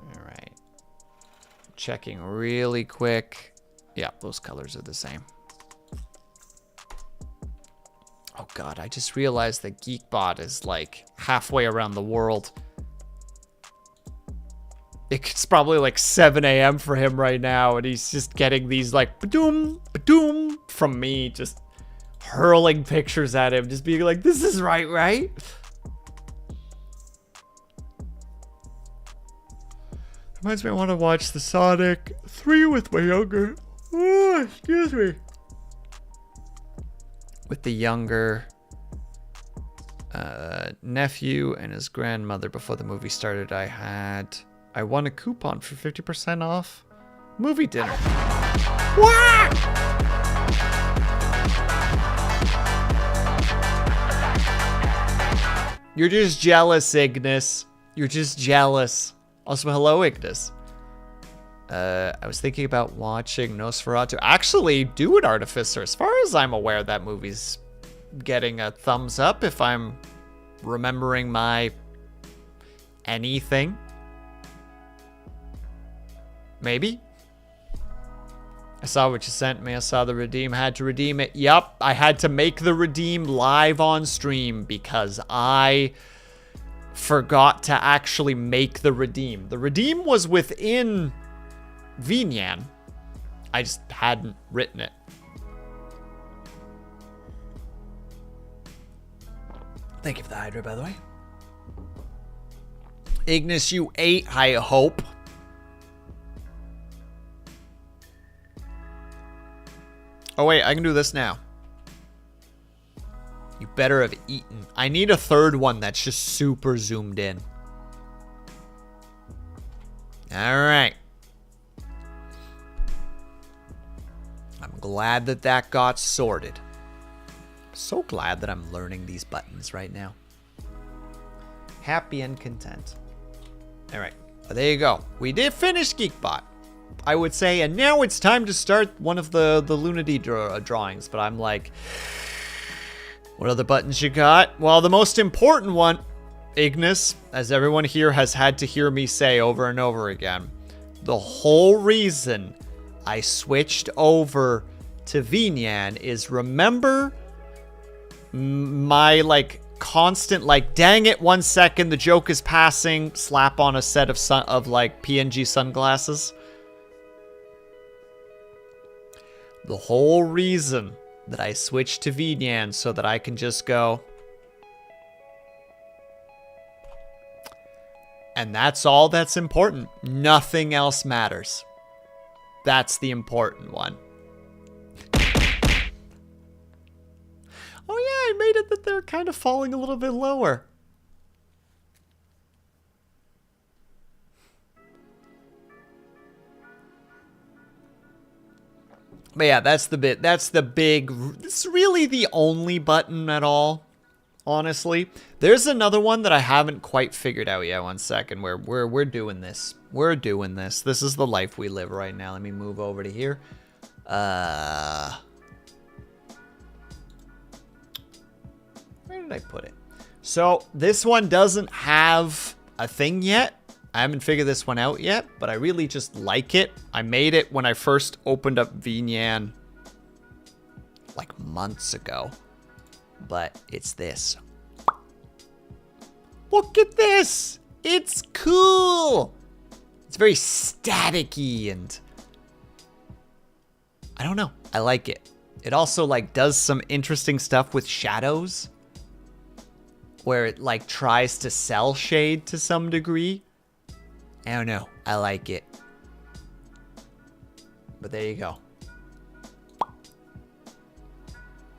All right. Checking really quick. Yeah, those colors are the same. Oh god, I just realized that Geekbot is like halfway around the world. It's probably like 7 a.m. for him right now, and he's just getting these like ba-doom, ba-doom from me, just hurling pictures at him, just being like, this is right? Reminds me I want to watch the Sonic 3 with my younger... Oh, excuse me. With the younger nephew and his grandmother before the movie started. I won a coupon for 50% off movie dinner. What? You're just jealous, Ignis. You're just jealous. Also, hello, Ignis. I was thinking about watching Nosferatu. Actually, do it, Artificer. As far as I'm aware, that movie's getting a thumbs up if I'm remembering my anything. Maybe. I saw what you sent me. I saw the redeem. Had to redeem it. Yup, I had to make the redeem live on stream because I forgot to actually make the redeem. The redeem was within VNyan. I just hadn't written it. Thank you for the Hydra, by the way. Ignis, you ate, I hope. Oh, wait, I can do this now. You better have eaten. I need a third one that's just super zoomed in. All right. I'm glad that that got sorted. So glad that I'm learning these buttons right now. Happy and content. All right, well, there you go. We did finish Geekbot, I would say, and now it's time to start one of the Lunady drawings. But I'm like, what other buttons you got? Well, the most important one, Ignis, as everyone here has had to hear me say over and over again, the whole reason I switched over to VNyan is, remember my like constant like, dang it, 1 second, the joke is passing, slap on a set of like PNG sunglasses. The whole reason that I switched to VNyan so that I can just go, and that's all that's important. Nothing else matters. That's the important one. Oh yeah, I made it that they're kind of falling a little bit lower. But yeah, that's the bit. That's the big. It's really the only button at all, honestly. There's another one that I haven't quite figured out yet. 1 second. We're doing this. We're doing this. This is the life we live right now. Let me move over to here. Where did I put it? So this one doesn't have a thing yet. I haven't figured this one out yet, but I really just like it. I made it when I first opened up VNyan like months ago. But it's this. Look at this! It's cool! It's very staticky and I don't know. I like it. It also like does some interesting stuff with shadows where it like tries to cell shade to some degree. I don't know. I like it. But there you go.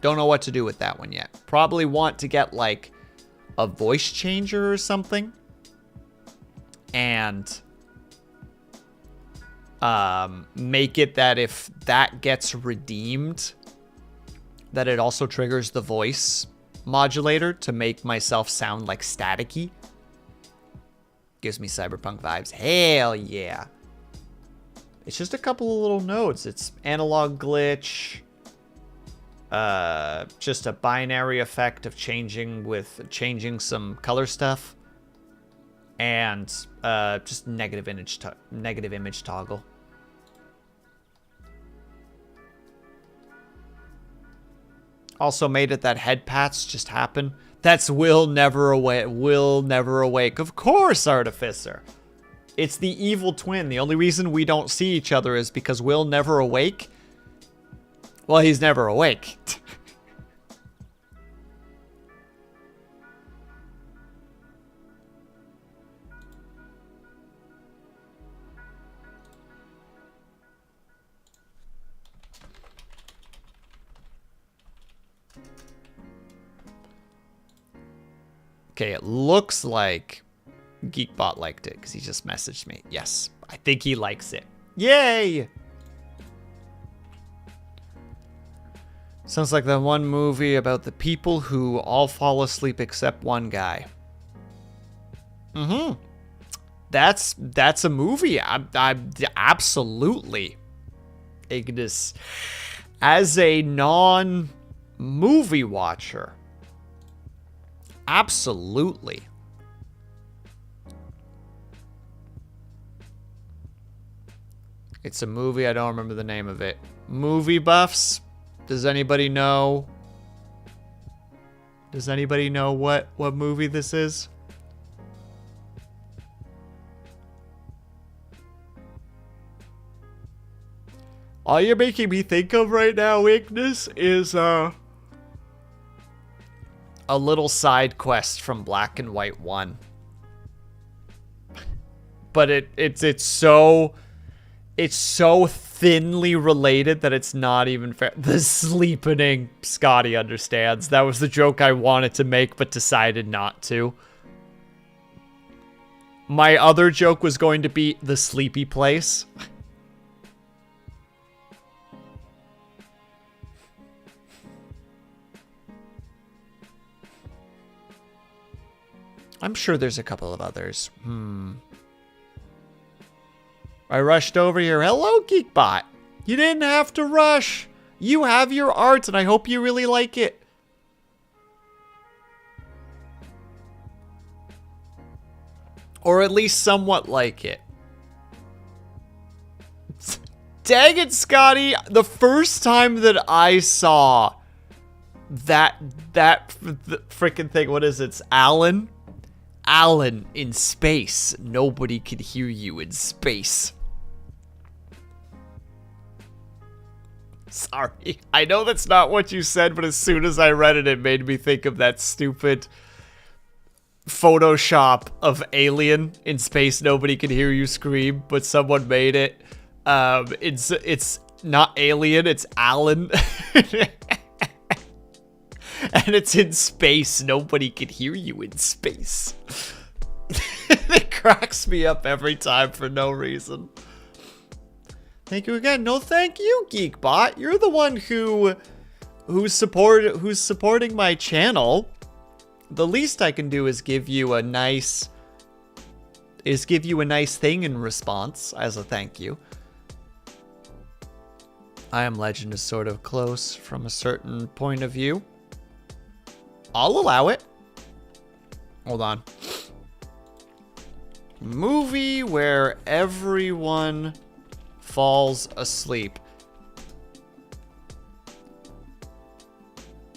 Don't know what to do with that one yet. Probably want to get like a voice changer or something. And make it that if that gets redeemed, that it also triggers the voice modulator to make myself sound like staticky. Gives me cyberpunk vibes. Hell yeah. It's just a couple of little nodes. It's analog glitch. Just a binary effect of changing some color stuff. And just negative image toggle. Also made it that head pats just happen. That's Will Never Awake. Will Never Awake. Of course, Artificer. It's the evil twin. The only reason we don't see each other is because Will Never Awake. Well, he's never awake. Okay, it looks like Geekbot liked it because he just messaged me. Yes, I think he likes it. Yay! Sounds like that one movie about the people who all fall asleep except one guy. Mm-hmm. That's a movie. I absolutely. Ignis, as a non-movie watcher, absolutely. It's a movie. I don't remember the name of it. Movie buffs. Does anybody know? Does anybody know what movie this is? All you're making me think of right now, Ignis, is a little side quest from Black and White 1. But it's so thinly related that it's not even fair. The sleepening, Scotty understands. That was the joke I wanted to make but decided not to. My other joke was going to be the sleepy place. I'm sure there's a couple of others. I rushed over here. Hello, Geekbot. You didn't have to rush. You have your art, and I hope you really like it. Or at least somewhat like it. Dang it, Scotty. The first time that I saw that freaking thing, what is it? It's Alan. Alan in space. Nobody could hear you in space. Sorry. I know that's not what you said, but as soon as I read it, it made me think of that stupid Photoshop of Alien in space. Nobody could hear you scream, but someone made it. It's not Alien, it's Alan. And it's in space. Nobody can hear you in space. It cracks me up every time for no reason. Thank you again. No, thank you, Geekbot. You're the one who's supporting my channel. The least I can do is give you a nice thing in response as a thank you. I Am Legend is sort of close from a certain point of view. I'll allow it. Hold on. Movie where everyone falls asleep.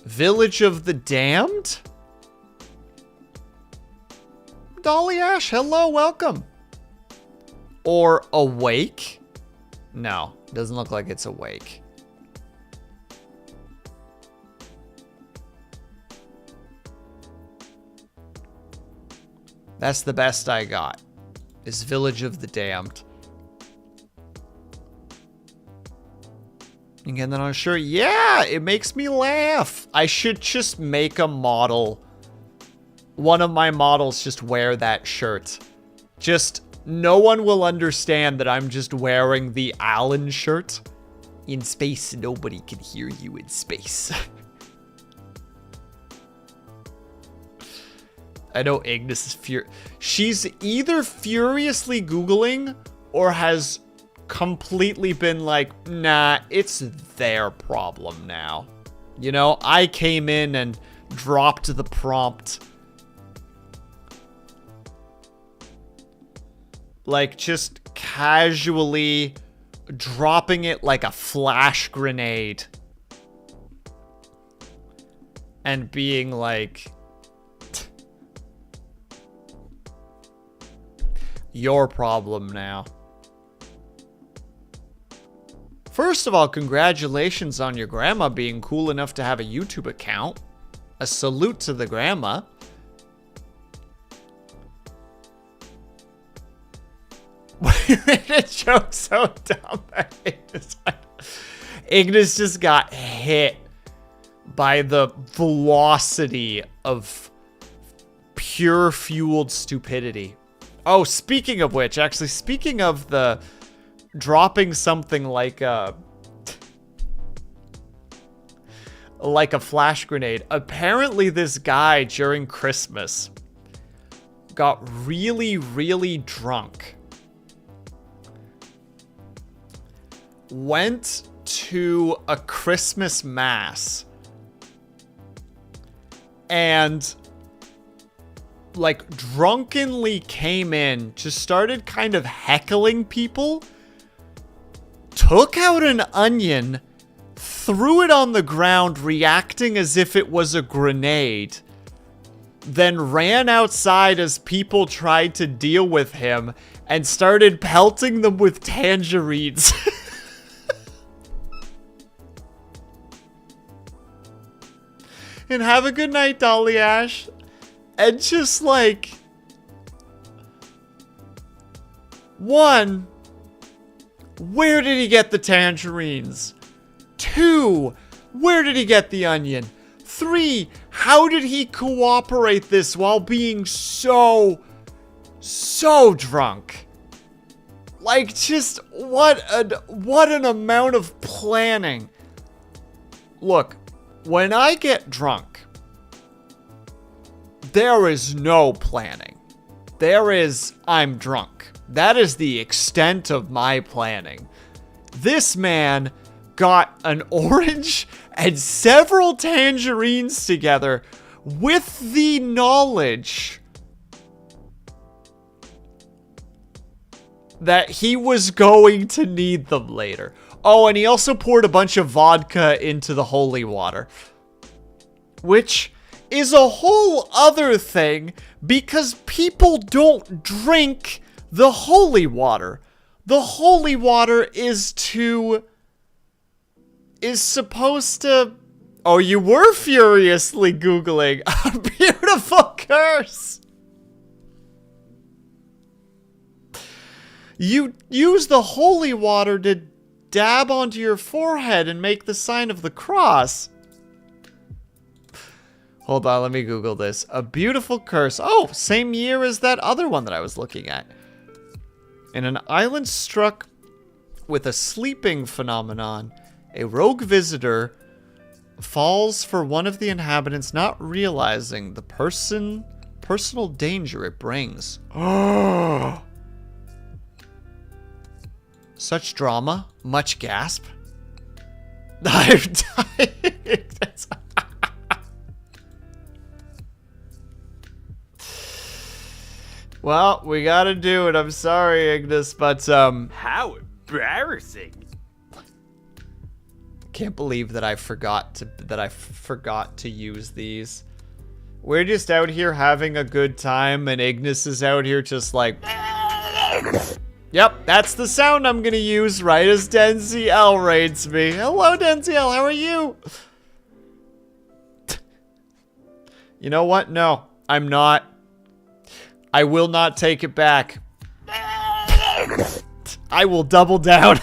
Village of the Damned? Dolly Ash, hello, welcome. Or Awake? No, doesn't look like it's Awake. That's the best I got. Is Village of the Damned. Again, then on a shirt. Yeah, it makes me laugh. I should just make a model. One of my models just wear that shirt. Just, no one will understand that I'm just wearing the Alan shirt. In space, nobody can hear you in space. I know Ignis is she's either furiously Googling or has completely been like, nah, it's their problem now. You know, I came in and dropped the prompt. Like, just casually dropping it like a flash grenade. And being like, your problem now. First of all, congratulations on your grandma being cool enough to have a YouTube account. A salute to the grandma. That joke's so dumb. Ignis just got hit by the velocity of pure fueled stupidity. Oh, speaking of which, actually, speaking of the dropping something like a flash grenade, apparently this guy during Christmas got really, really drunk. Went to a Christmas mass and like drunkenly came in, just started kind of heckling people, took out an onion, threw it on the ground, reacting as if it was a grenade, then ran outside as people tried to deal with him and started pelting them with tangerines. And have a good night, Dolly Ash. And just like, one, where did he get the tangerines? 2, where did he get the onion? 3, how did he cooperate this while being so drunk? Like, just what an amount of planning. Look, when I get drunk, there is no planning. There is, I'm drunk. That is the extent of my planning. This man got an orange and several tangerines together with the knowledge that he was going to need them later. Oh, and he also poured a bunch of vodka into the holy water, which is a whole other thing because people don't drink the holy water. The holy water is supposed to... Oh, you were furiously Googling a beautiful curse. You use the holy water to dab onto your forehead and make the sign of the cross. Hold on, let me Google this. A beautiful curse. Oh, same year as that other one that I was looking at. In an island struck with a sleeping phenomenon, a rogue visitor falls for one of the inhabitants, not realizing the personal danger it brings. Oh. Such drama, much gasp. I'm dying. Well, we gotta do it. I'm sorry, Ignis, but How embarrassing! Can't believe that I forgot to use these. We're just out here having a good time, and Ignis is out here just like. Yep, that's the sound I'm gonna use right as DenziL raids me. Hello, DenziL, how are you? You know what? No, I'm not. I will not take it back. I will double down.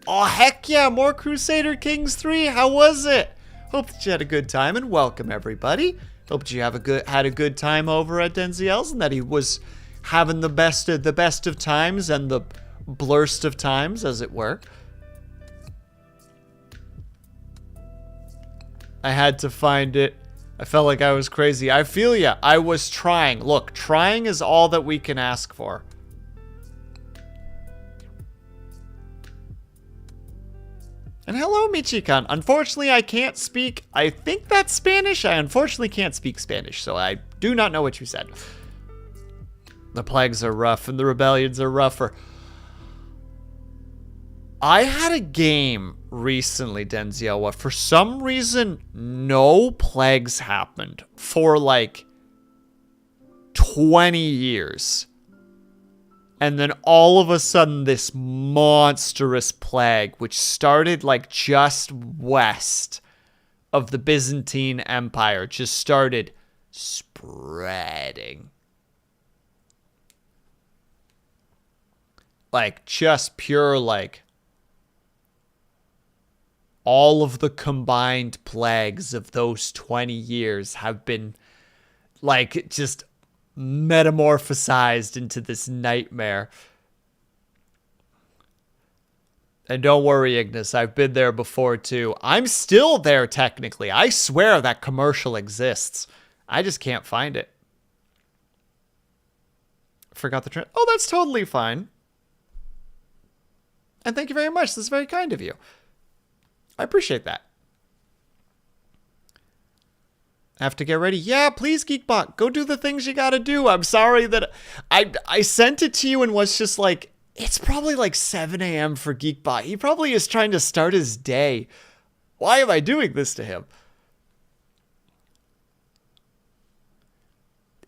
Oh, heck yeah, more Crusader Kings 3. How was it? Hope that you had a good time, and welcome everybody. Hope that you had a good time over at DenziL's, and that he was having the best of times and the blurst of times, as it were. I had to find it. I felt like I was crazy. I feel ya. I was trying. Look, trying is all that we can ask for. And hello, Michikan. Unfortunately, I can't speak. I think that's Spanish. I unfortunately can't speak Spanish, so I do not know what you said. The plagues are rough, and the rebellions are rougher. I had a game recently, DenziL, what for some reason no plagues happened for like 20 years. And then all of a sudden this monstrous plague, which started like just west of the Byzantine Empire, just started spreading. Like just pure like all of the combined plagues of those 20 years have been, like, just metamorphosized into this nightmare. And don't worry, Ignis, I've been there before too. I'm still there technically. I swear that commercial exists. I just can't find it. Forgot the trend. Oh, that's totally fine. And thank you very much. This is very kind of you. I appreciate that. I have to get ready. Yeah, please, Geekbot. Go do the things you gotta do. I'm sorry that I sent it to you and was just like, it's probably like 7 a.m. for Geekbot. He probably is trying to start his day. Why am I doing this to him?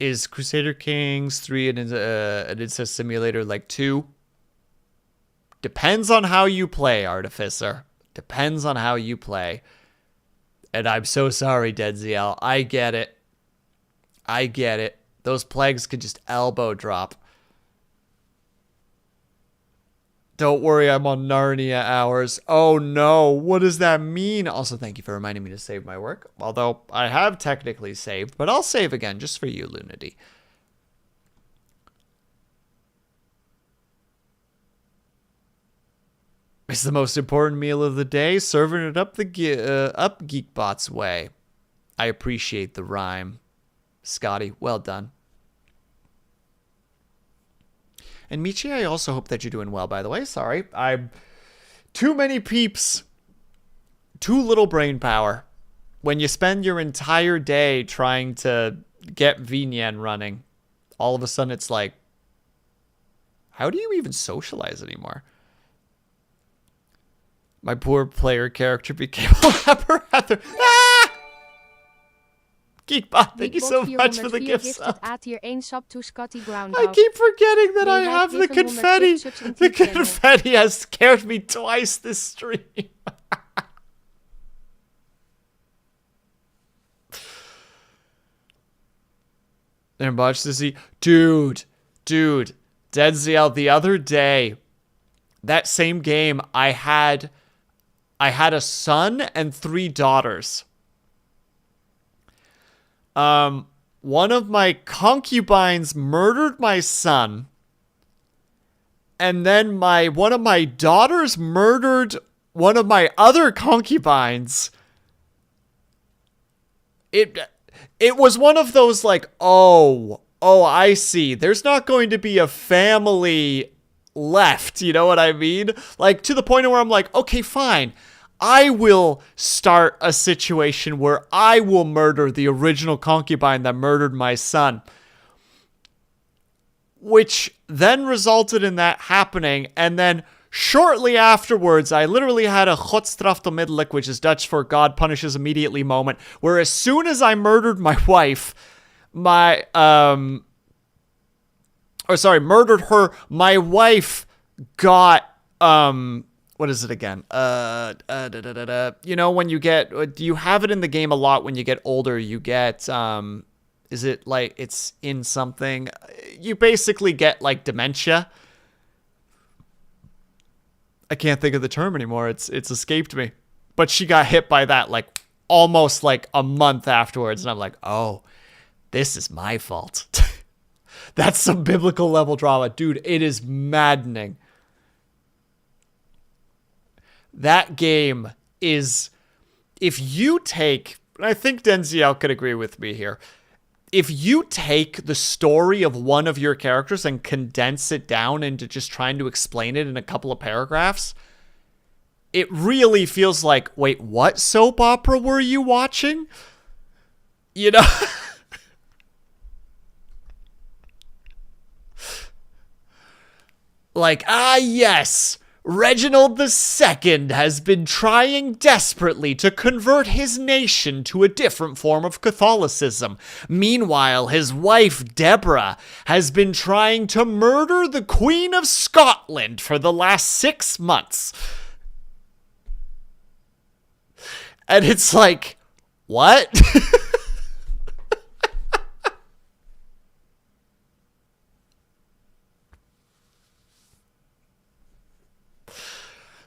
Is Crusader Kings 3 an incest simulator like 2? Depends on how you play, Artificer. Depends on how you play. And I'm so sorry, Denziel. I get it. I get it. Those plagues could just elbow drop. Don't worry, I'm on Narnia hours. Oh no, what does that mean? Also, thank you for reminding me to save my work. Although, I have technically saved, but I'll save again just for you, Lunity. It's the most important meal of the day, serving it up up Geekbot's way. I appreciate the rhyme. Scotty, well done. And Michi, I also hope that you're doing well, by the way. Sorry, I'm too many peeps, too little brain power. When you spend your entire day trying to get VNyan running, all of a sudden it's like, how do you even socialize anymore? My poor player character became a leper after. Ah! Geekbot, thank you so much for the gifts. I keep forgetting that I have the confetti. The confetti has scared me twice this stream. And watch to see. Dude. Denziel, the other day, that same game, I had a son and 3 daughters. One of my concubines murdered my son, and then one of my daughters murdered one of my other concubines. It was one of those like, oh, I see. There's not going to be a family left, you know what I mean? Like, to the point where I'm like, okay, fine. I will start a situation where I will murder the original concubine that murdered my son. Which then resulted in that happening, and then shortly afterwards, I literally had a God straft onmiddellijk, which is Dutch for God punishes immediately moment, where as soon as I murdered my wife, murdered her, my wife got, what is it again? You know, when you get, you have it in the game a lot when you get older, you get, is it like, it's in something, you basically get like dementia. I can't think of the term anymore. It's escaped me. But she got hit by that like almost like a month afterwards. And I'm like, oh, this is my fault. That's some biblical level drama. Dude, it is maddening. That game is, if you take, and I think Denziel could agree with me here, if you take the story of one of your characters and condense it down into just trying to explain it in a couple of paragraphs, it really feels like, wait, what soap opera were you watching? You know? Like, yes, Reginald II has been trying desperately to convert his nation to a different form of Catholicism. Meanwhile, his wife, Deborah, has been trying to murder the Queen of Scotland for the last 6 months. And it's like, what?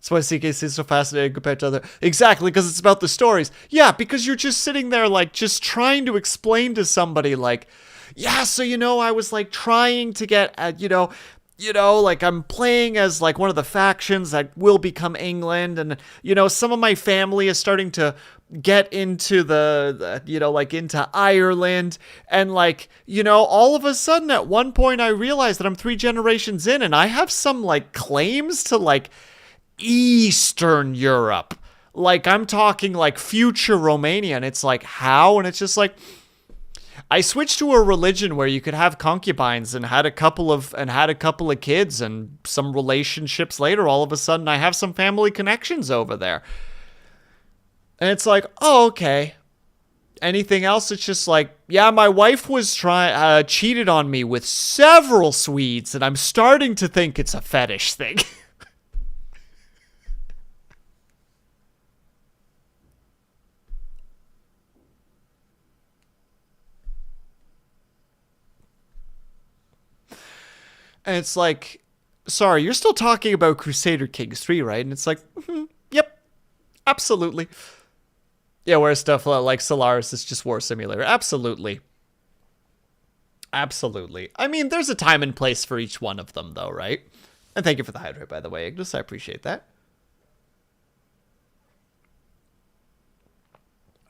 That's why CKC is so fascinating compared to other. Exactly, because it's about the stories. Yeah, because you're just sitting there, like, just trying to explain to somebody, like, yeah, so, I was, like, trying to get, like, I'm playing as, like, one of the factions that will become England, and, some of my family is starting to get into like, into Ireland, and, like, all of a sudden, at one point, I realized that I'm 3 generations in, and I have some, like, claims to, like, Eastern Europe. Like, I'm talking, like, future Romania, and it's like, how? And it's just like, I switched to a religion where you could have concubines and had a couple of kids and some relationships later. All of a sudden, I have some family connections over there. And it's like, oh, okay. Anything else? It's just like, yeah, my wife was cheated on me with several Swedes, and I'm starting to think it's a fetish thing. And it's like, sorry, you're still talking about Crusader Kings 3, right? And it's like, yep, absolutely. Yeah, whereas stuff like Solaris is just War Simulator. Absolutely. Absolutely. I mean, there's a time and place for each one of them, though, right? And thank you for the hydrate, by the way, Ignis. I appreciate that.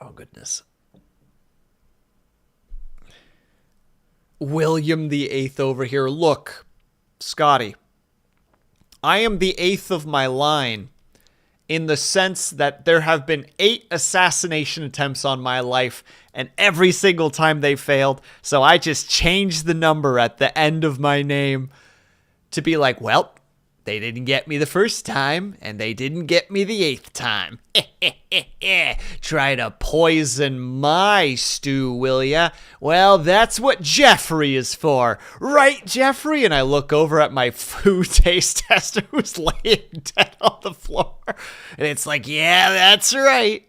Oh, goodness. William the Eighth over here. Look, Scotty, I am the 8th of my line in the sense that there have been 8 assassination attempts on my life, and every single time they failed, so I just changed the number at the end of my name to be like, well, they didn't get me the first time, and they didn't get me the 8th time. Try to poison my stew, will ya? Well, that's what Jeffrey is for. Right, Jeffrey? And I look over at my food taste tester who's laying dead on the floor. And it's like, yeah, that's right.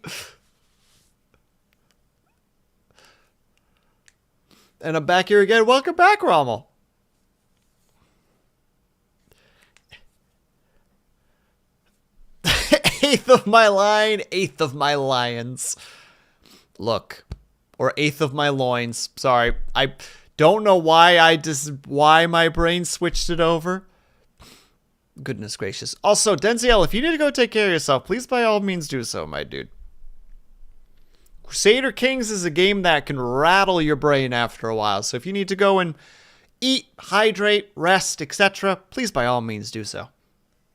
And I'm back here again. Welcome back, Rommel. Eighth of my line, 8th of my lions. Look, or 8th of my loins. Sorry, I don't know why my brain switched it over. Goodness gracious. Also, Denziel, if you need to go take care of yourself, please by all means do so, my dude. Crusader Kings is a game that can rattle your brain after a while, so if you need to go and eat, hydrate, rest, etc., please by all means do so.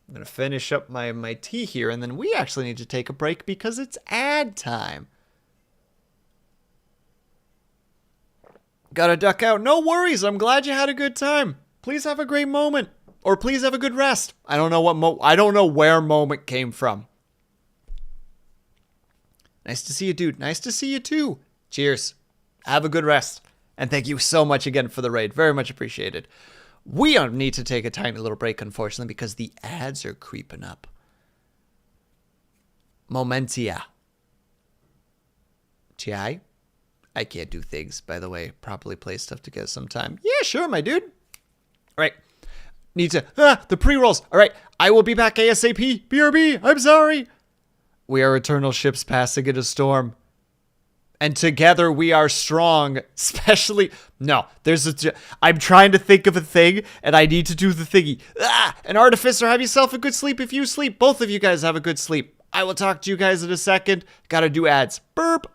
I'm going to finish up my tea here, and then we actually need to take a break because it's ad time. Gotta duck out. No worries. I'm glad you had a good time. Please have a great moment. Or please have a good rest. I don't know I don't know where moment came from. Nice to see you, dude. Nice to see you, too. Cheers. Have a good rest. And thank you so much again for the raid. Very much appreciated. We need to take a tiny little break, unfortunately, because the ads are creeping up. Momentia. TI? I can't do things, by the way. Properly play stuff together sometime. Yeah, sure, my dude. All right. Need to... the pre-rolls. All right. I will be back ASAP. BRB. I'm sorry. We are eternal ships passing in a storm. And together we are strong, especially... No, I'm trying to think of a thing, and I need to do the thingy. An artificer, have yourself a good sleep if you sleep. Both of you guys have a good sleep. I will talk to you guys in a second. Gotta do ads. Burp.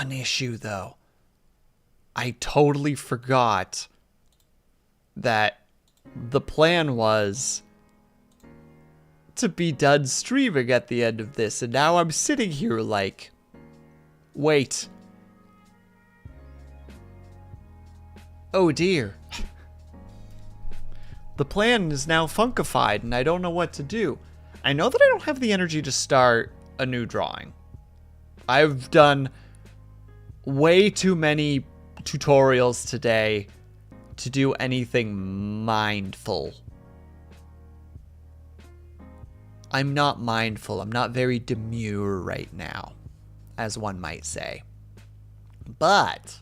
one issue, though. I totally forgot that the plan was to be done streaming at the end of this, and now I'm sitting here like, wait. Oh dear. The plan is now funkified, and I don't know what to do. I know that I don't have the energy to start a new drawing. I've done way too many tutorials today to do anything mindful. I'm not mindful. I'm not very demure right now, as one might say. But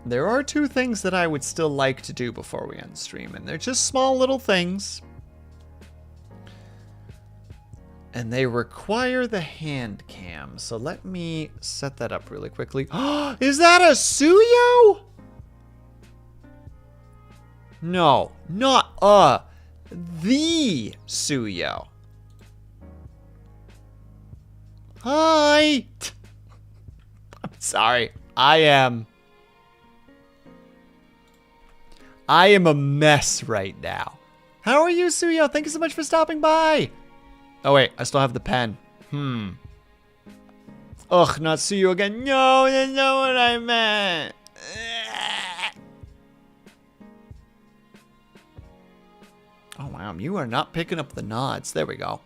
there are two things that I would still like to do before we end stream, and they're just small little things. And they require the hand cam. So let me set that up really quickly. Is that a Suyo? No, not the Suyo. Hi. I'm sorry. I am a mess right now. How are you, Suyo? Thank you so much for stopping by. Oh, wait. I still have the pen. Ugh, not Suyo again. No, that's not what I meant. Oh, wow. You are not picking up the nods. There we go.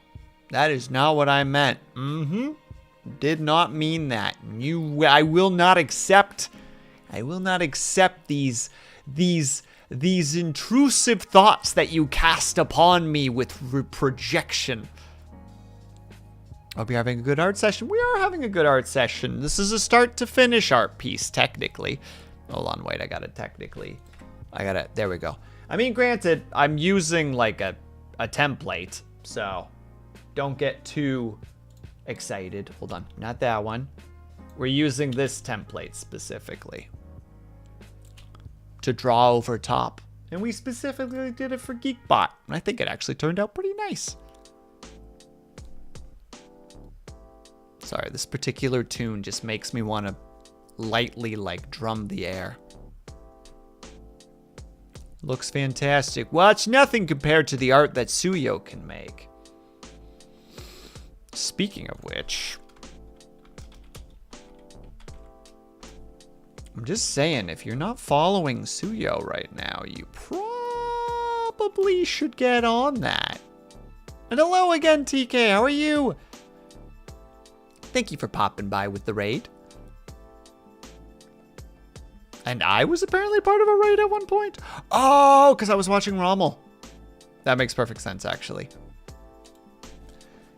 That is not what I meant. Did not mean that. I will not accept these intrusive thoughts that you cast upon me with projection. Hope you're having a good art session. We are having a good art session. This is a start to finish art piece, technically. Hold on, wait, there we go. I mean, granted, I'm using like a template, so don't get too excited. Hold on, not that one. We're using this template specifically to draw over top. And we specifically did it for Geekbot. And I think it actually turned out pretty nice. Sorry, this particular tune just makes me want to lightly like drum the air. Looks fantastic. Well, it's nothing compared to the art that Suyo can make. Speaking of which, I'm just saying, if you're not following Suyo right now, you probably should get on that. And hello again, TK. How are you? Thank you for popping by with the raid. And I was apparently part of a raid at one point. Oh, because I was watching Rommel. That makes perfect sense, actually.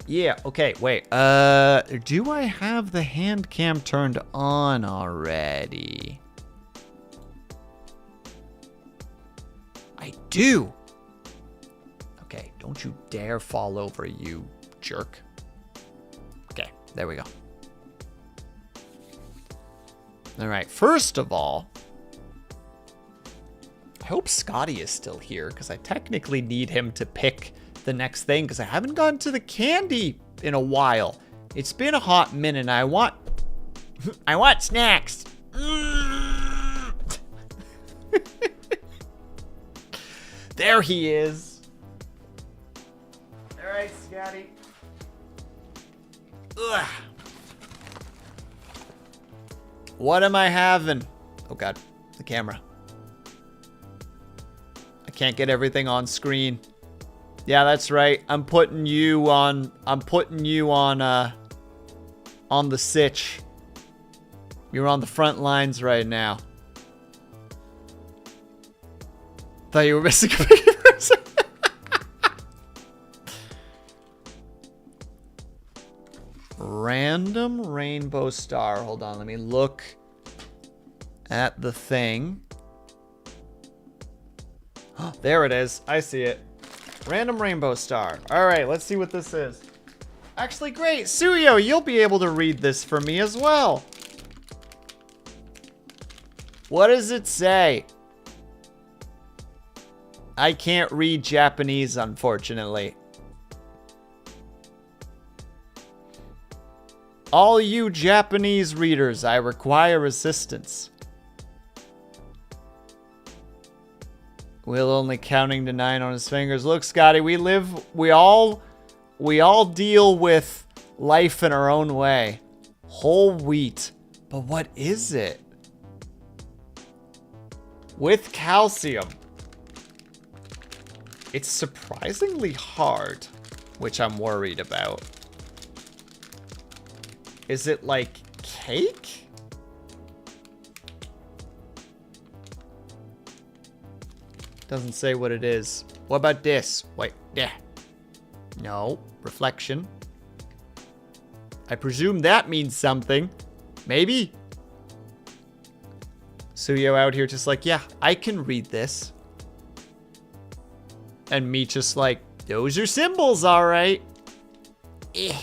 Yeah, okay, wait. Do I have the hand cam turned on already? I do. Okay, don't you dare fall over, you jerk. Okay, there we go. All right, first of all, I hope Scotty is still here because I technically need him to pick the next thing because I haven't gone to the candy in a while. It's been a hot minute and I want snacks. There he is. All right, Scotty. Ugh. What am I having? Oh God, the camera. I can't get everything on screen. Yeah, that's right. I'm putting you on the sitch. You're on the front lines right now. Thought you were missing a fingers. Random rainbow star. Hold on, let me look at the thing. Oh, there it is. I see it. Random rainbow star. All right, let's see what this is. Actually, great. Suyo, you'll be able to read this for me as well. What does it say? I can't read Japanese, unfortunately. All you Japanese readers, I require assistance. Will only counting to 9 on his fingers. Look, Scotty, we all deal with life in our own way. Whole wheat. But what is it? With calcium. It's surprisingly hard, which I'm worried about. Is it like cake? Doesn't say what it is. What about this? Wait, yeah. No, reflection. I presume that means something. Maybe. Suyo out here just like, yeah, I can read this. And me just like, those are symbols, all right. Eh.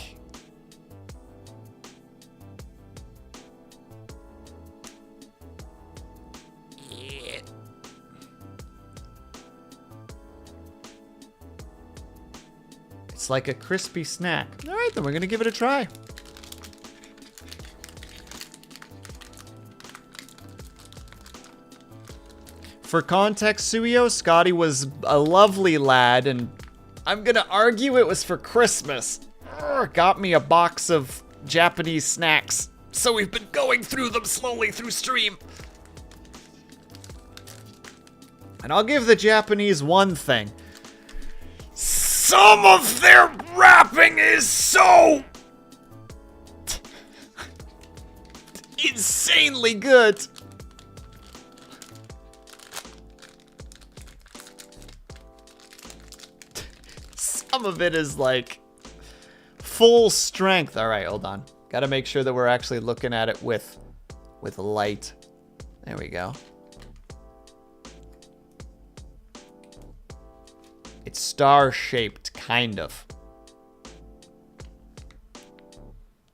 It's like a crispy snack. All right, then we're gonna give it a try. For context, Suyo, Scotty was a lovely lad, and I'm gonna argue it was for Christmas. Got me a box of Japanese snacks, so we've been going through them slowly through stream. And I'll give the Japanese one thing. Some of their rapping is so insanely good. Some of it is like full strength. All right, hold on. Got to make sure that we're actually looking at it with light. There we go. It's star-shaped, kind of.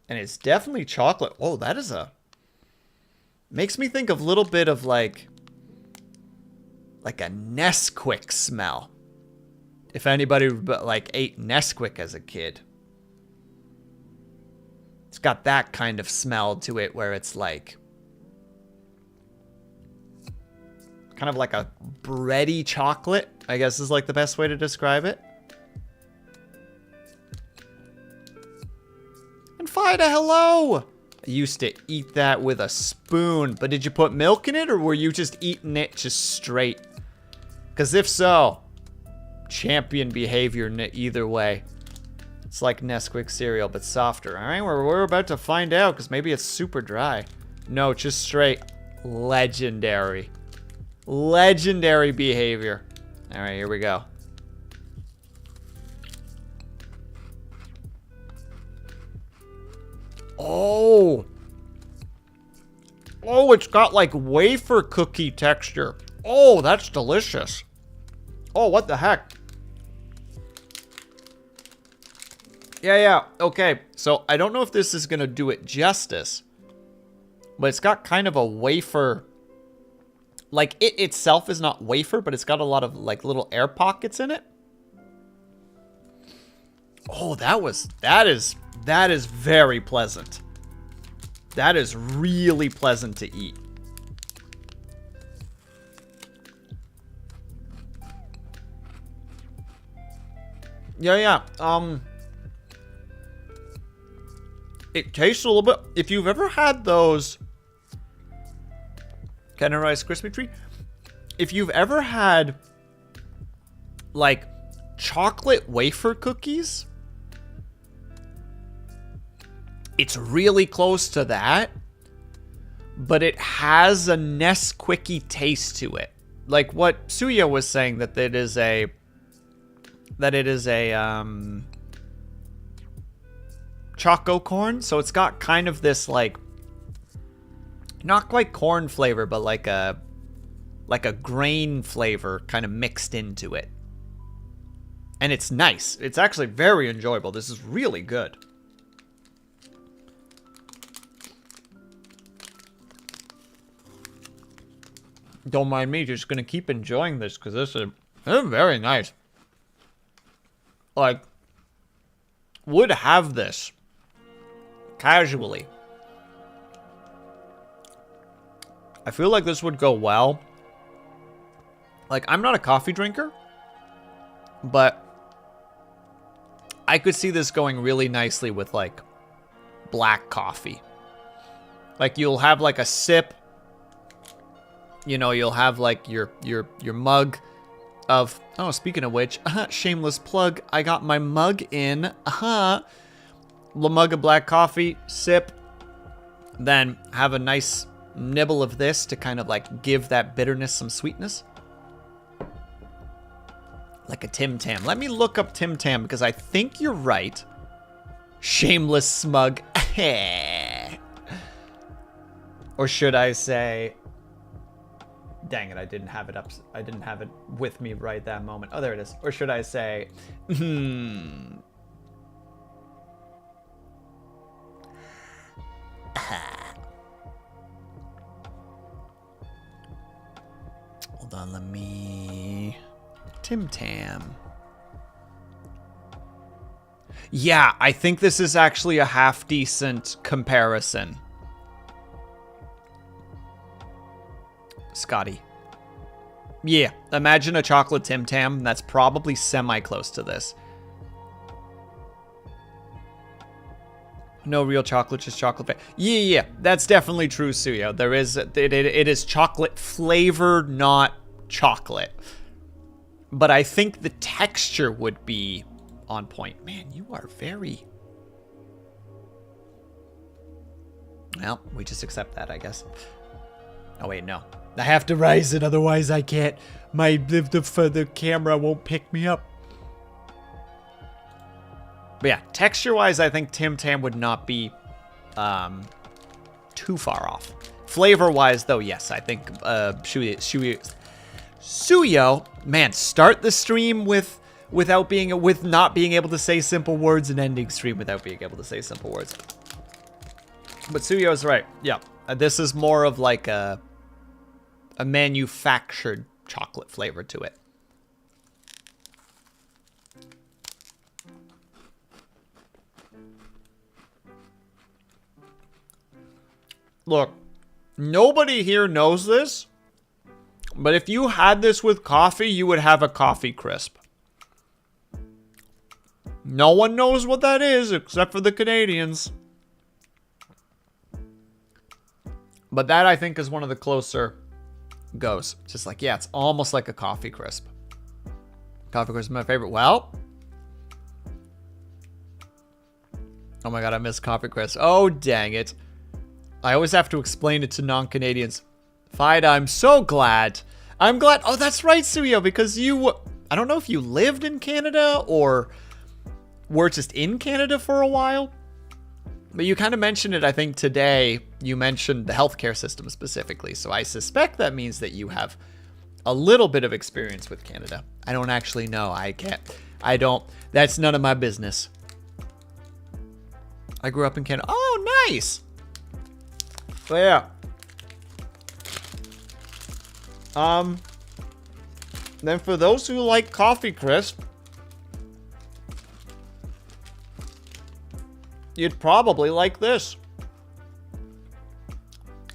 And it's definitely chocolate. Oh, that is a... Makes me think of a little bit of like a Nesquik smell. If anybody like ate Nesquik as a kid. It's got that kind of smell to it where it's like... kind of like a bready chocolate, I guess is like the best way to describe it. And Fida, hello! I used to eat that with a spoon, but did you put milk in it or were you just eating it just straight? Because if so, champion behavior either way. It's like Nesquik cereal, but softer. All right, we're about to find out because maybe it's super dry. No, just straight legendary. Legendary behavior. All right, here we go. Oh. Oh, it's got like wafer cookie texture. Oh, that's delicious. Oh, what the heck? Yeah. Okay, so I don't know if this is going to do it justice. But it's got kind of a wafer... Like, it itself is not wafer, but it's got a lot of, like, little air pockets in it. Oh, that is very pleasant. That is really pleasant to eat. Yeah. It tastes a little bit... If you've ever had those... Cannon Rice Krispy Treat. If you've ever had, like, chocolate wafer cookies, it's really close to that, but it has a Nesquik-y taste to it. Like what Suya was saying, that it is a choco corn, so it's got kind of this, like, not quite corn flavor, but like a grain flavor kind of mixed into it. And it's nice. It's actually very enjoyable. This is really good. Don't mind me, just gonna keep enjoying this because this is very nice. Like, would have this casually. I feel like this would go well. Like, I'm not a coffee drinker, but I could see this going really nicely with, like, black coffee. Like, you'll have, like, a sip. You know, you'll have, like, your mug of... Oh, speaking of which, shameless plug. I got my mug in. The mug of black coffee, sip. Then have a nice nibble of this to kind of, like, give that bitterness some sweetness. Like a Tim Tam. Let me look up Tim Tam because I think you're right. Shameless smug. Or should I say... Dang it, I didn't have it up. I didn't have it with me right that moment. Oh, there it is. Or should I say... Hold on, let me... Tim Tam. Yeah, I think this is actually a half-decent comparison. Scotty. Yeah, imagine a chocolate Tim Tam. That's probably semi-close to this. No real chocolate, just chocolate. Yeah, that's definitely true, Suyo. There is, it is chocolate flavored, not chocolate. But I think the texture would be on point. Man, you are very... Well, we just accept that, I guess. Oh, wait, no. I have to rise it, otherwise I can't. The camera won't pick me up. But yeah, texture-wise, I think Tim Tam would not be too far off. Flavor-wise, though, yes, I think Suyo, man, start the stream with not being able to say simple words and ending stream without being able to say simple words. But Suyo's right. Yeah, this is more of like a manufactured chocolate flavor to it. Look, nobody here knows this, but if you had this with coffee, you would have a coffee crisp. No one knows what that is except for the Canadians. But that, I think, is one of the closer goes. Just like, yeah, it's almost like a coffee crisp. Coffee crisp is my favorite. Well. Oh my god, I miss coffee crisp. Oh, dang it. I always have to explain it to non-Canadians. Fida, I'm so glad. I'm glad. Oh, that's right, Suyo, because you... I don't know if you lived in Canada or were just in Canada for a while. But you kind of mentioned it, I think, today. You mentioned the healthcare system specifically. So I suspect that means that you have a little bit of experience with Canada. I don't actually know. I don't. That's none of my business. I grew up in Canada. Oh, nice. So yeah. Then for those who like coffee crisp, you'd probably like this.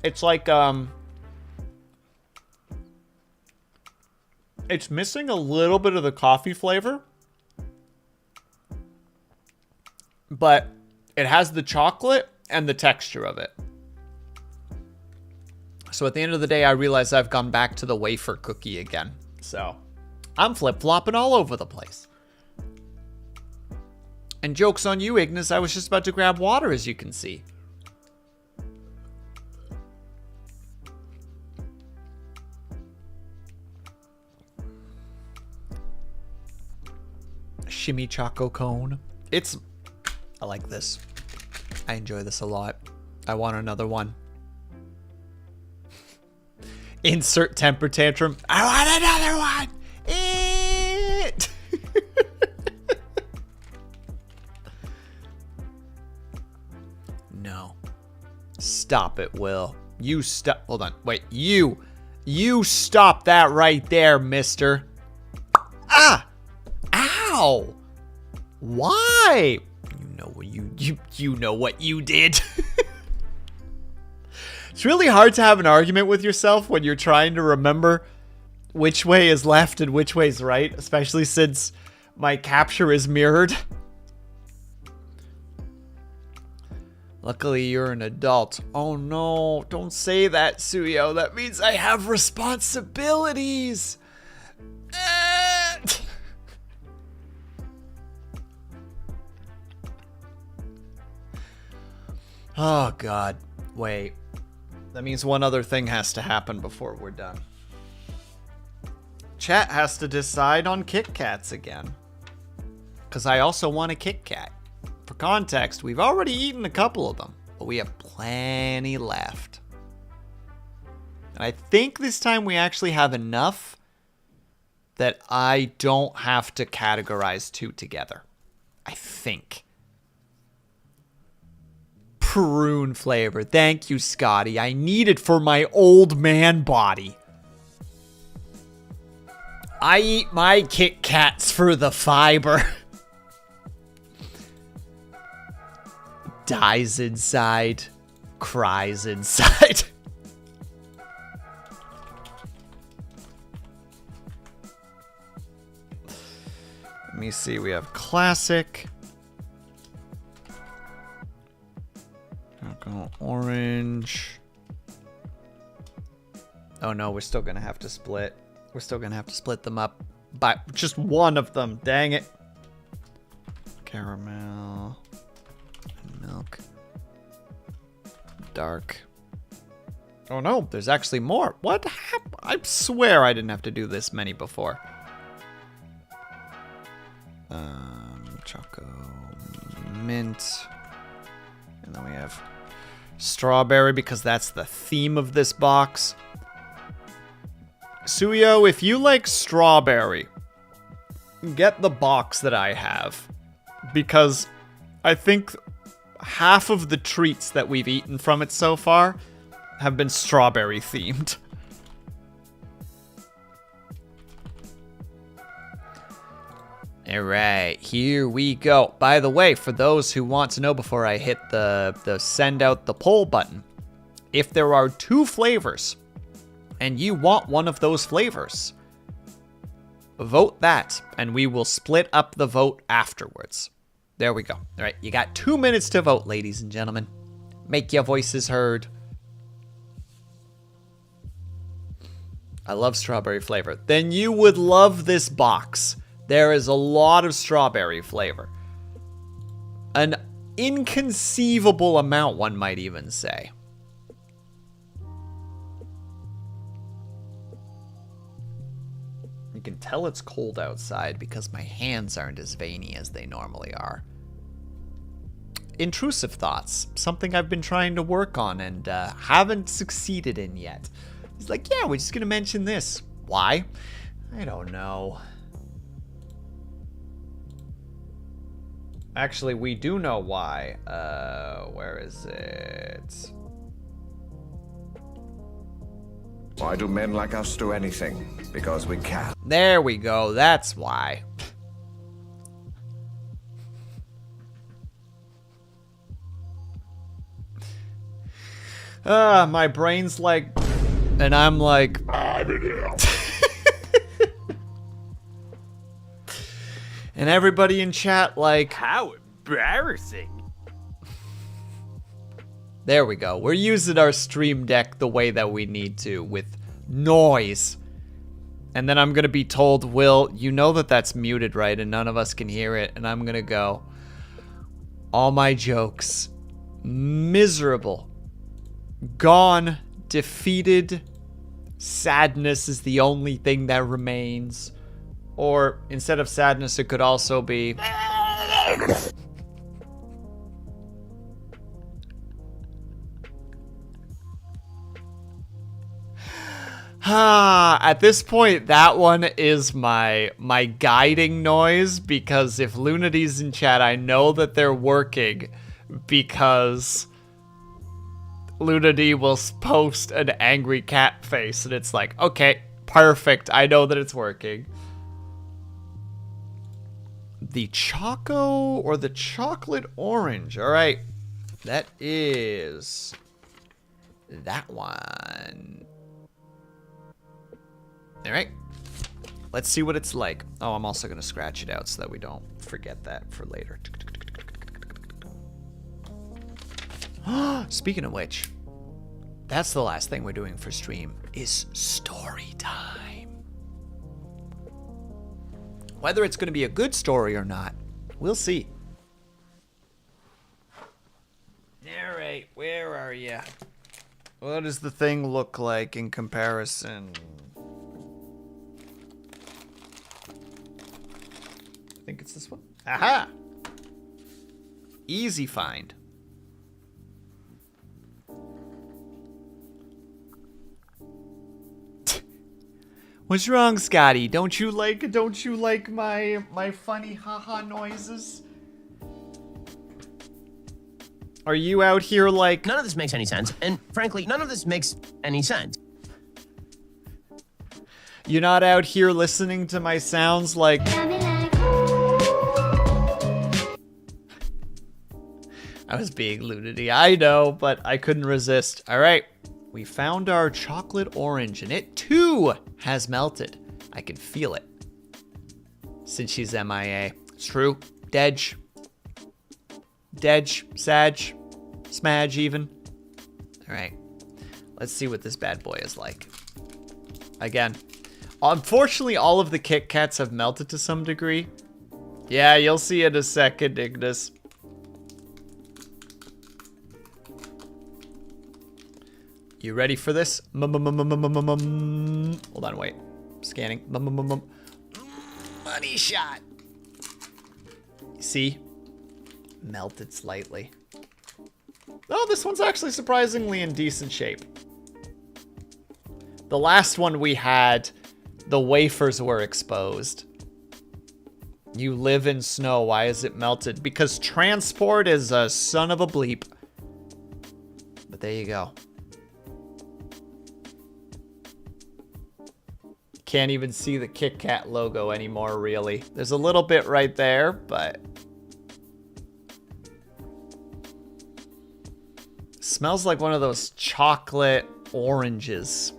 It's like, it's missing a little bit of the coffee flavor, but it has the chocolate and the texture of it. So at the end of the day, I realize I've gone back to the wafer cookie again. So I'm flip-flopping all over the place. And joke's on you, Ignis. I was just about to grab water, as you can see. Shimmy Choco Cone. I like this. I enjoy this a lot. I want another one. Insert temper tantrum. I want another one. No. Stop it, Will. You stop. Hold on. Wait. You stop that right there, mister. Ah! Ow! Why? You you know what you did. It's really hard to have an argument with yourself when you're trying to remember which way is left and which way is right, especially since my capture is mirrored. Luckily, you're an adult. Oh no, don't say that, Suyo. That means I have responsibilities. Oh god, wait. That means one other thing has to happen before we're done. Chat has to decide on Kit Kats again. Because I also want a Kit Kat. For context, we've already eaten a couple of them, but we have plenty left. And I think this time we actually have enough that I don't have to categorize two together. I think. Prune flavor. Thank you, Scotty. I need it for my old man body. I eat my Kit Kats for the fiber. Dies inside. Cries inside. Let me see. We have classic. Go orange. Oh no, we're still gonna have to split. We're still gonna have to split them up by just one of them. Dang it. Caramel. Milk. Dark. Oh no, there's actually more. What happened? I swear I didn't have to do this many before. Choco mint. And then we have strawberry because that's the theme of this box. Suyo, if you like strawberry, get the box that I have. Because I think half of the treats that we've eaten from it so far have been strawberry themed. Alright, here we go. By the way, for those who want to know before I hit the send out the poll button, if there are two flavors and you want one of those flavors, vote that and we will split up the vote afterwards. There we go. Alright, you got 2 minutes to vote, ladies and gentlemen. Make your voices heard. I love strawberry flavor. Then you would love this box. There is a lot of strawberry flavor. An inconceivable amount, one might even say. You can tell it's cold outside because my hands aren't as veiny as they normally are. Intrusive thoughts. Something I've been trying to work on and haven't succeeded in yet. He's like, yeah, we're just going to mention this. Why? I don't know. Actually, we do know why. Where is it? Why do men like us do anything? Because we can. There we go. That's why. My brain's like... And I'm like... And everybody in chat like... How embarrassing. There we go. We're using our stream deck the way that we need to, with noise. And then I'm going to be told, Will, you know that that's muted, right? And none of us can hear it. And I'm going to go, all my jokes, miserable, gone, defeated, sadness is the only thing that remains. Or instead of sadness, it could also be... At this point, that one is my guiding noise, because if Lunity's in chat, I know that they're working, because Lunity will post an angry cat face, and it's like, okay, perfect, I know that it's working. The Choco or the chocolate orange. All right. That is that one. All right. Let's see what it's like. Oh, I'm also going to scratch it out so that we don't forget that for later. Speaking of which, that's the last thing we're doing for stream is story time. Whether it's going to be a good story or not, we'll see. All right, where are you? What does the thing look like in comparison? I think it's this one. Aha! Easy find. What's wrong, Scotty? Don't you like my funny haha noises? Are you out here like... None of this makes any sense, and frankly, none of this makes any sense. You're not out here listening to my sounds like... I was being ludity, I know, but I couldn't resist. All right, we found our chocolate orange, and it too has melted. I can feel it. Since she's MIA. It's true. Dej. Sag. Smudge even. All right, let's see what this bad boy is like. Again, unfortunately, all of the Kit Kats have melted to some degree. Yeah, you'll see in a second, Ignis. You ready for this? Hold on, wait. Scanning. Money shot. See? Melted slightly. Oh, this one's actually surprisingly in decent shape. The last one we had, the wafers were exposed. You live in snow. Why is it melted? Because transport is a son of a bleep. But there you go. Can't even see the Kit Kat logo anymore, really. There's a little bit right there, but... Smells like one of those chocolate oranges.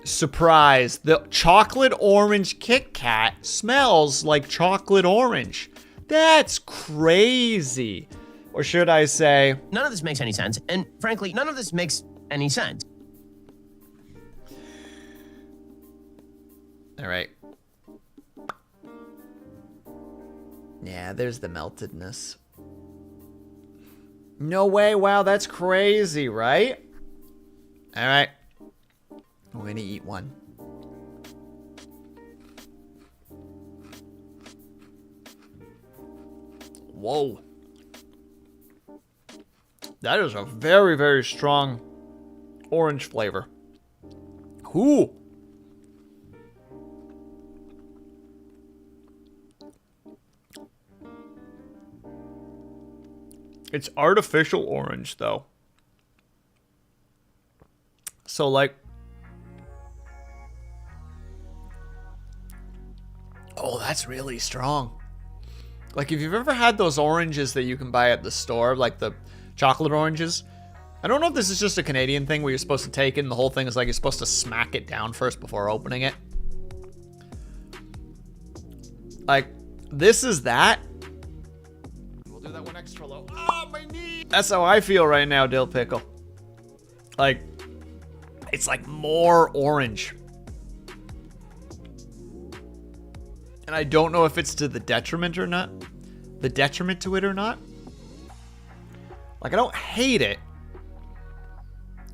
Surprise, the chocolate orange Kit Kat smells like chocolate orange. That's crazy. Or should I say... None of this makes any sense, and frankly, none of this makes any sense. All right. Yeah, there's the meltedness. No way. Wow, that's crazy, right? All right. We're going to eat one. Whoa. That is a very, very strong orange flavor. Ooh. It's artificial orange, though. So, like... Oh, that's really strong. Like, if you've ever had those oranges that you can buy at the store, like the chocolate oranges... I don't know if this is just a Canadian thing where you're supposed to take it and the whole thing is like you're supposed to smack it down first before opening it. Like, this is that. We'll do that one extra low. Oh, my knee! That's how I feel right now, Dill Pickle. Like, it's like more orange. And I don't know if it's to the detriment or not. The detriment to it or not. Like, I don't hate it.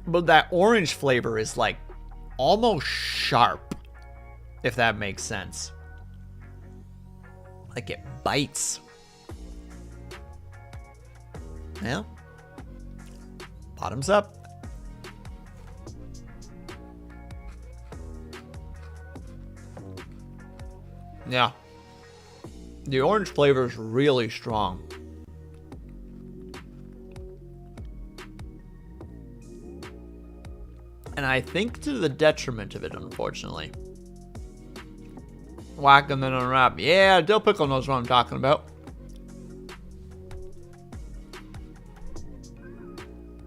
But that orange flavor is like almost sharp. If that makes sense. Like it bites. Well, bottoms up. Yeah. The orange flavor is really strong. And I think to the detriment of it, unfortunately. Whack and then unwrap. Yeah, dill pickle knows what I'm talking about.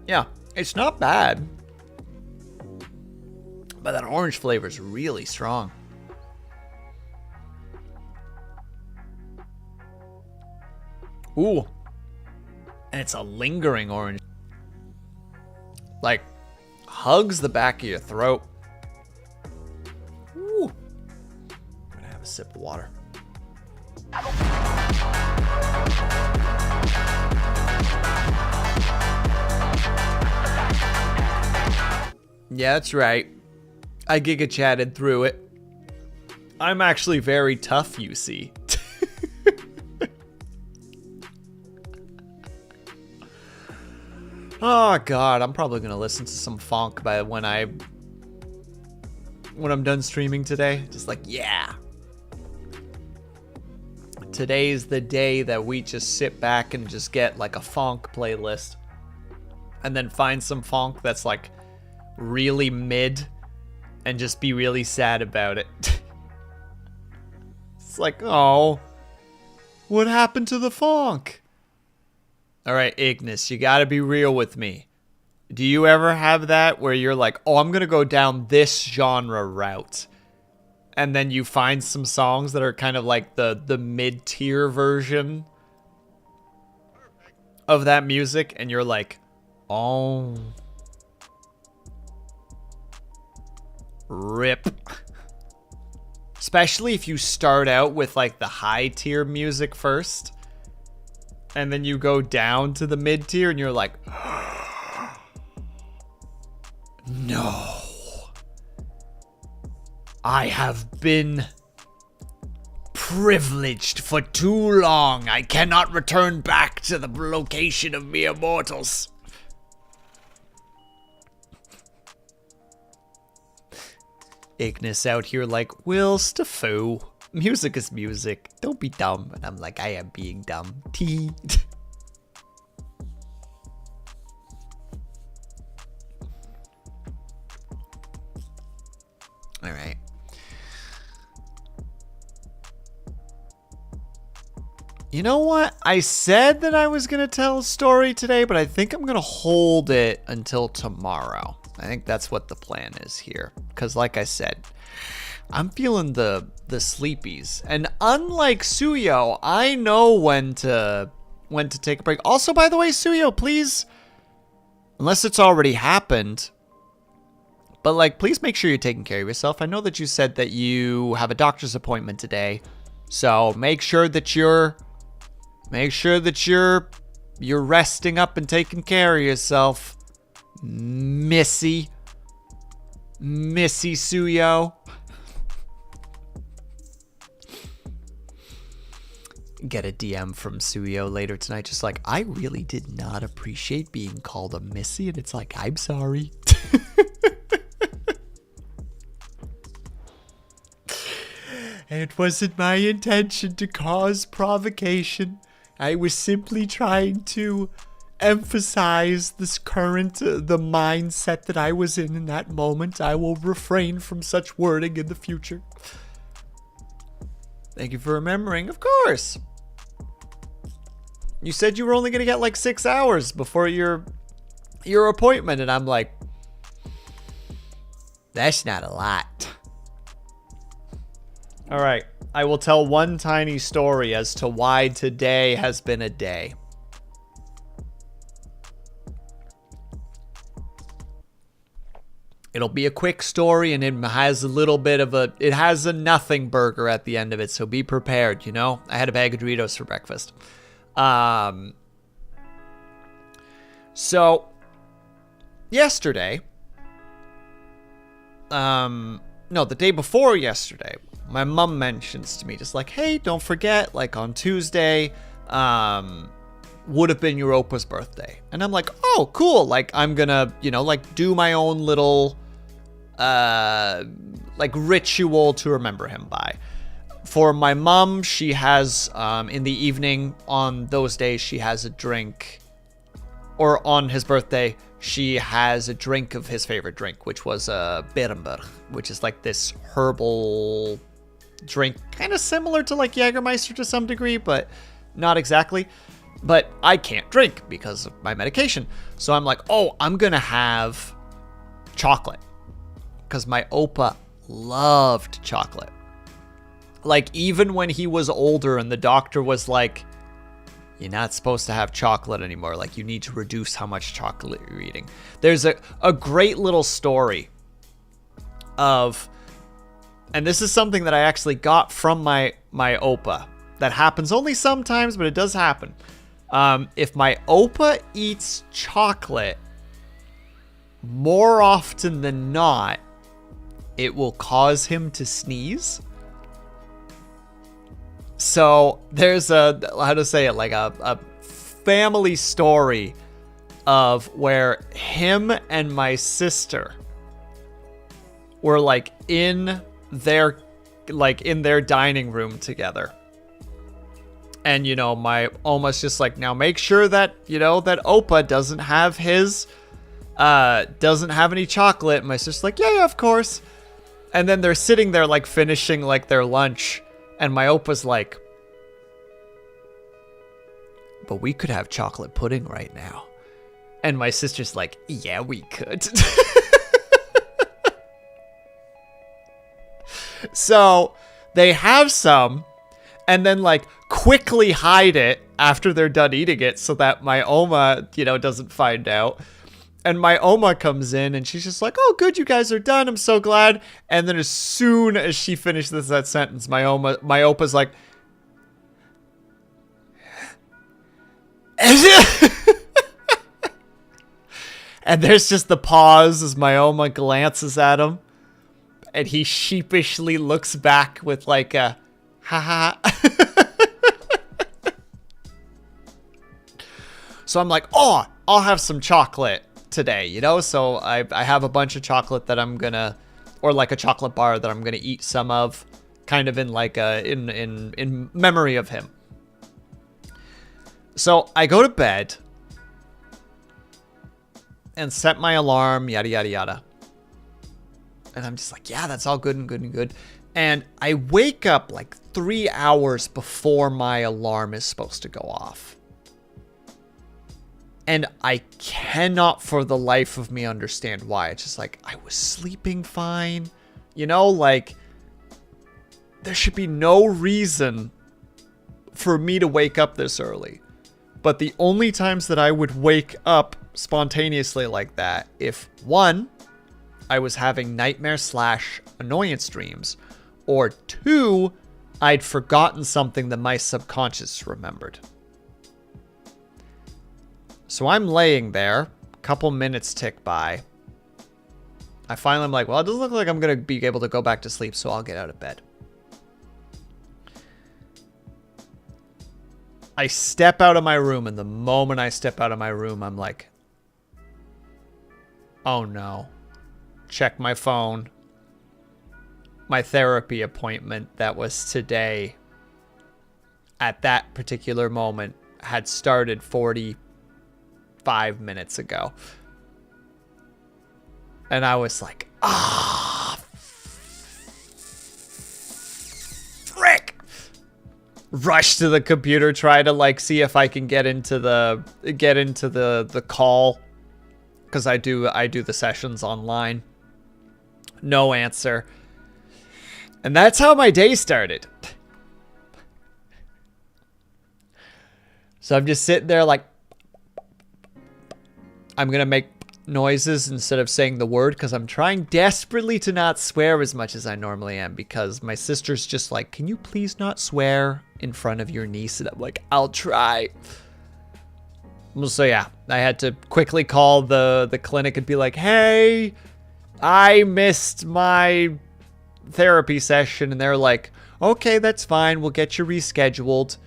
Yeah, it's not bad. But that orange flavor is really strong. Ooh. And it's a lingering orange. Like, hugs the back of your throat. Ooh. I'm gonna have a sip of water. Yeah, that's right. I giga chatted through it. I'm actually very tough, you see. Oh god, I'm probably gonna listen to some funk by when I'm done streaming today. Just like, yeah. Today's the day that we just sit back and just get like a funk playlist. And then find some funk that's like really mid and just be really sad about it. It's like, oh, what happened to the funk? All right, Ignis, you gotta be real with me. Do you ever have that where you're like, oh, I'm gonna go down this genre route, and then you find some songs that are kind of like the mid-tier version of that music, and you're like, oh, rip. Especially if you start out with like the high-tier music first, and then you go down to the mid-tier, and you're like, no. I have been privileged for too long. I cannot return back to the location of mere mortals. Ignis out here like, Will Staffu. Music is music. Don't be dumb. And I'm like, I am being dumb. T. All right. You know what? I said that I was going to tell a story today, but I think I'm going to hold it until tomorrow. I think that's what the plan is here. Because like I said, I'm feeling the sleepies. And unlike Suyo, I know when to take a break. Also, by the way, Suyo, please, unless it's already happened, but like, please make sure you're taking care of yourself. I know that you said that you have a doctor's appointment today, so make sure that you're resting up and taking care of yourself, Missy Suyo. Get a DM from Suyo later tonight, just like, I really did not appreciate being called a Missy, and it's like, I'm sorry. It wasn't my intention to cause provocation. I was simply trying to emphasize the mindset that I was in that moment. I will refrain from such wording in the future. Thank you for remembering. Of course. You said you were only going to get like 6 hours before your appointment, and I'm like, that's not a lot. All right, I will tell one tiny story as to why today has been a day. It'll be a quick story, and it has a nothing burger at the end of it, so be prepared, you know? I had a bag of Doritos for breakfast. So, yesterday, the day before yesterday, my mom mentions to me, just like, hey, don't forget, like, on Tuesday, would have been Europa's birthday. And I'm like, oh, cool. Like, I'm gonna, like, do my own little, like, ritual to remember him by. For my mom, she has, in the evening, on those days, she has a drink, or on his birthday, she has a drink of his favorite drink, which was Berenberg, which is like this herbal drink kind of similar to like Jägermeister to some degree, but not exactly. But I can't drink because of my medication. So I'm like, oh, I'm going to have chocolate. Because my Opa loved chocolate. Like, even when he was older and the doctor was like, you're not supposed to have chocolate anymore. Like, you need to reduce how much chocolate you're eating. There's a great little story of, and this is something that I actually got from my Opa. That happens only sometimes, but it does happen. If my Opa eats chocolate, more often than not, it will cause him to sneeze. So there's a, how to say it, like a family story of where him and my sister were like in their dining room together. And, you know, my Oma's just like, now make sure that, you know, that Opa doesn't have his, doesn't have any chocolate. And my sister's like, yeah, of course. And then they're sitting there like finishing like their lunch. And my Opa's like, but we could have chocolate pudding right now. And my sister's like, yeah, we could. So they have some and then like quickly hide it after they're done eating it so that my Oma, you know, doesn't find out. And my Oma comes in and she's just like, oh, good, you guys are done. I'm so glad. And then as soon as she finishes that sentence, my Opa's like, and there's just the pause as my Oma glances at him. And he sheepishly looks back with like a, haha. So I'm like, oh, I'll have some chocolate today, you know? So I have a bunch of chocolate that I'm gonna, or like a chocolate bar that I'm gonna eat some of, kind of in like a, in memory of him. So I go to bed and set my alarm, yada, yada, yada. And I'm just like, yeah, that's all good and good and good. And I wake up like 3 hours before my alarm is supposed to go off. And I cannot for the life of me understand why. It's just like, I was sleeping fine. You know, like, there should be no reason for me to wake up this early. But the only times that I would wake up spontaneously like that, if one, I was having nightmare/annoyance dreams, or two, I'd forgotten something that my subconscious remembered. So I'm laying there, a couple minutes tick by. I finally am like, well, it doesn't look like I'm going to be able to go back to sleep, so I'll get out of bed. I step out of my room, and the moment I step out of my room, I'm like, oh no. Check my phone. My therapy appointment that was today, at that particular moment, had started 45 minutes ago. And I was like, frick! Rush to the computer, try to like see if I can get into the call, because I do the sessions online. No answer. And that's how my day started. So I'm just sitting there like, I'm going to make noises instead of saying the word, because I'm trying desperately to not swear as much as I normally am, because my sister's just like, can you please not swear in front of your niece? And I'm like, I'll try. So yeah, I had to quickly call the clinic and be like, hey, I missed my therapy session. And they're like, okay, that's fine. We'll get you rescheduled.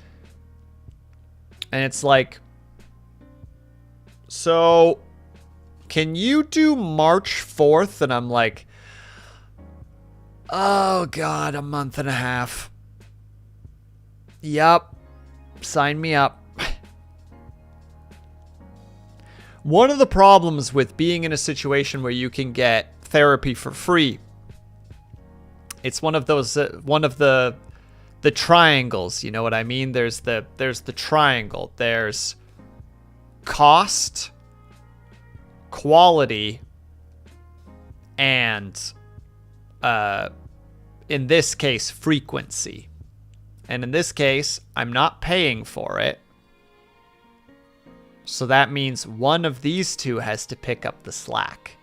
And it's like, so can you do March 4th? And I'm like, oh God, a month and a half. Yup. Sign me up. One of the problems with being in a situation where you can get therapy for free It's one of those, one of the triangles, you know what I mean? There's the triangle. There's cost, quality, and in this case, frequency. And in this case, I'm not paying for it. So that means one of these two has to pick up the slack.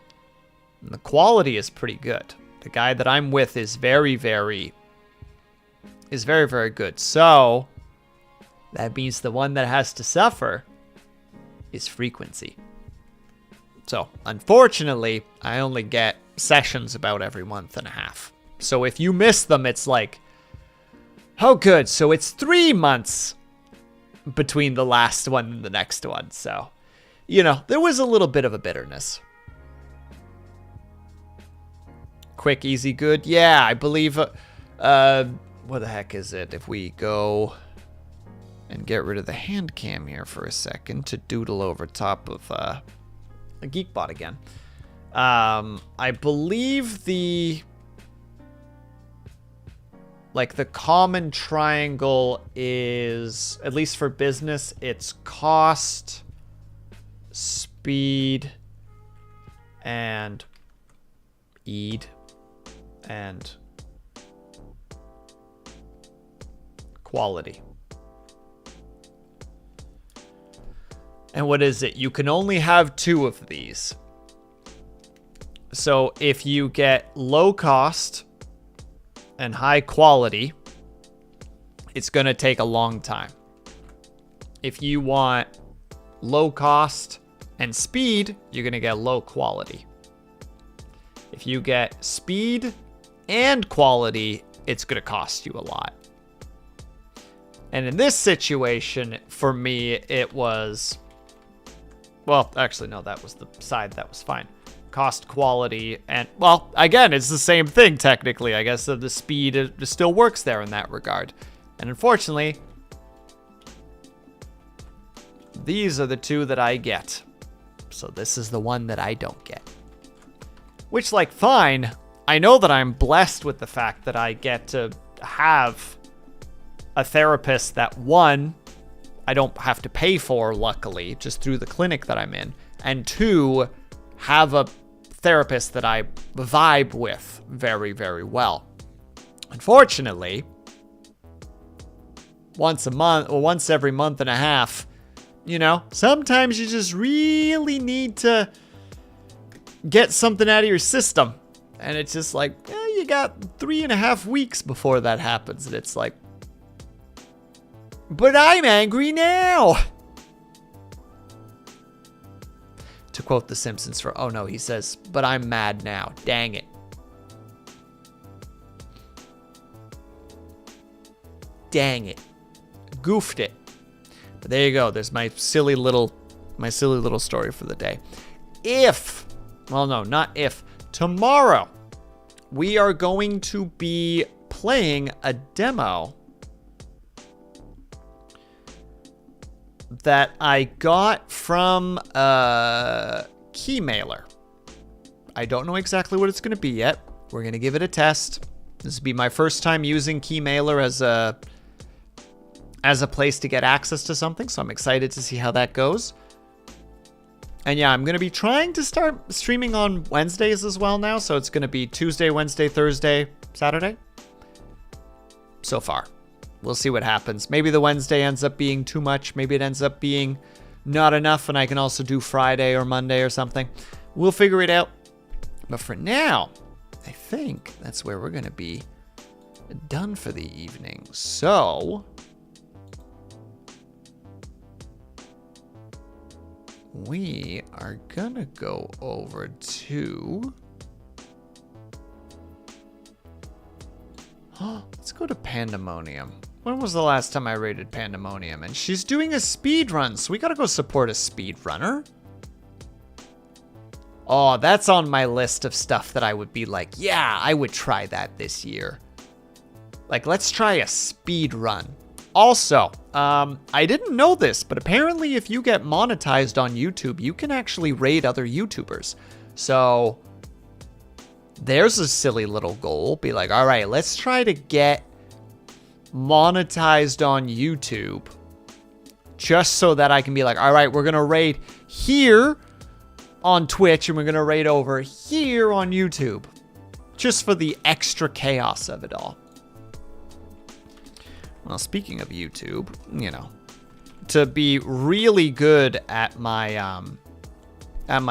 And the quality is pretty good. The guy that I'm with is very, very good. So that means the one that has to suffer is frequency. So unfortunately, I only get sessions about every month and a half. So if you miss them, it's like, oh good, so it's 3 months between the last one and the next one. So, you know, there was a little bit of a bitterness. Quick, easy, good. Yeah, I believe, what the heck is it? If we go and get rid of the hand cam here for a second to doodle over top of a Geekbot again. I believe the common triangle is, at least for business, it's cost, speed, and ED, and quality. And what is it? You can only have 2 of these. So if you get low cost and high quality, it's going to take a long time. If you want low cost and speed, you're going to get low quality. If you get speed and quality, it's going to cost you a lot. And in this situation, for me, it was... Well, actually, no, that was the side that was fine. Cost, quality, and, well, again, it's the same thing, technically. I guess the speed it still works there in that regard. And unfortunately, these are the 2 that I get. So this is the one that I don't get. Which, like, fine. I know that I'm blessed with the fact that I get to have a therapist that, 1, I don't have to pay for, luckily, just through the clinic that I'm in. And 2, have a therapist that I vibe with very, very well. Unfortunately, once a month, or once every month and a half, you know, sometimes you just really need to get something out of your system. And it's just like, you got 3.5 weeks before that happens. And it's like, but I'm angry now. To quote The Simpsons for, oh no, he says, but I'm mad now. Dang it. Dang it. Goofed it. But there you go. There's my silly little story for the day. Well, no, not if. Tomorrow, we are going to be playing a demo that I got from Keymailer. I don't know exactly what it's going to be yet. We're going to give it a test. This will be my first time using Keymailer as a place to get access to something, so I'm excited to see how that goes. And yeah, I'm going to be trying to start streaming on Wednesdays as well now, so it's going to be Tuesday, Wednesday, Thursday, Saturday. So far. We'll see what happens. Maybe the Wednesday ends up being too much. Maybe it ends up being not enough, and I can also do Friday or Monday or something. We'll figure it out. But for now, I think that's where we're going to be done for the evening. So we are going to go over to... Let's go to Pandemonium. When was the last time I rated Pandemonium? And she's doing a speed run, so we gotta go support a speed runner. Oh, that's on my list of stuff that I would be like, yeah, I would try that this year. Like, let's try a speed run. Also, I didn't know this, but apparently if you get monetized on YouTube, you can actually raid other YouTubers. So There's a silly little goal. Be like, all right, let's try to get monetized on YouTube. Just so that I can be like, all right, we're going to raid here on Twitch and we're going to raid over here on YouTube. Just for the extra chaos of it all. Well, speaking of YouTube, you know, to be really good at my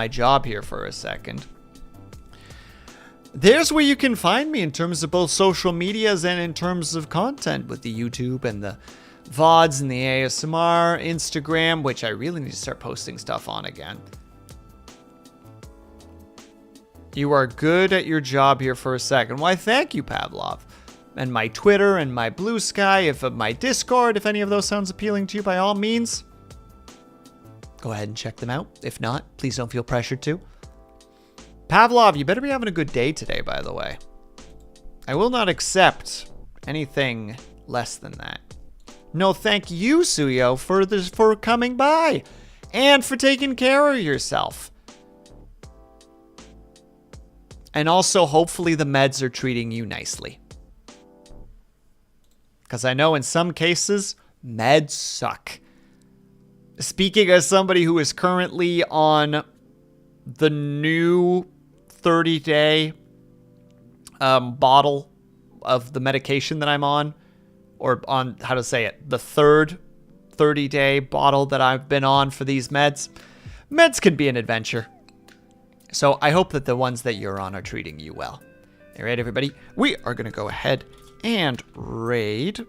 job here for a second, there's where you can find me in terms of both social medias and in terms of content with the YouTube and the VODs and the ASMR, Instagram, which I really need to start posting stuff on again. You are good at your job here for a second. Why, thank you, Pavlov. And my Twitter and my Blue Sky, if my Discord, if any of those sounds appealing to you, by all means, go ahead and check them out. If not, please don't feel pressured to. Pavlov, you better be having a good day today, by the way. I will not accept anything less than that. No, thank you, Suyo, for coming by and for taking care of yourself. And also, hopefully the meds are treating you nicely. Because I know in some cases, meds suck. Speaking as somebody who is currently on the new 30-day bottle of the medication that I'm on, or on, how to say it, the third 30-day bottle that I've been on for these meds, meds can be an adventure. So I hope that the ones that you're on are treating you well. All right, everybody, we are going to go ahead and raid.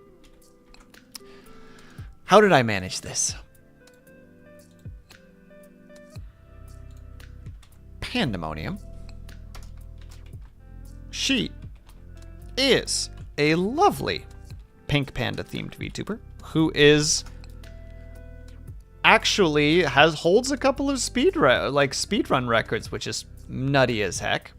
How did I manage this? Pandemonium. She is a lovely pink panda themed VTuber who is actually holds a couple of speedrun records, which is nutty as heck.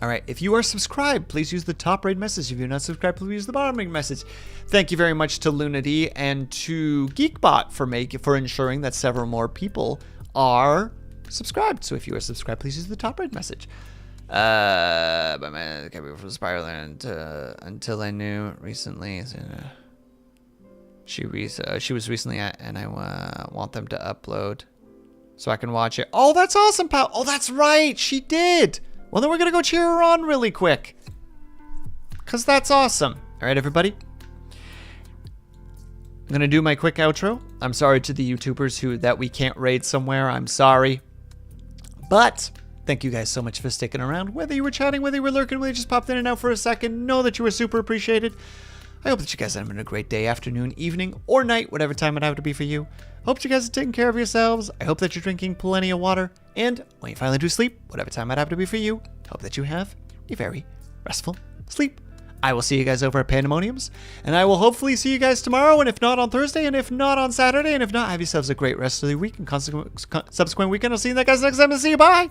All right, if you are subscribed, please use the top rated message. If you're not subscribed, please use the bottom rated message. Thank you very much to Lunady and to Geekbot for ensuring that several more people are subscribed. So if you are subscribed, please use the top rated message. But man, can't be from Spiraling until I knew recently. She was recently at, and I want them to upload so I can watch it. Oh, that's awesome, pal. Oh, that's right. She did. Well, then we're going to go cheer her on really quick. Because that's awesome. All right, everybody. I'm going to do my quick outro. I'm sorry to the YouTubers that we can't raid somewhere. I'm sorry. But thank you guys so much for sticking around. Whether you were chatting, whether you were lurking, whether you just popped in and out for a second, know that you were super appreciated. I hope that you guys are having a great day, afternoon, evening, or night, whatever time it have to be for you. Hope you guys are taking care of yourselves. I hope that you're drinking plenty of water. And when you finally do sleep, whatever time it have to be for you, hope that you have a very restful sleep. I will see you guys over at Pandemoniums. And I will hopefully see you guys tomorrow, and if not on Thursday, and if not on Saturday, and if not, have yourselves a great rest of the week and subsequent weekend. I'll see you guys next time, and see you. Bye!